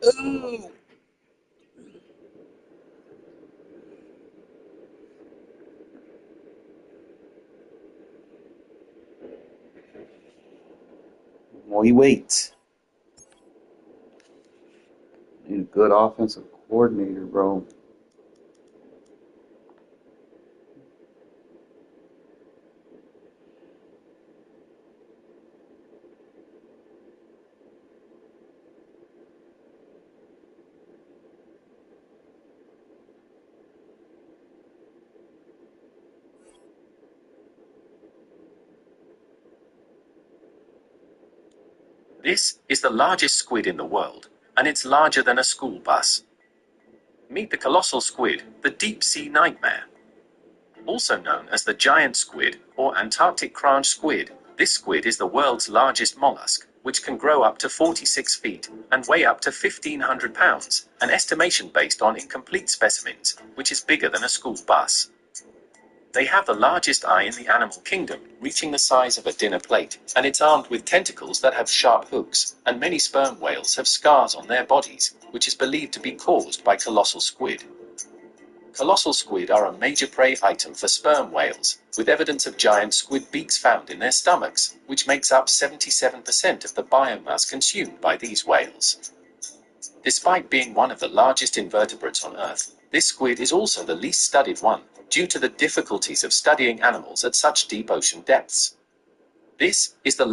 Ooh. We wait. Need a good offensive coordinator, bro. This is the largest squid in the world, and it's larger than a school bus. Meet the colossal squid, the deep sea nightmare. Also known as the giant squid or Antarctic cranch squid, this squid is the world's largest mollusk, which can grow up to 46 feet and weigh up to 1,500 pounds, an estimation based on incomplete specimens, which is bigger than a school bus. They have the largest eye in the animal kingdom, reaching the size of a dinner plate, and it's armed with tentacles that have sharp hooks, and many sperm whales have scars on their bodies, which is believed to be caused by colossal squid. Colossal squid are a major prey item for sperm whales, with evidence of giant squid beaks found in their stomachs, which makes up 77% of the biomass consumed by these whales. Despite being one of the largest invertebrates on Earth, this squid is also the least studied one, due to the difficulties of studying animals at such deep ocean depths. This is the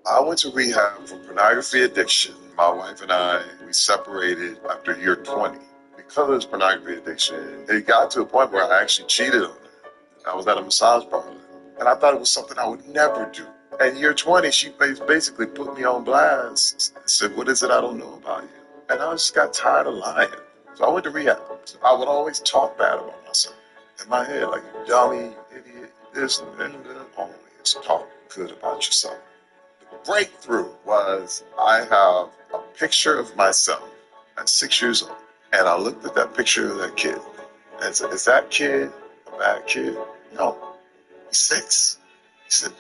I went to rehab for pornography addiction. My wife and I, we separated after year 20 because of this pornography addiction. It got to a point where I actually cheated on her. I was at a massage parlor, and I thought it was something I would never do. At year 20, she basically put me on blast and said, "What is it I don't know about you?" And I just got tired of lying. So I went to rehab. I would always talk bad about myself in my head, like, "You dummy, you idiot, this and that." Always talk good about yourself. Breakthrough was I have a picture of myself at 6 years old. And I looked at that picture of that kid and said, "Is that kid a bad kid?" No, he's 6. He said,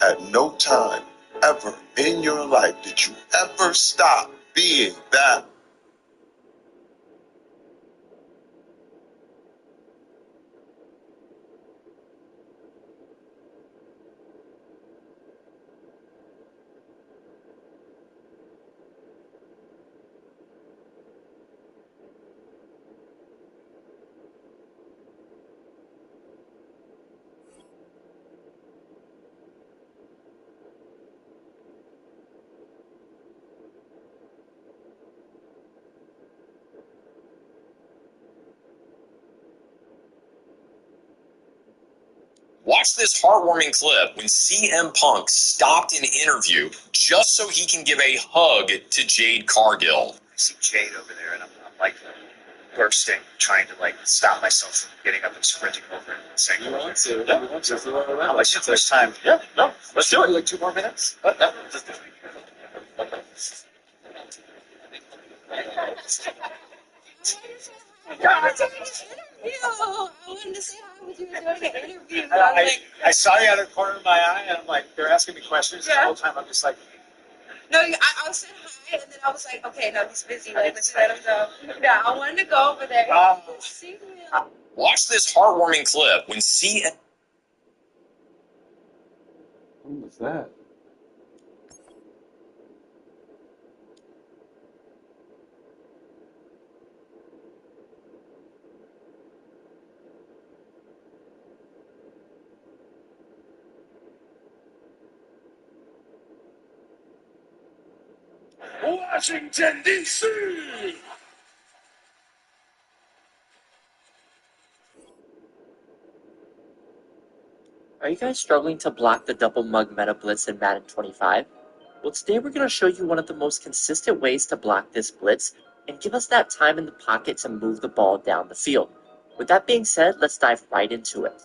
"At no time ever in your life did you ever stop being that." Watch this heartwarming clip when CM Punk stopped an interview just so he can give a hug to Jade Cargill. I see Jade over there, and I'm like bursting, trying to like stop myself from getting up and sprinting over and saying, "You want to? Yeah, we want to. How much time? Yeah, no, let's do it. Like 2 more minutes. What? No, just I wanted to say hi with you doing an interview. I saw you out of the corner of my eye, and I'm like, they're asking me questions the whole time. I'm just like, No, I was saying hi, and then I was like, okay, no, he's busy. Like, let's let him go. Yeah, I wanted to go over there. See him. Watch this heartwarming clip when CM... What was that? Washington, D.C. Are you guys struggling to block the double mug meta blitz in Madden 25? Well, today we're going to show you one of the most consistent ways to block this blitz and give us that time in the pocket to move the ball down the field. With that being said, let's dive right into it.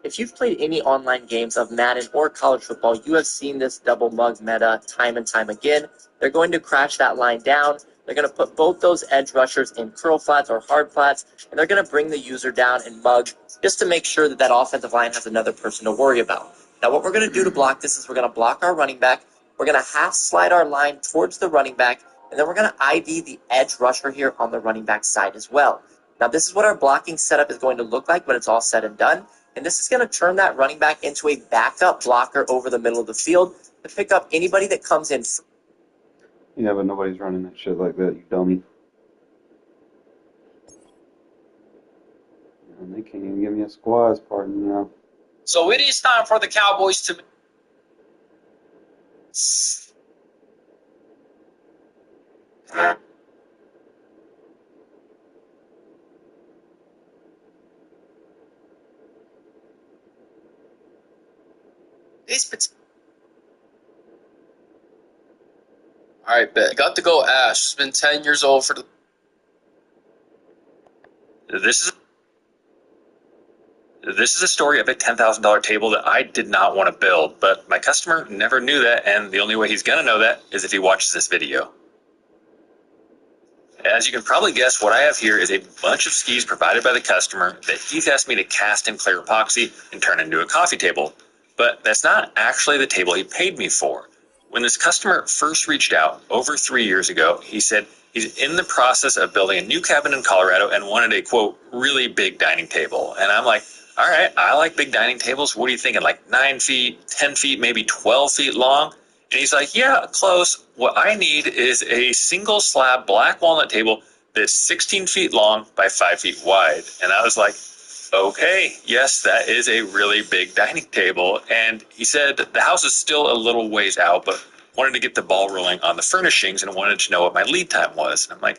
If you've played any online games of Madden or college football, you have seen this double mug meta time and time again. They're going to crash that line down. They're going to put both those edge rushers in curl flats or hard flats, and they're going to bring the user down and mug just to make sure that that offensive line has another person to worry about. Now, what we're going to do to block this is we're going to block our running back. We're going to half slide our line towards the running back, and then we're going to IV the edge rusher here on the running back side as well. Now, this is what our blocking setup is going to look like when it's all said and done. And this is going to turn that running back into a backup blocker over the middle of the field to pick up anybody that comes in. Yeah, but nobody's running that shit like that, you dummy. And they can't even give me a squads pardon now. So it is time for the Cowboys to... Alright, bet. Got to go Ash. It's been 10 years old for the... This is a story of a $10,000 table that I did not want to build, but my customer never knew that, and the only way he's going to know that is if he watches this video. As you can probably guess, what I have here is a bunch of skis provided by the customer that he's asked me to cast in clear epoxy and turn into a coffee table. But that's not actually the table he paid me for. When this customer first reached out over 3 years ago, he said he's in the process of building a new cabin in Colorado and wanted a, quote, really big dining table. And I'm like, all right, I like big dining tables. What are you thinking, like 9 feet, 10 feet, maybe 12 feet long? And he's like, yeah, close. What I need is a single slab black walnut table that's 16 feet long by 5 feet wide. And I was like, okay, yes, that is a really big dining table. And he said the house is still a little ways out, but wanted to get the ball rolling on the furnishings and wanted to know what my lead time was. And I'm like,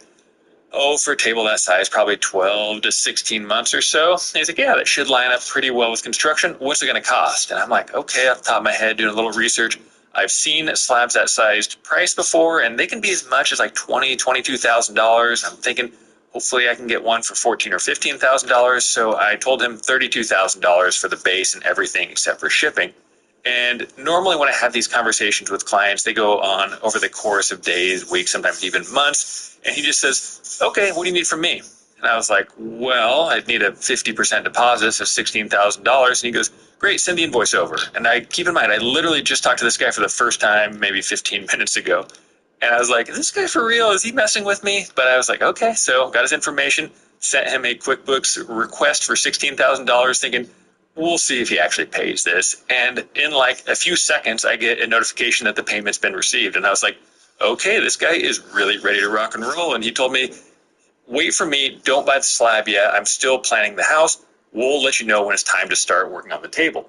oh, for a table that size, probably 12 to 16 months or so. And he's like, yeah, that should line up pretty well with construction. What's it going to cost? And I'm like, okay, off the top of my head, doing a little research. I've seen slabs that sized priced before, and they can be as much as like $20,000, $22,000. I'm thinking, hopefully I can get one for $14,000 or $15,000. So I told him $32,000 for the base and everything except for shipping. And normally when I have these conversations with clients, they go on over the course of days, weeks, sometimes even months. And he just says, okay, what do you need from me? And I was like, well, I'd need a 50% deposit, so $16,000. And he goes, great, send the invoice over. And I keep in mind, I literally just talked to this guy for the first time, maybe 15 minutes ago. And I was like, is this guy for real? Is he messing with me? But I was like, okay, so got his information, sent him a QuickBooks request for $16,000, thinking, we'll see if he actually pays this. And in like a few seconds, I get a notification that the payment's been received. And I was like, okay, this guy is really ready to rock and roll. And he told me, wait for me, don't buy the slab yet. I'm still planning the house. We'll let you know when it's time to start working on the table.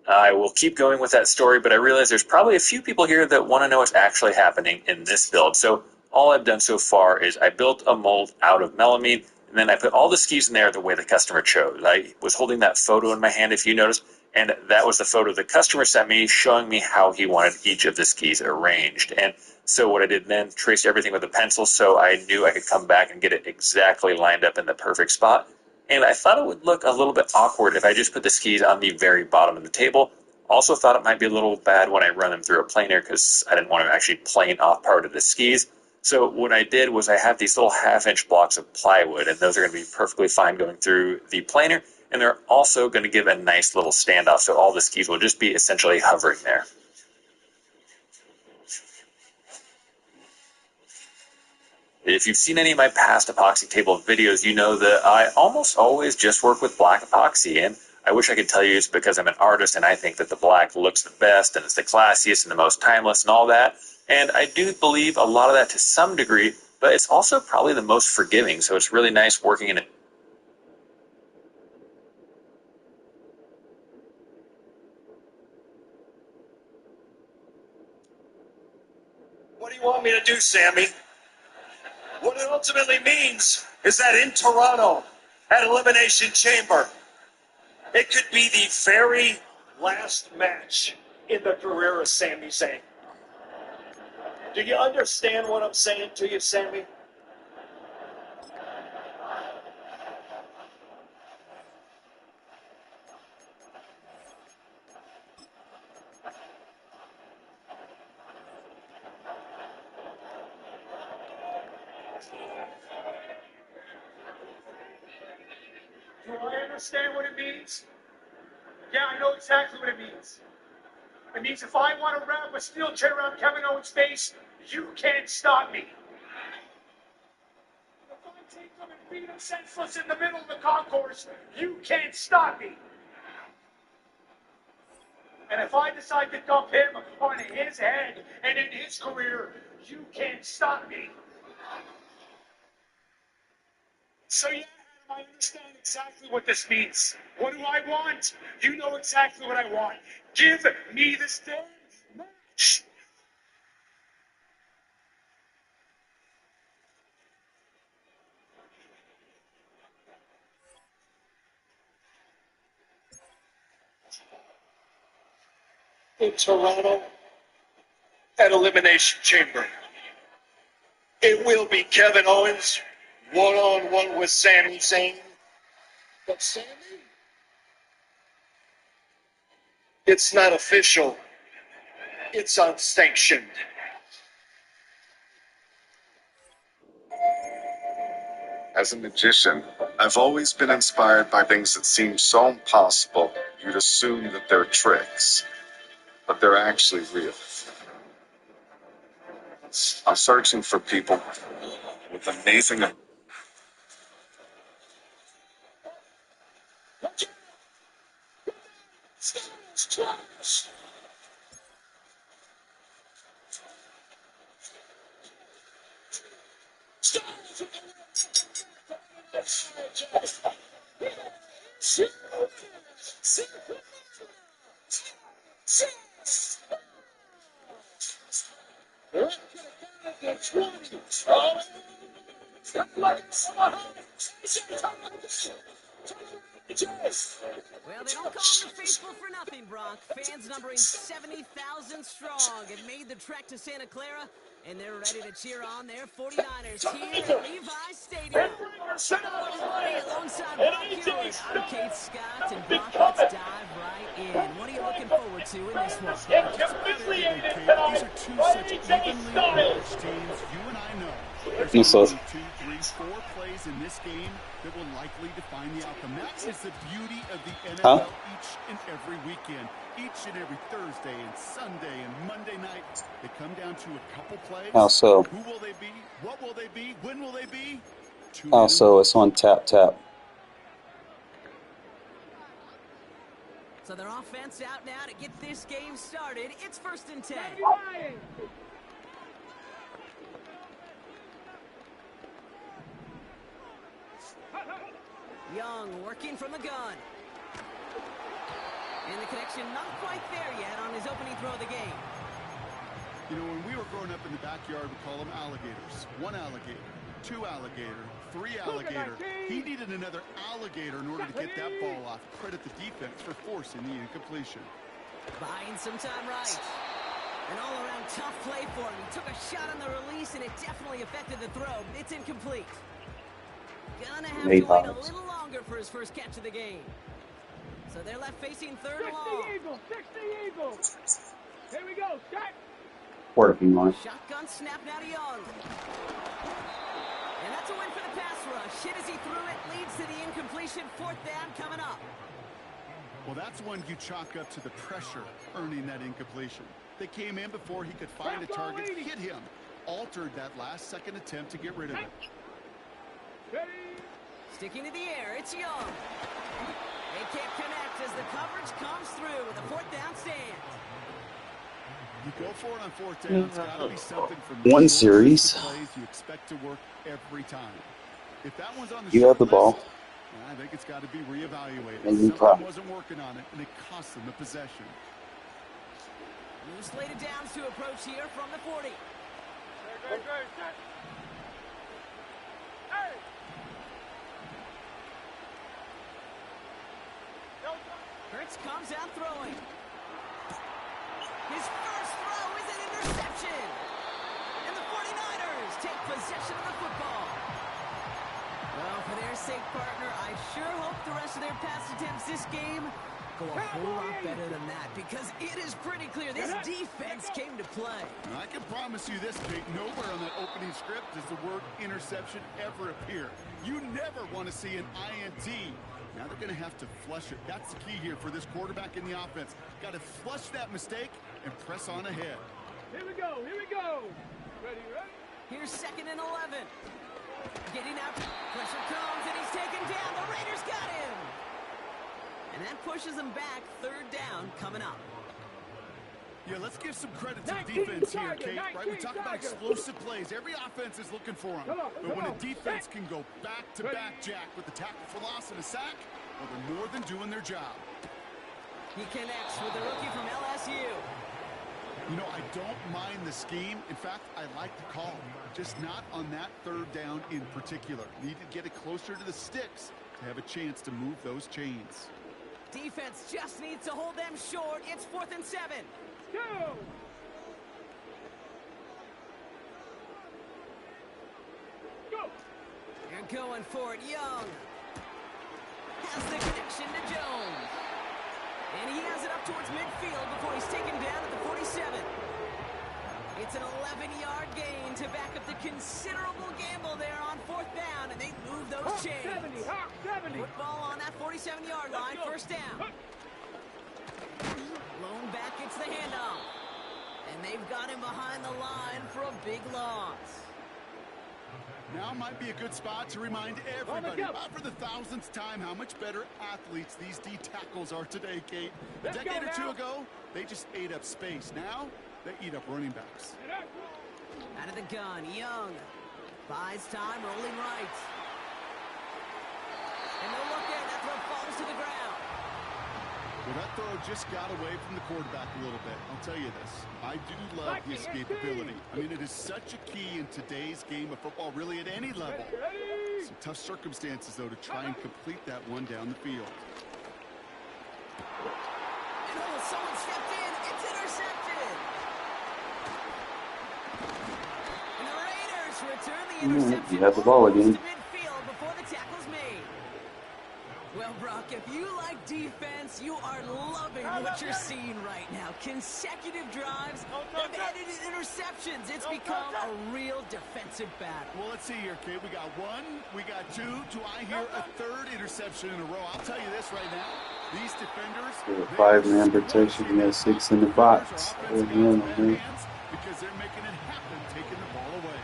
I will keep going with that story, but I realize there's probably a few people here that want to know what's actually happening in this build. So all I've done so far is I built a mold out of melamine, And then I put all the skis in there the way the customer chose. I was holding that photo in my hand, if you noticed, and that was the photo the customer sent me showing me how he wanted each of the skis arranged. And so what I did then, traced everything with a pencil so I knew I could come back and get it exactly lined up in the perfect spot. And I thought it would look a little bit awkward if I just put the skis on the very bottom of the table. Also thought it might be a little bad when I run them through a planer because I didn't want to actually plane off part of the skis. So what I did was I have these little half-inch blocks of plywood, and those are going to be perfectly fine going through the planer, and they're also going to give a nice little standoff, so all the skis will just be essentially hovering there. If you've seen any of my past epoxy table videos, you know that I almost always just work with black epoxy, and I wish I could tell you it's because I'm an artist and I think that the black looks the best and it's the classiest and the most timeless and all that. And I do believe a lot of that to some degree, but it's also probably the most forgiving, so it's really nice working in it. What do you want me to do, Sammy? What it ultimately means is that in Toronto, at Elimination Chamber, it could be the very last match in the career of Sami Zayn. Do you understand what I'm saying to you, Sammy? Do I understand what it means? Yeah, I know exactly what it means. It means if I want to wrap a steel chair around Kevin Owens' face, you can't stop me. If I take him and beat him senseless in the middle of the concourse, you can't stop me. And if I decide to dump him on his head and in his career, you can't stop me. So yeah, Adam, I understand exactly what this means. What do I want? You know exactly what I want. Give me this damn match. In Toronto, at Elimination Chamber, it will be Kevin Owens one-on-one with Sami Zayn. But Sammy, it's not official. It's unsanctioned. As a magician, I've always been inspired by things that seem so impossible you'd assume that they're tricks, but they're actually real. I'm searching for people with amazing. Well, they don't call them the faithful for nothing, Brock. Fans numbering 70,000 strong have made the trek to Santa Clara, and they're ready to cheer on their 49ers here at Levi Stadium. Everybody alongside Brock Hewitt, I'm Kate Scott, and Brock, let's dive right in. What are you looking forward to in this one? Just about everything, Kate. These are two such evenly matched teams. You and I know there's going to be 2, 3, 4 plays in this game that will likely define the outcome. That is the beauty of the NFL each and every weekend. Each and every Thursday and Sunday and Monday night, they come down to a couple plays. Also, who will they be? What will they be? When will they be? Also, it's on tap. So their offense out now to get this game started. It's 1st and 10. Young working from the gun. And the connection not quite there yet on his opening throw of the game. You know, when we were growing up in the backyard, we call them alligators. 1 alligator, 2 alligator, 3 alligator. He needed another alligator in order to get that ball off. Credit the defense for forcing the incompletion. Buying some time right. An all-around tough play for him. He took a shot on the release, and it definitely affected the throw. It's incomplete. Gonna have to wait a little longer for his first catch of the game. So they're left facing third and long. 60 Eagles. Here we go. Shot. Working on. Shotgun snap now to Young. And that's a win for the pass rush. Hit as he threw it, leads to the incompletion. 4th down coming up. Well, that's one you chalk up to the pressure earning that incompletion. They came in before he could find a target, hit him, altered that last-second attempt to get rid of it. Sticking to the air, it's Young. They can't connect as the coverage comes through with a 4th down stand. You go for it on 4th down. It's got to be something from one series. Plays you expect to work every time. If that one's on the You have the list, ball. I think it's got to be reevaluated. Maybe Something wasn't working on it, and it cost them the possession. New slated downs to approach here from the 40. Hurts comes out throwing. His first throw is an interception. And the 49ers take possession of the football. Well, for their sake, partner, I sure hope the rest of their pass attempts this game go a whole lot better than that, because it is pretty clear this defense came to play. And I can promise you this, Kate, nowhere on that opening script does the word interception ever appear. You never want to see an INT. Now they're going to have to flush it. That's the key here for this quarterback in the offense. Got to flush that mistake and press on ahead. Here we go. Here we go. Ready? Here's 2nd and 11. Getting out. Pressure comes, and he's taken down. The Raiders got him. And that pushes them back. 3rd down coming up. Yeah, let's give some credit to the defense here, Kate. Right, we talk about explosive plays. Every offense is looking for them. But when a defense can go back-to-back, Jack, with the tackle for loss and a sack, well, they're more than doing their job. He connects with the rookie from LSU. You know, I don't mind the scheme. In fact, I like the call. Just not on that 3rd down in particular. Need to get it closer to the sticks to have a chance to move those chains. Defense just needs to hold them short. It's 4th and 7. Go! They're going for it. Young has the connection to Jones. And he has it up towards midfield before he's taken down at the 47. It's an 11-yard gain to back up the considerable gamble there on 4th down, and they move those chains. 70. Football on that 47-yard line, 1st down. Blown back, it's the handoff. And they've got him behind the line for a big loss. Now might be a good spot to remind everybody, about for the 1000th time, how much better athletes these D tackles are today, Kate. A decade or two ago, they just ate up space. Now, they eat up running backs. Out of the gun, Young buys time, rolling right. And no look there, that throw falls to the ground. Well, that throw just got away from the quarterback a little bit. I'll tell you this. I do love the escapability. I mean, it is such a key in today's game of football, really at any level. Some tough circumstances, though, to try and complete that one down the field. And oh, someone stepped in. It's intercepted. And the Raiders return the interception. You have the ball again. To midfield before the tackle's made. Well, Brock, if you like defense, you are loving what you're seeing right now. Consecutive drives, they've added interceptions. It's become a real defensive battle. Well, let's see here, kid. We got 1, we got 2. Do I hear a 3rd interception in a row? I'll tell you this right now. These defenders... 5-man protection, you got 6 in the box. Because they're making it happen, taking the ball away.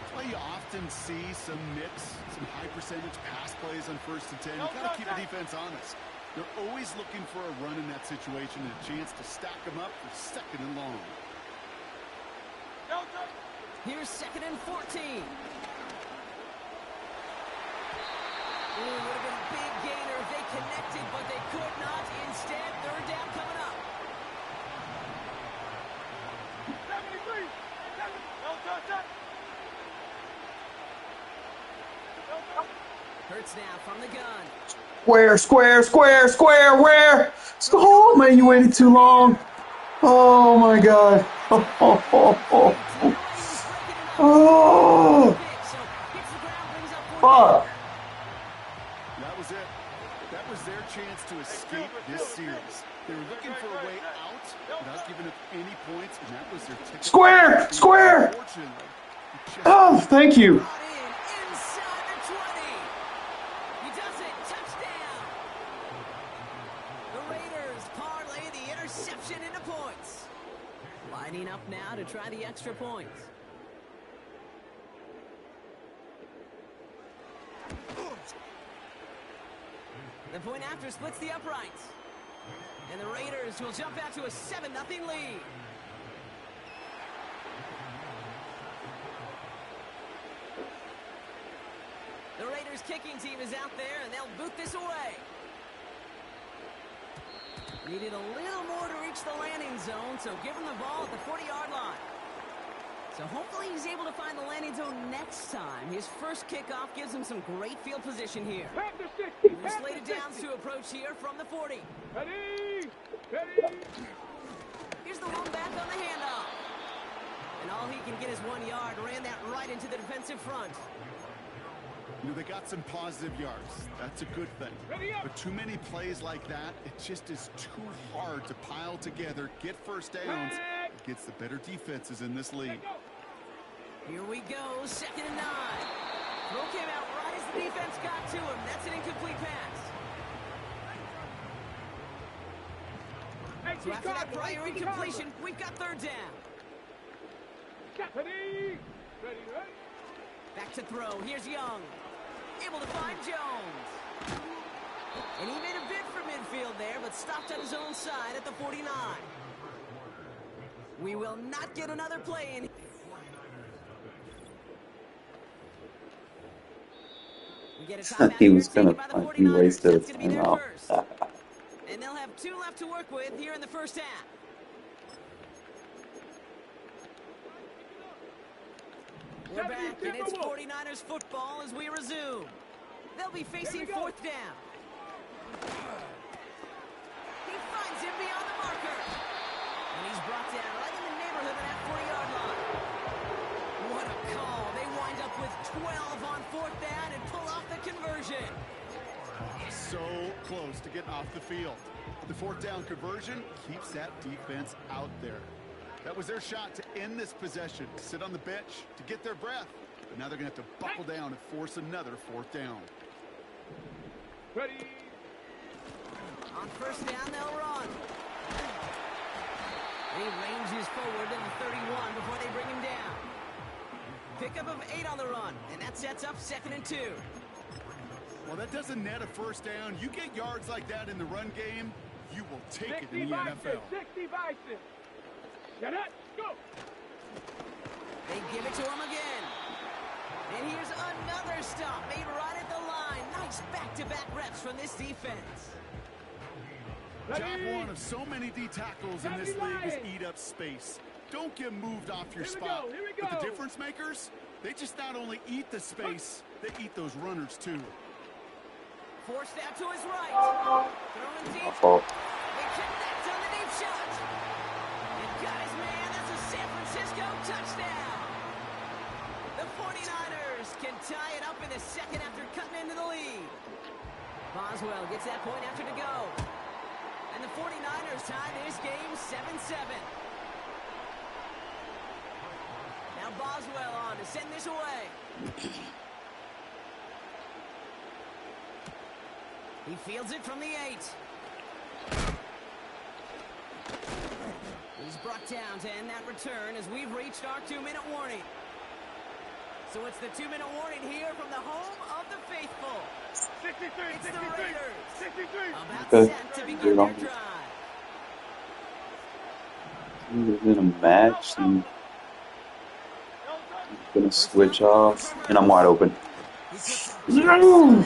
That's why you often see some mix, some high-percentage pass plays on 1st and 10. You've got to keep the defense honest. They're always looking for a run in that situation and a chance to stack them up for 2nd and long. Here's 2nd and 14. Ooh, would have been a big gainer if they connected, but they could not. Instead, 3rd down coming up. 73. Hurts now from the gun. Square, square, square, square, where? Oh, man, you waited too long. Oh, my God. Oh. Fuck. That was it. That was their chance to escape this series. They were looking for a way out without giving up any points, and that was their ticket. Square, square. Oh, thank you. Inside the 20. He does it. Touchdown. The Raiders parlay the interception into points. Lining up now to try the extra points. The point after splits the uprights. And the Raiders will jump out to a 7-0 lead. The Raiders kicking team is out there, and they'll boot this away. Needed a little more to reach the landing zone, so give him the ball at the 40-yard line. So hopefully he's able to find the landing zone next time. His first kickoff gives him some great field position here. We're slated downs to approach here from the 40. Ready! Here's the one back on the handoff. And all he can get is 1 yard. Ran that right into the defensive front. You know, they got some positive yards. That's a good thing. But too many plays like that, it just is too hard to pile together, get first downs against the better defenses in this league. Here we go, 2nd and 9. Throw came out right as the defense got to him. That's an incomplete pass. So after that prior incompletion, we've got 3rd down. Back to throw. Here's Young. Able to find Jones. And he made a bid for midfield there, but stopped at his own side at the 49. We will not get another play in. We get a timeout He was here gonna taken by the he 49ers. wasted That's his going to be time their out. first. And they'll have 2 left to work with here in the first half. We're back, and it's 49ers football as we resume. They'll be facing 4th down. He finds him beyond the marker. And he's brought down right in the neighborhood of that 40-yard line. What a call. They wind up with 12 on 4th down and pull off the conversion. So close to getting off the field. The 4th down conversion keeps that defense out there. That was their shot to end this possession, to sit on the bench, to get their breath. But now they're going to have to buckle down and force another 4th down. Ready! On 1st down, they'll run. And he ranges forward to the 31 before they bring him down. Pickup of 8 on the run, and that sets up 2nd and 2. Well, that doesn't net a 1st down. You get yards like that in the run game, you will take it in the NFL. 60 Bison. Get it, go! They give it to him again. And here's another stop made right at the line. Nice back-to-back reps from this defense. Job one of so many D tackles in this league is eat up space. Don't get moved off your spot. But the difference makers, they just not only eat the space, they eat those runners too. Forced out to his right. Throwing deep. They connect on the deep shot. And got his man. That's a San Francisco touchdown. The 49ers can tie it up in the 2nd after cutting into the lead. Boswell gets that point after to go. And the 49ers tie this game 7-7. Now Boswell on to send this away. He fields it from the 8. He's brought down to end that return as we've reached our 2-minute warning. So it's the 2-minute warning here from the home of the faithful. 63, it's 63, the Raiders. 63. About set to begin their drive. In a match, and I'm gonna switch off, and I'm wide open. No!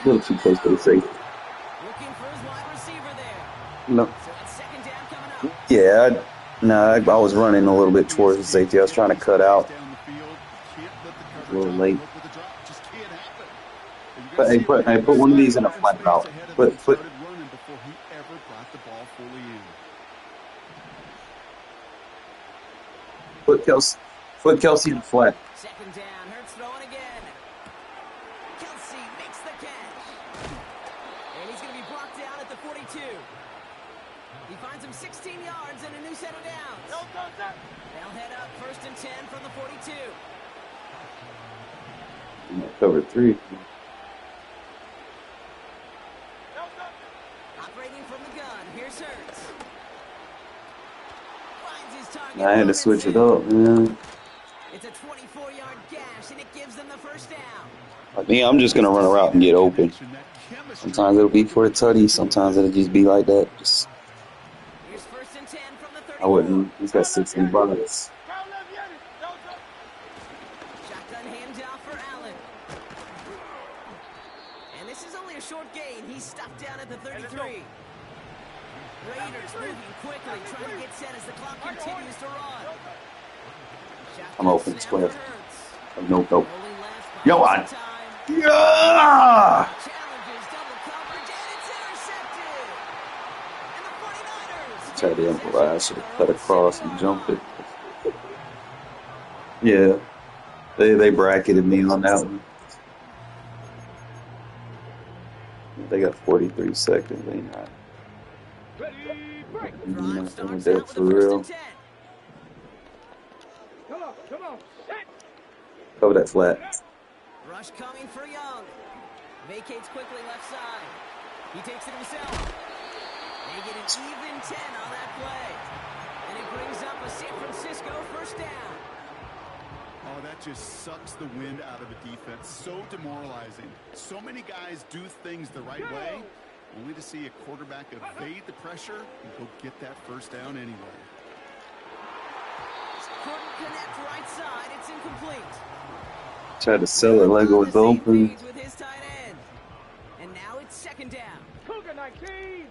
A little too close to the safe. Looking for his wide receiver there. No. So it's 2nd down coming up. Yeah, I was running a little bit towards the safety. I was trying to cut out. A little late. Just can't happen. Put one of these in a flat route. Put running before he ever brought the ball fully in. Kelsey in flat. Second down, Hurts throwing again. Kelsey makes the catch. And he's going to be brought down at the 42. He finds him 16 yards and a new set of downs. They'll head up 1st and 10 from the 42. Cover 3. Operating from the gun, here's Hurts. Finds his target. I had to switch it up, man. It's a 24-yard gash, and it gives them the first down. I mean, I'm just gonna run a route and get open. Sometimes it'll be for a tutty. Sometimes it'll just be like that. Just Here's 1st and 10 from the 34. I wouldn't. He's got 16 bullets. Shotgun handoff for Allen. And this is only a short gain. He's stopped down at the 33. Raiders moving quickly, trying to get set as the clock continues to run. I'm open square. Nope. Rolling left, Yo, buying on. some time. Yeah! Challenges, double coverage, and it's intercepted. And the 49ers. Tried to improvise. I should have cut across and jumped it. Yeah. They bracketed me on that one. They got 43 seconds. They not. They're dead for real. Cover that flat. Rush coming for Young. Vacates quickly left side. He takes it himself. They get an even 10 on that play. And it brings up a San Francisco first down. Oh, that just sucks the wind out of a defense. So demoralizing. So many guys do things the right way, only to see a quarterback evade the pressure and go get that first down anyway. Couldn't connect right side. It's incomplete. Tried to sell it like it was open. With his tight end. And now it's second down. Cougar 19.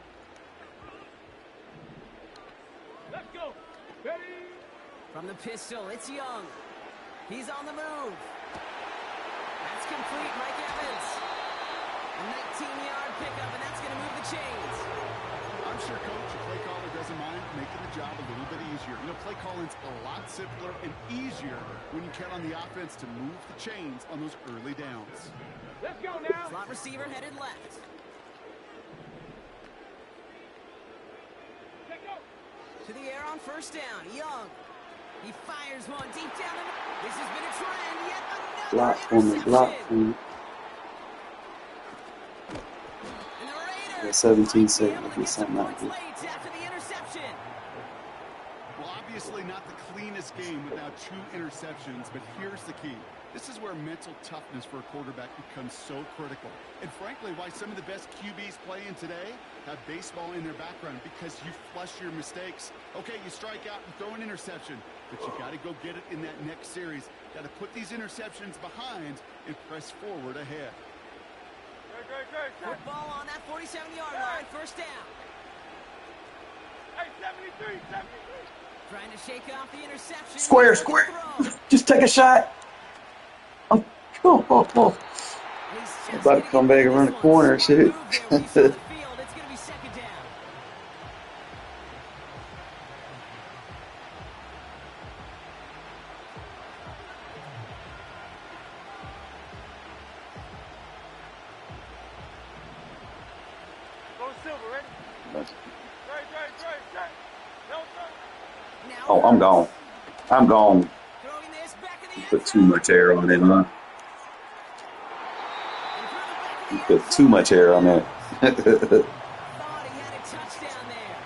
Let's go. Ready? From the pistol, it's Young. He's on the move. That's complete, Mike Evans. A 19-yard pickup, and that's going to move the chains. I'm sure Coach, the play caller doesn't mind making the job a little bit easier. You know, play calling's a lot simpler and easier when you count on the offense to move the chains on those early downs. Let's go now. Slot receiver headed left. To the air on first down. Young. He fires one deep down. This has been a trend. Yet another Block for me. Block for me. Yeah, 17 seconds. Get something out of it. After the interception. Well, obviously not the cleanest game without 2 interceptions, but here's the key. This is where mental toughness for a quarterback becomes so critical. And frankly, why some of the best QBs playing today have baseball in their background, because you flush your mistakes. Okay, you strike out and throw an interception, but you got to go get it in that next series. Got to put these interceptions behind and press forward ahead. Football on that 47-yard line. First down. Hey, 73. Trying to shake off the interception. Square. Just take a shot. Oh. I'm about to come back and run the corner. Shit. It's going to be second down. Go Silver, ready? Right. Oh, I'm gone. Throwing this back in the Put too much air on it, huh? You put too much air on that. Thought he had a touchdown there.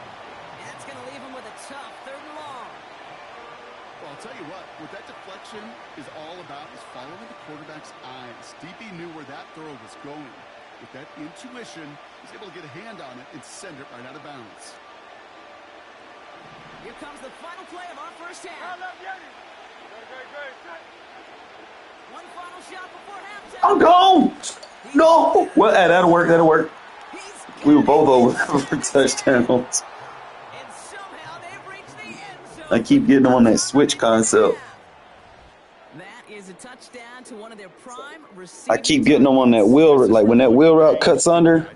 And that's going to leave him with a tough 3rd and long. Well, I'll tell you what that deflection is all about is following the quarterback's eyes. DB knew where that throw was going. With that intuition, he's able to get a hand on it and send it right out of bounds. Here comes the final play of our first half. One final shot before halftime. I'm gone. No. Well, that'll work. We were both over for touchdowns. And somehow they've reached the end zone. I keep getting on that switch concept. That is a touchdown to one of their prime I keep getting them on that wheel, like when that wheel route cuts under,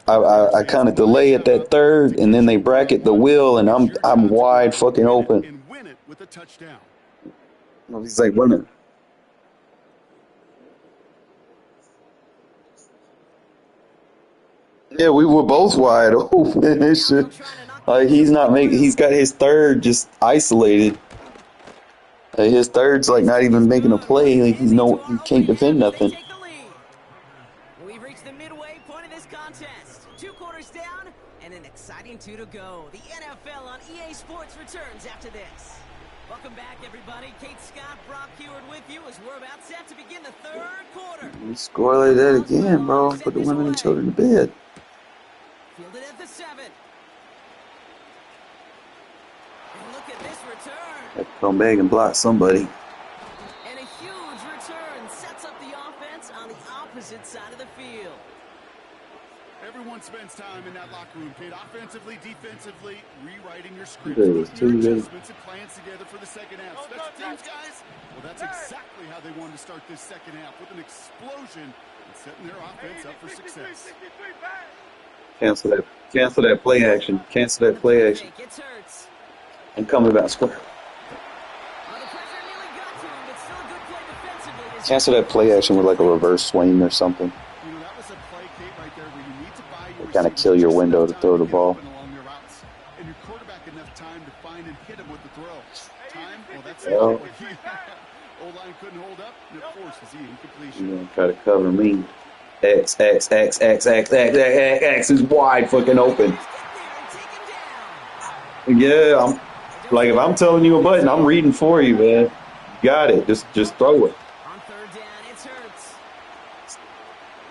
I kind of delay at that third, and then they bracket the wheel, and I'm wide fucking open. And win it with a touchdown. He's like, wait a minute. Yeah, we were both wide open. This shit. He's got his third just isolated. His third's like not even making a play. Like he can't defend nothing. We've reached the midway point of this contest. 2 quarters down and an exciting 2 to go. The NFL on EA Sports returns after this. Welcome back, everybody. Kate Scott, Brock Heward with you as we're about set to begin the 3rd quarter. You score like that again, bro. Put the women and children to bed. Fielded at the 7. And look at this return. Have to come back and block somebody. And a huge return sets up the offense on the opposite side of the field. Everyone spends time in that locker room, Kate. Offensively, defensively, rewriting your script. It was Putting your too adjustments and plans together for the second half. Special teams, guys. Well, that's exactly how they wanted to start this second half, with an explosion and setting their offense up for success. Cancel that play action. Cancel that play action. I'm coming back square. Cancel that play action with like a reverse swing or something. Kind of kill your window to throw the ball. And your quarterback enough time to find and hit him with the throw. Time? Well, that's it. O-line couldn't hold up, and of course, the incompletion. You're gonna try to cover me. X is wide fucking open. Yeah, I'm like if I'm telling you a button, I'm reading for you, man. You got it. Just throw it. On 3rd down, it's Hurts.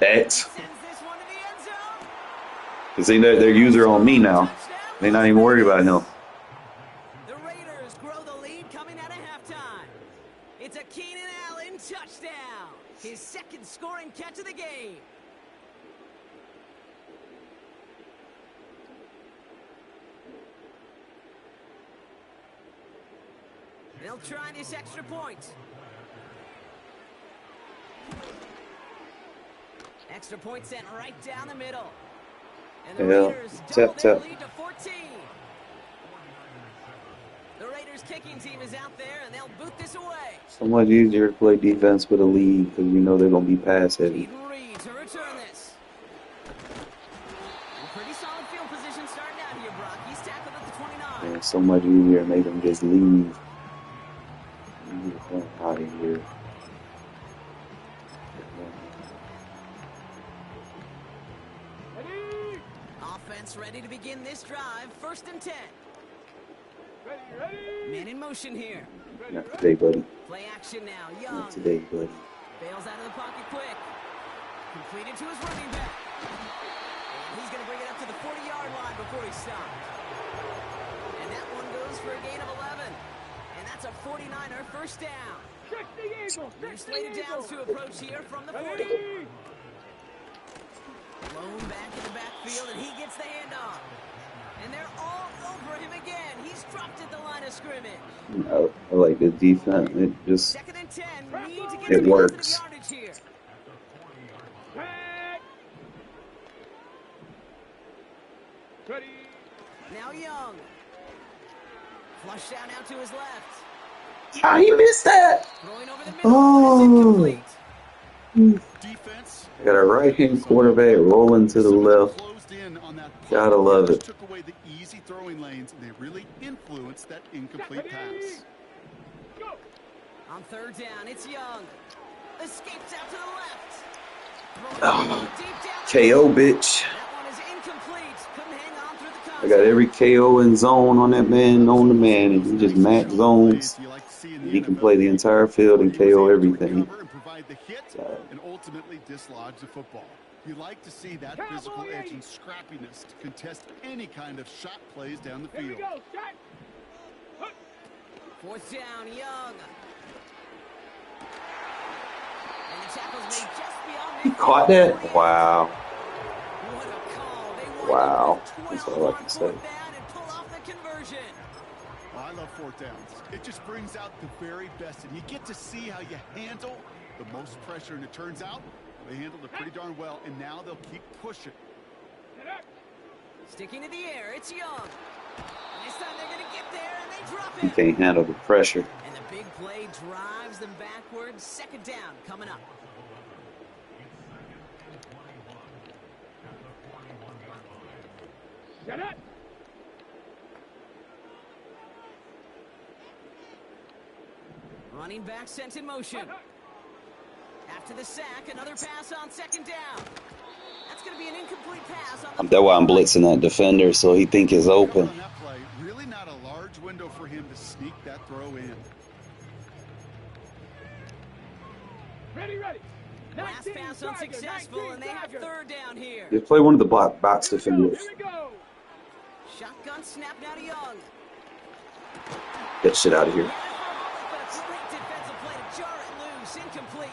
X. Cause they're user on me now. They're not even worried about him. The Raiders grow the lead coming out of halftime. It's a Keenan Allen touchdown. His 2nd scoring catch of the game. They'll try this extra point. Extra point sent right down the middle. And the Raiders double their lead to 14. The Raiders kicking team is out there, and they'll boot this away. So much easier to play defense with a lead because you know they're going to be pass heavy. Reed to return this. A pretty solid field position starting out here, Brock. He's tackled at the 29. Yeah, so much easier to make them just leave. Get out of here. Offense ready to begin this drive. 1st and 10. Man in motion here. Not today, buddy. Play action now. Young. Not today, buddy. Bails out of the pocket quick. Completed to his running back. And he's going to bring it up to the 40-yard line before he stopped. And that one goes for a gain of 11. And that's a 49er 1st down. New slated downs to approach here from the 40. Blown back in the backfield, and he gets the handoff. And they're all over him again. He's dropped at the line of scrimmage. I like the defense. It just 2nd and 10. Need to get it works. yardage here. Now Young. Flush down out to his left. Ah, he missed that. Throwing over the middle. Oh. Defense. I got a right-hand quarterback rolling to the left. Gotta love it. Took away the easy throwing lanes, and they really influenced that incomplete pass. On 3rd down, it's Young. Escapes out to the left. KO, bitch. That one is incomplete. Couldn't hang on through the contact. I got every KO in zone on that man, on the man, and he just max zones. He can play the entire field and KO everything. And ultimately dislodge the football. You like to see that physical edge and scrappiness to contest any kind of shot plays down the field. 4th down, Young. And the tackle's made just beyond He caught that? Wow. Wow. That's all I can say. I I love fourth downs. It just brings out the very best, and you get to see how you handle the most pressure, and it turns out they handled it pretty darn well, and now they'll keep pushing. Sticking to the air, it's Young. And this time they're going to get there, and they drop He it. can't handle the pressure. And the big play drives them backwards. Second down coming up. Shut up. Running back sent in motion. After the sack, another pass on second down. That's going to be an incomplete pass on the That's why I'm blitzing that defender, so he think it's open. On that play, really not a large window for him to sneak that throw in. Ready. last pass unsuccessful, and they have third down here. Just play one of the box defenders. Shotgun snap now to Young. Get shit out of here. Great defensive play to jar it loose, incomplete.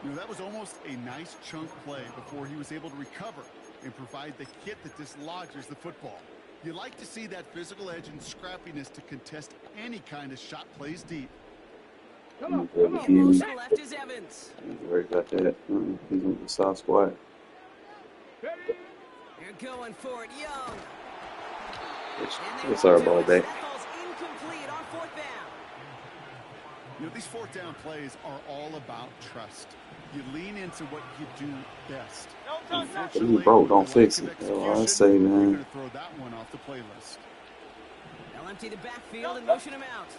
You know, that was almost a nice chunk play before he was able to recover and provide the hit that dislodges the football. You like to see that physical edge and scrappiness to contest any kind of shot plays deep. Motion left is Evans. Don't worry about that. He's on the soft spot. They're going for it, Young. It's our ball back. That ball's incomplete on fourth down. You know, these fourth down plays are all about trust. You lean into what you do best. He broke, don't fix it. I say, man. You're going to throw that one off the playlist. They'll empty the backfield and motion him out.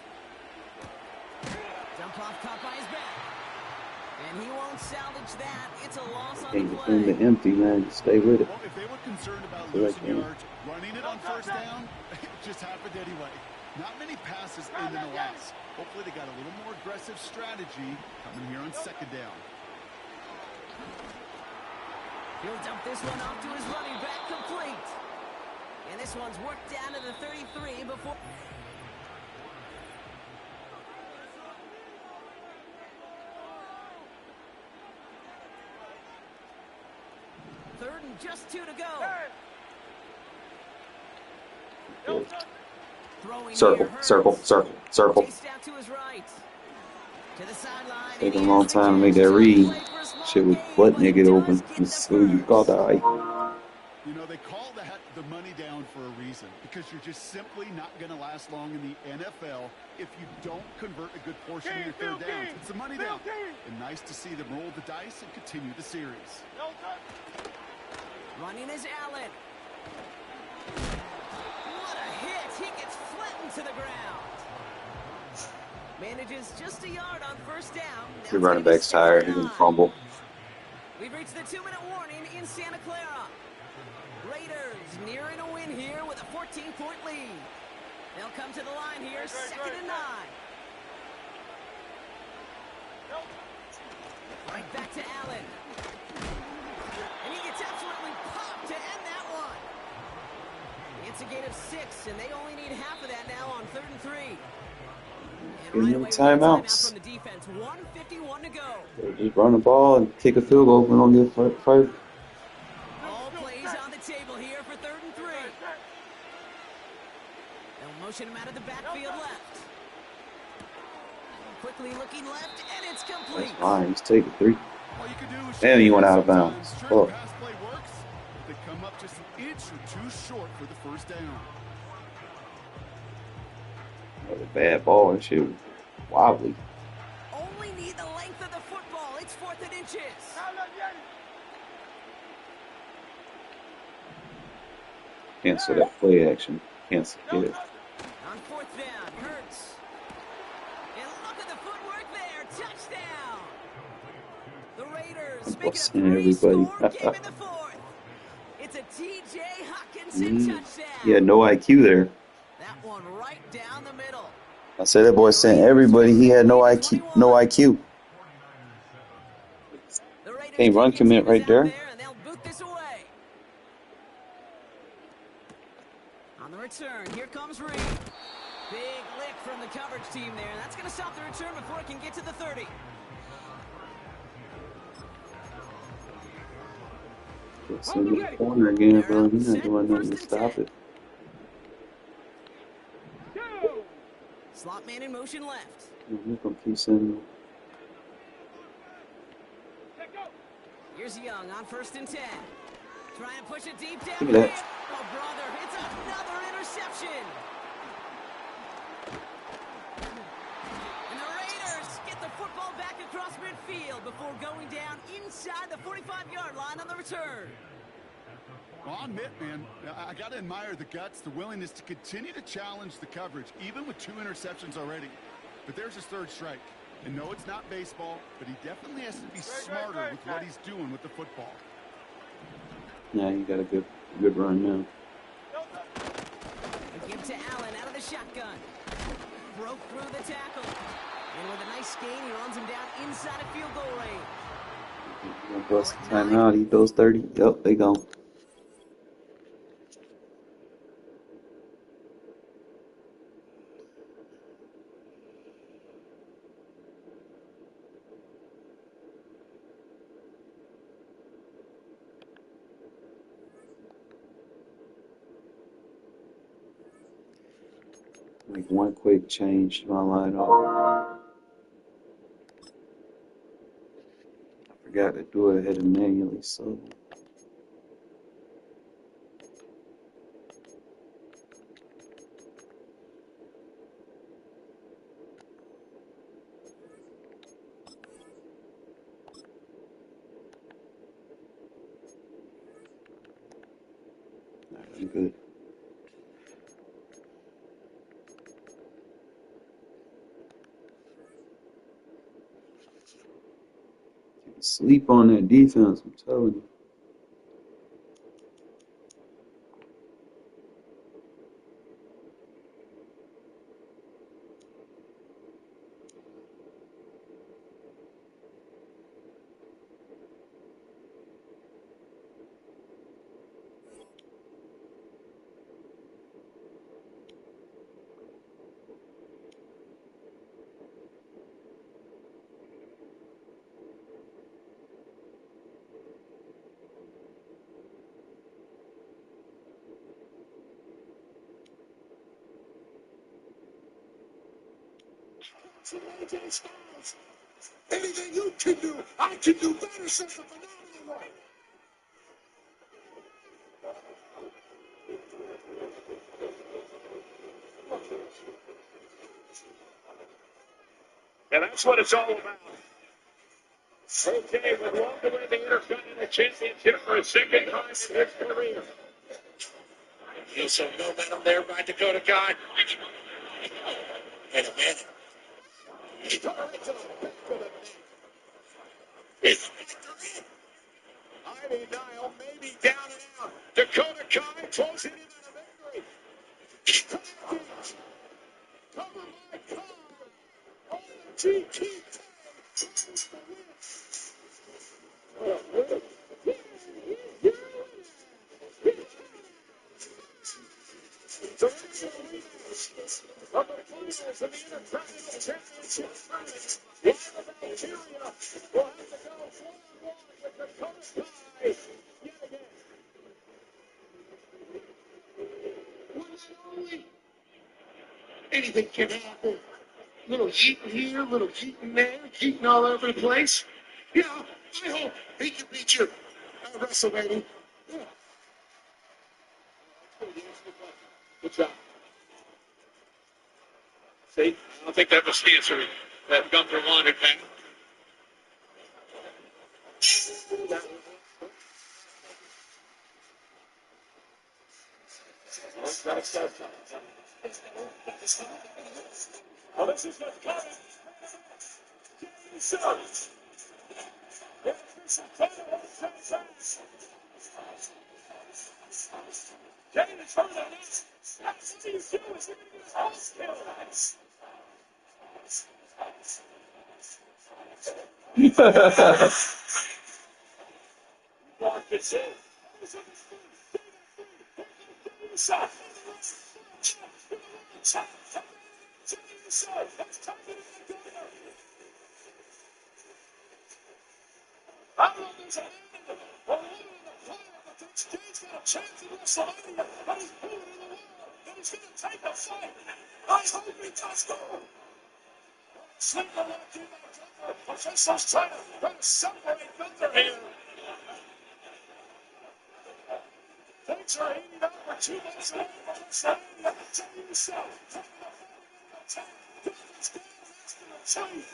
Dump off caught by his back. And he won't salvage that. It's a loss on Can't the defend play. the empty, man. Just stay with it. Well, if they were concerned about losing yards, running it on first down, it just happened anyway. Not many passes end in a loss. Hopefully they got a little more aggressive strategy coming here on second down. He'll dump this one off to his running back, complete. And this one's worked down to the 33 before. Third and just 2 to go. Throwing Circle, here, circle, Hurts. circle, circle. Chased out to his right. To the sideline. Taking a long time to make that read. Shit was butt naked open. So you got the eye. You know, they call that the money down for a reason, because you're just simply not going to last long in the NFL if you don't convert a good portion of your third downs. It's a money down. And nice to see them roll the dice and continue the series. Running is Allen. What a hit. He gets flattened to the ground. Manages just a yard on first down. Your running back's tired. He can fumble. We've reached the 2-minute warning in Santa Clara. Raiders nearing a win here with a 14-point lead. They'll come to the line here, second and 9. Right back to Allen. And he gets absolutely popped to end that one. It's a gain of 6, and they only need half of that now on 3rd and 3. And right away, timeouts. from the defense, 1:51 to go. Just run the ball and kick a field goal. We don't get fired. All plays on the table here for 3rd and 3. They'll motion him out of the backfield left. Quickly looking left, and it's complete. That's fine. Just take it 3. All you can do is Damn, you went out of bounds. sometimes Oh. pass play works, but they come up just an inch or two short for the first down. That was a bad ball. That shit was wobbly. Only need the length of the football. It's 4th and inches. Cancel that play action. Cancel it. On 4th down, Hurts. And look at the footwork there. Touchdown. The Raiders make it a Busting everybody. 3-score game in the 4th. It's a T.J. Hockenson touchdown. He had no IQ there. That one right down the middle. I said that boy sent everybody. He had no IQ. No IQ. The Raiders Hey, run kicking commit team is right out there. And they'll boot this away. On the return, here comes Reed. Big lick from the coverage team there. That's going to stop the return before it can get to the 30. It's in the corner again, bro. He's not doing nothing to stop it. Slot man in motion left. He's gonna keep sending them. Here's Young on 1st and 10. Trying to push it deep down. Look at that. Oh, brother, it's another interception. And the Raiders get the football back across midfield before going down inside the 45-yard line on the return. Well, I'll admit, man, I got to admire the guts, the willingness to continue to challenge the coverage, even with 2 interceptions already. But there's his 3rd strike. And no, it's not baseball, but he definitely has to be smarter with what he's doing with the football. Yeah, he got a good run now. A give to Allen out of the shotgun. Broke through the tackle. And with a nice gain, he runs him down inside a field goal range. Gonna bust the timeout. He throws 30. Yep, they go. Make one quick change to my lineup. I forgot to do it ahead of manually, so. Alright, I'm good. Sleep on that defense, I'm telling you. Anything you can do, I can do better, says the phenomenal one. And that's what it's all about. Okay, would love to win the Intercontinental Championship for a 2nd time in his career. Feel some momentum there by Dakota Kai. Wait a minute. He took it right to the back of the net. It's victory. Ivy Nile maybe down and out. Dakota Kai closing in on a victory. Connecting. Cover by Kai. On the GT. So here's your rematch of the finals of the Intercontinental Championship tournament. Live of Algeria will have to go 1-on-1 with Dakota Kai yet again. Well, not only anything can happen. Little yeeting here, little yeeting there, yeeting all over the place. You know, I hope he can beat you at WrestleMania. Yeah. Good job. See, I don't think that was the answer that Gunther wanted, man. Well, this is what's coming. James from the net. What do you do? Is he going to get his house killed? Walk this in. I don't know if there's a man or a woman in the planet that thinks James got a chance in WrestleMania, but he's proving to the world that he's going to take the fight. I hope he does go. Sleeper locked in by Gunther. Officials trying to separate Gunther here. Things are heating up. We're 2 months away from WrestleMania. Tell yourself, from the fight in the 10, Gunther's down next to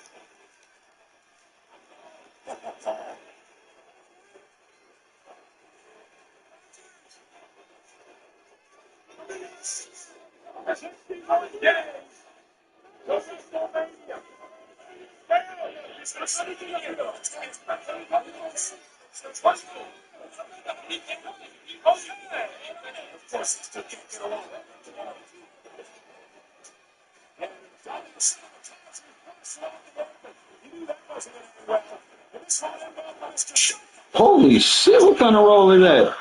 the 2. Holy shit, what kind of roll is that?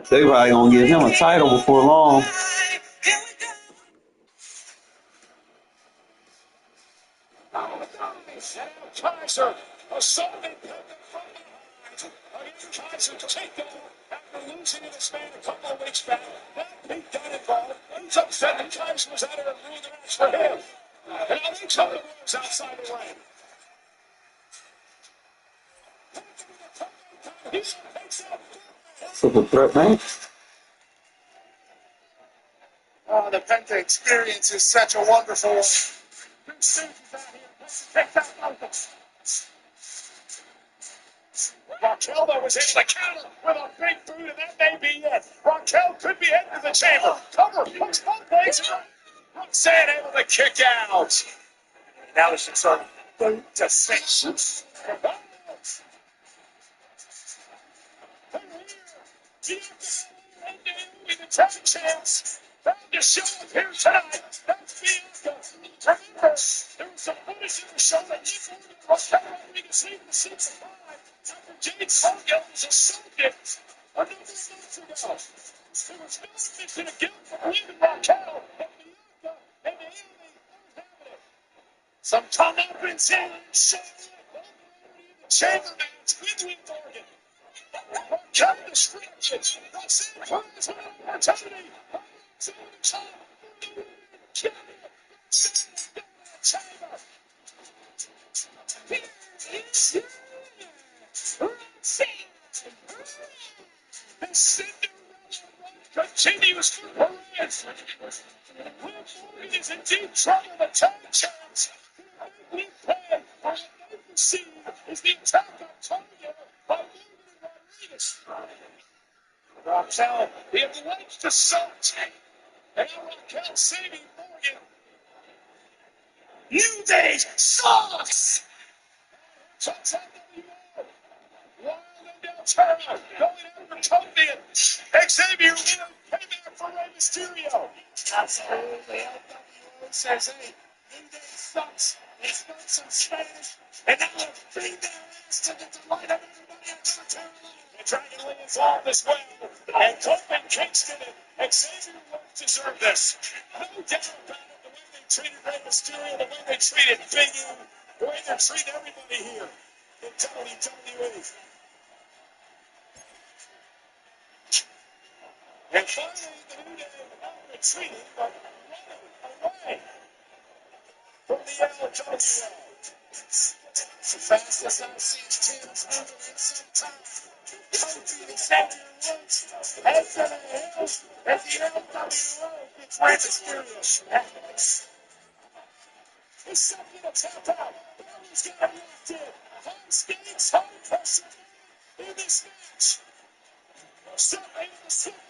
They probably gonna give him a title before long. Kaiser assaulted from behind. Kaiser takedown after losing to this man a couple of weeks back. That Pete Dunne involved. He's upset that Kaiser was out there and ruined the match for him. And now they took the moves outside the ring. Triple threat match. Oh, the Penta experience is such a wonderful one. Raquel, though, was able to counter with a big boot, and that may be it. Raquel could be heading to the chamber. Cover, puts both legs in. Roxanne able to kick out. Now it's just a boot to six. The tag champs found to show up here tonight. That's Bianca. Remember, there was some footage in the show that you was Rodriguez leaving the 6 and 5 after Jade Cargill was assaulted a number of months ago. There was no admission of guilt for leaving Raquel, and Bianca and Naomi both having it. Some comeuppance here in the chamber match with Liv Morgan. Raquel distracted. Roxanne Perez with an opportunity. The Cinderella run continues for Perez. Liv Morgan is in deep trouble. The tag champs who make Liv pay for what they perceive is the attack on Tanya by Morgan and Rodriguez. Raquel, the alleged assault. And now Raquel saving Morgan. New Day sucks! Touch on WO. Wild and Deltero going after Tony and Xavier with a payback for Rey Mysterio. Absolutely. LWO says, hey, New Day sucks. They spoke some Spanish. And now they're feeding their ass to the delight of everybody in North Carolina. And Dragon Lee involved as well. And Coleman Kingston and Xavier Woods deserve this. No doubt about it. The way they treated Rey Mysterio, the way they treated Big E, the way they're treating everybody here in WWE. And finally, the New Day not retreating, but running away from the LWO. It's the fastest I've seen Tim's moving in some time. Kofi and Xavier Woods head to the hills as the LWO gets Rey Mysterio. He's something to tap out. Barry's got him locked in. High stakes, high pressure in this match. Something in the center.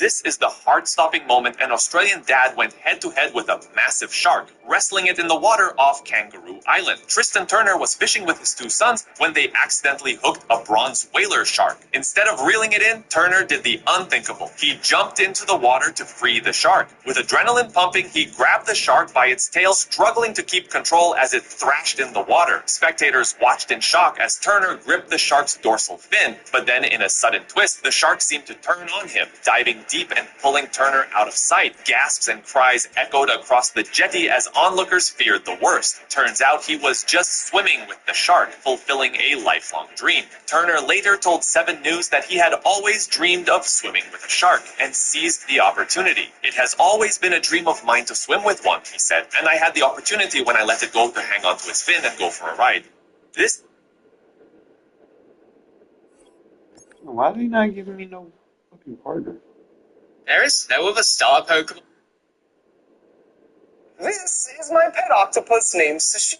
This is the heart-stopping moment an Australian dad went head-to-head with a massive shark, wrestling it in the water off Kangaroo Island. Tristan Turner was fishing with his two sons when they accidentally hooked a bronze whaler shark. Instead of reeling it in, Turner did the unthinkable. He jumped into the water to free the shark. With adrenaline pumping, he grabbed the shark by its tail, struggling to keep control as it thrashed in the water. Spectators watched in shock as Turner gripped the shark's dorsal fin, but then in a sudden twist, the shark seemed to turn on him, diving deep and pulling Turner out of sight. Gasps and cries echoed across the jetty as onlookers feared the worst. Turns out he was just swimming with the shark, fulfilling a lifelong dream. Turner later told 7 News that he had always dreamed of swimming with a shark and seized the opportunity. It has always been a dream of mine to swim with one, he said, and I had the opportunity when I let it go to hang onto its fin and go for a ride. This... Why are they not giving me no fucking partner? There is no other star Pokemon. This is my pet octopus named Sushi.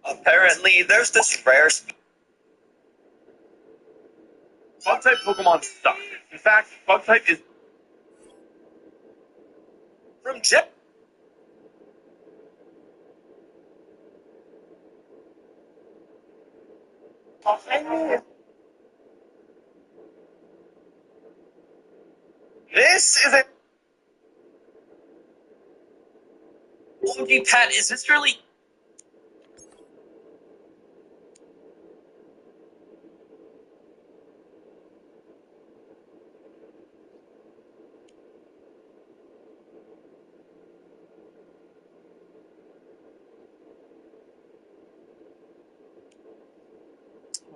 Apparently, there's this rare Bug-type Pokemon suck. In fact, Bug-type is... from Jet. This is a Wonky Pat. Is this really?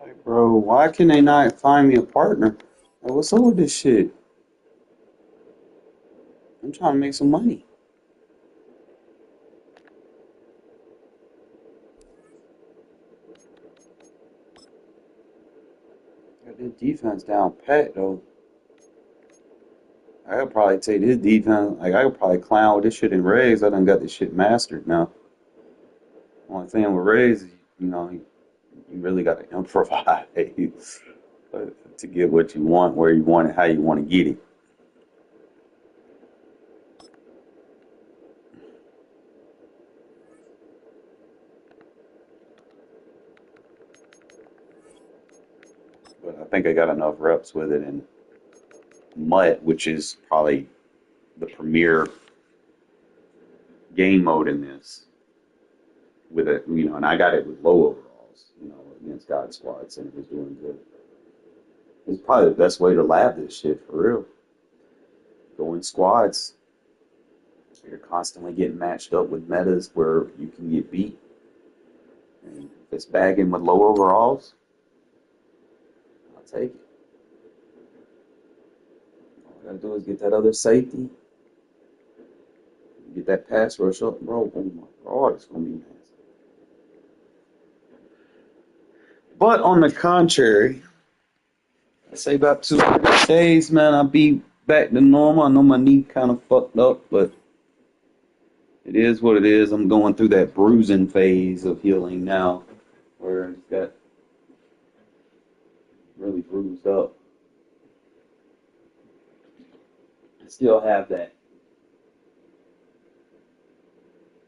Like, bro, why can they not find me a partner? Like, what's up with this shit? I'm trying to make some money. Got this defense down pat, though. I could probably take this defense. Like, I could probably clown with this shit in Rays. I done got this shit mastered now. Only thing with Rays is, you know, you really got to improvise to get what you want, where you want it, how you want to get it. But I think I got enough reps with it in MUT, which is probably the premier game mode in this. With it, you know, and I got it with low overalls, you know, against God squads, and it was doing good. It's probably the best way to lab this shit for real. Go in squads. You're constantly getting matched up with metas where you can get beat. And if it's bagging with low overalls, I'll take it. All I gotta do is get that other safety, get that pass rush up, bro. Oh my God, it's gonna be nasty. But on the contrary, I say about 2 days, man, I'll be back to normal. I know my knee kind of fucked up, but it is what it is. I'm going through that bruising phase of healing now, where it's got really bruised up. I still have that.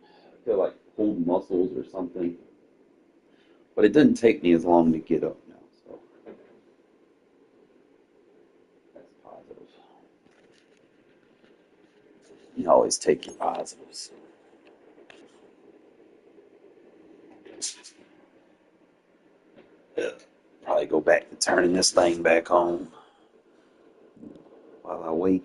I feel like pulled muscles or something. But it doesn't take me as long to get up now, so that's positive. You always take your positives. Probably go back to turning this thing back on while I wait.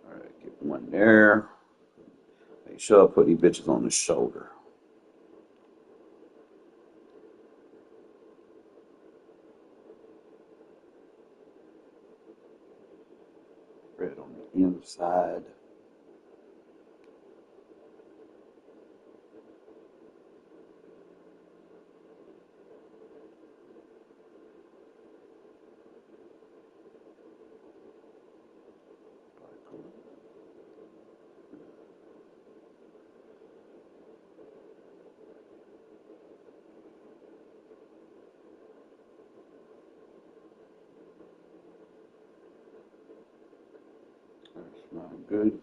Alright, get one there. Make sure I put these bitches on the shoulder. Red on the inside. That's not good.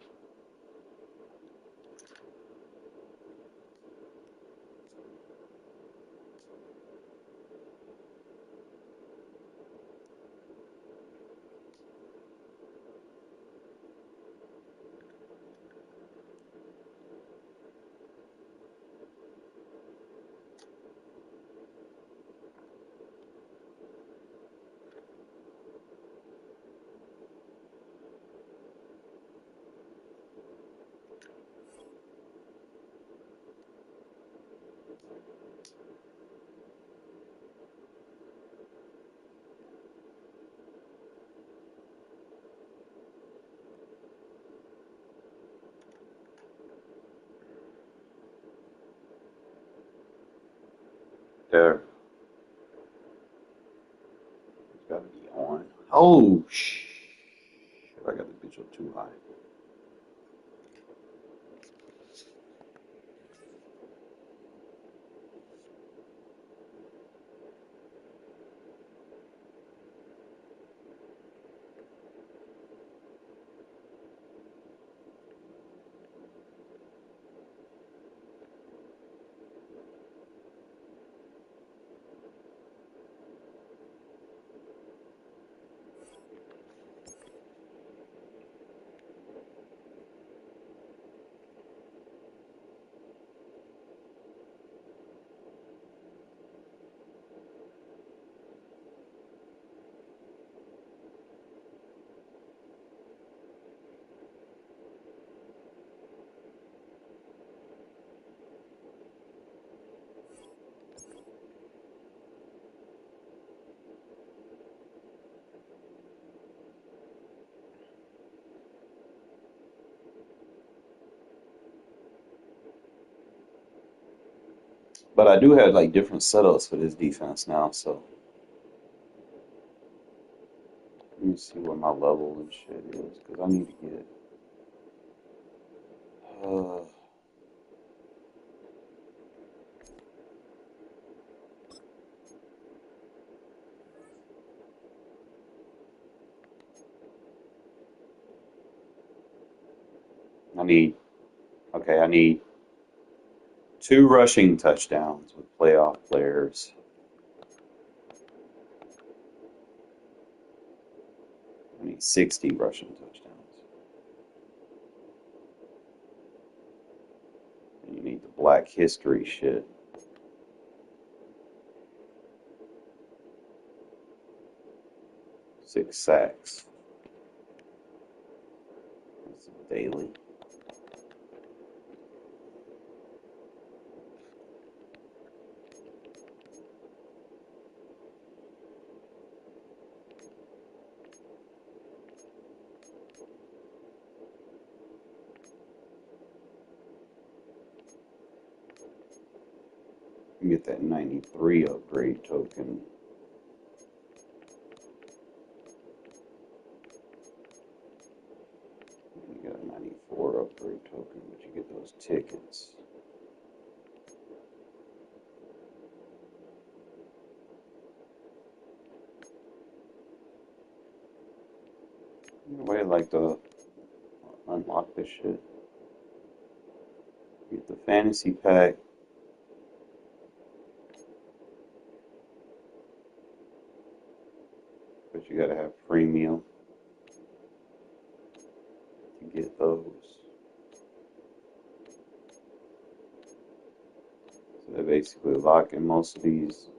There. It's gotta be on. Oh, shit. I got the bitch up too high. But I do have like different setups for this defense now, so let me see what my level and shit is, because I need to get I need I need 2 rushing touchdowns with playoff players. I need 60 rushing touchdowns. And you need the Black History shit. Six sacks. That's daily. You get that 93 upgrade token. You got a 94 upgrade token, but you get those tickets. Anyway, I like to unlock this shit. Get the fantasy pack. But you gotta have premium to get those. So they're basically locking most of these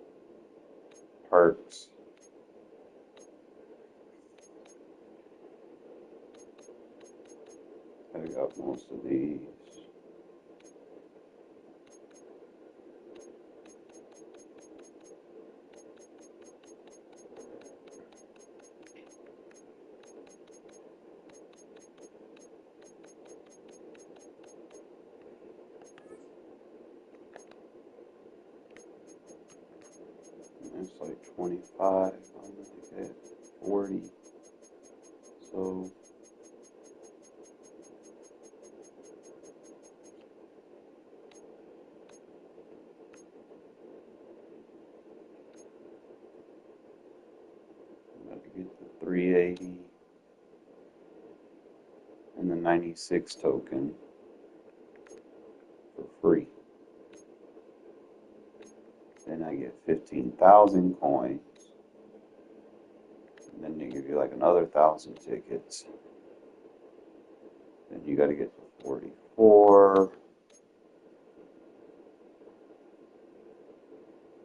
perks. I got most of these. It's like 25. I'm gonna get 40. So I'm gonna get the 380. 96 token for free. Then I get 15,000 coins. And then they give you like another 1,000 tickets. Then you got to get to 44.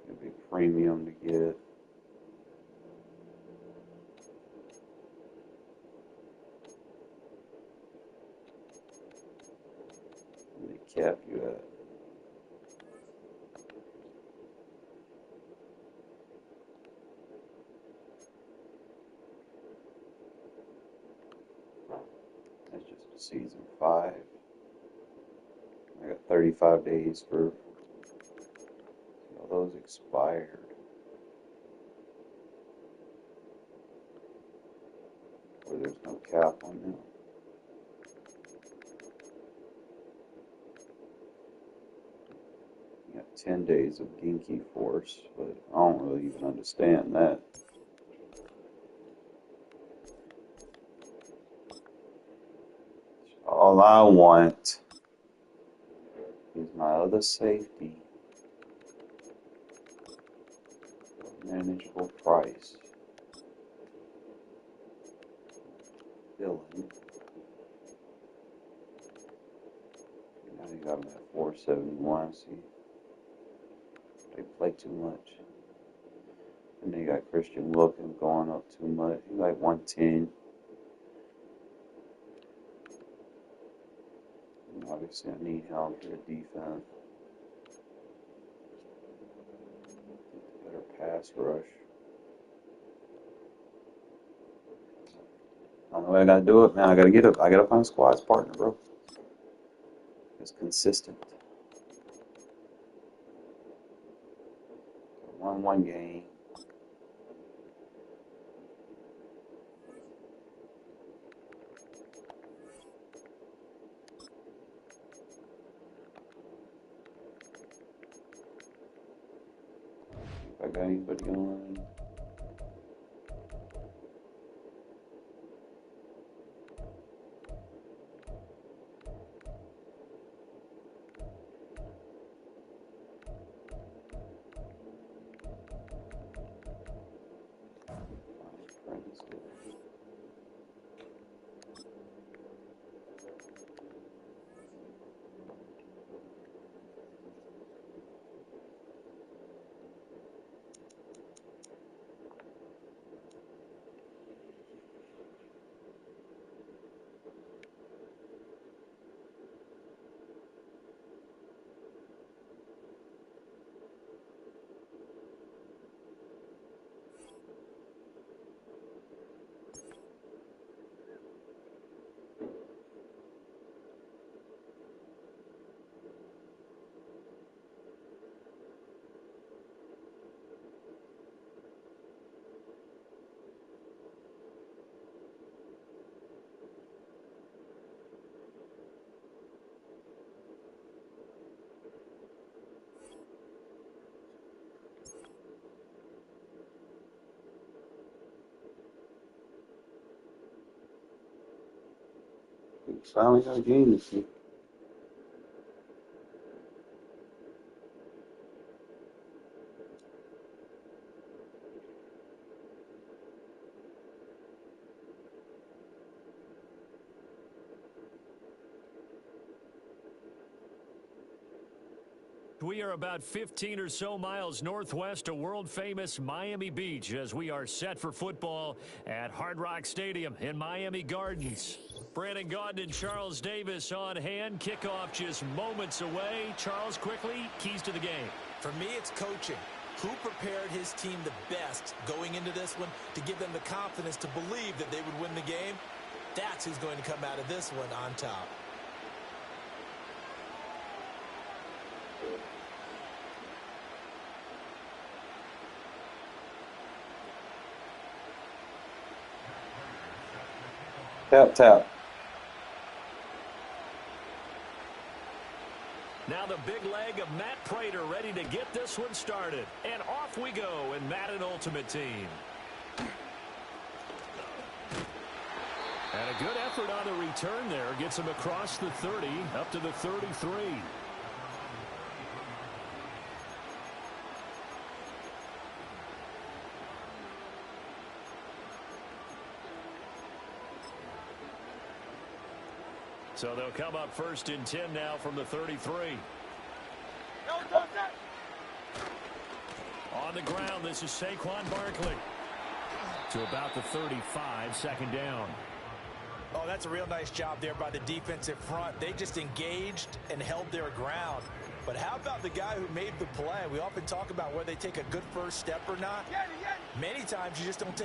It'd be premium to get. And they cap you at. That's just season 5. I got 35 days for all those expired. Or there's no cap on them. You got 10 days of Genki Force, but I don't really even understand that. All I want is my other safety. Manageable price. Dylan. Now you got him at 471. See, they play too much. And they got Christian Wilkins going up too much. He's like 110. And obviously, I need help for the defense. Better pass rush. I don't know what I gotta do it, man. I gotta find a squad's partner, bro. It's consistent. Won one game. If I got anybody on. Finally got a game to see. We are about 15 or so miles northwest of world-famous Miami Beach as we are set for football at Hard Rock Stadium in Miami Gardens. Brandon Gaudin and Charles Davis on hand. Kickoff just moments away. Charles, quickly, keys to the game. For me, it's coaching. Who prepared his team the best going into this one to give them the confidence to believe that they would win the game? That's who's going to come out of this one on top. Tap, tap. Now the big leg of Matt Prater ready to get this one started. And off we go in Madden Ultimate Team. And a good effort on the return there. Gets him across the 30, up to the 33. So they'll come up first and 10 now from the 33. On the ground, this is Saquon Barkley. To about the 35, second down. Oh, that's a real nice job there by the defensive front. They just engaged and held their ground. But how about the guy who made the play? We often talk about whether they take a good first step or not. Many times you just don't take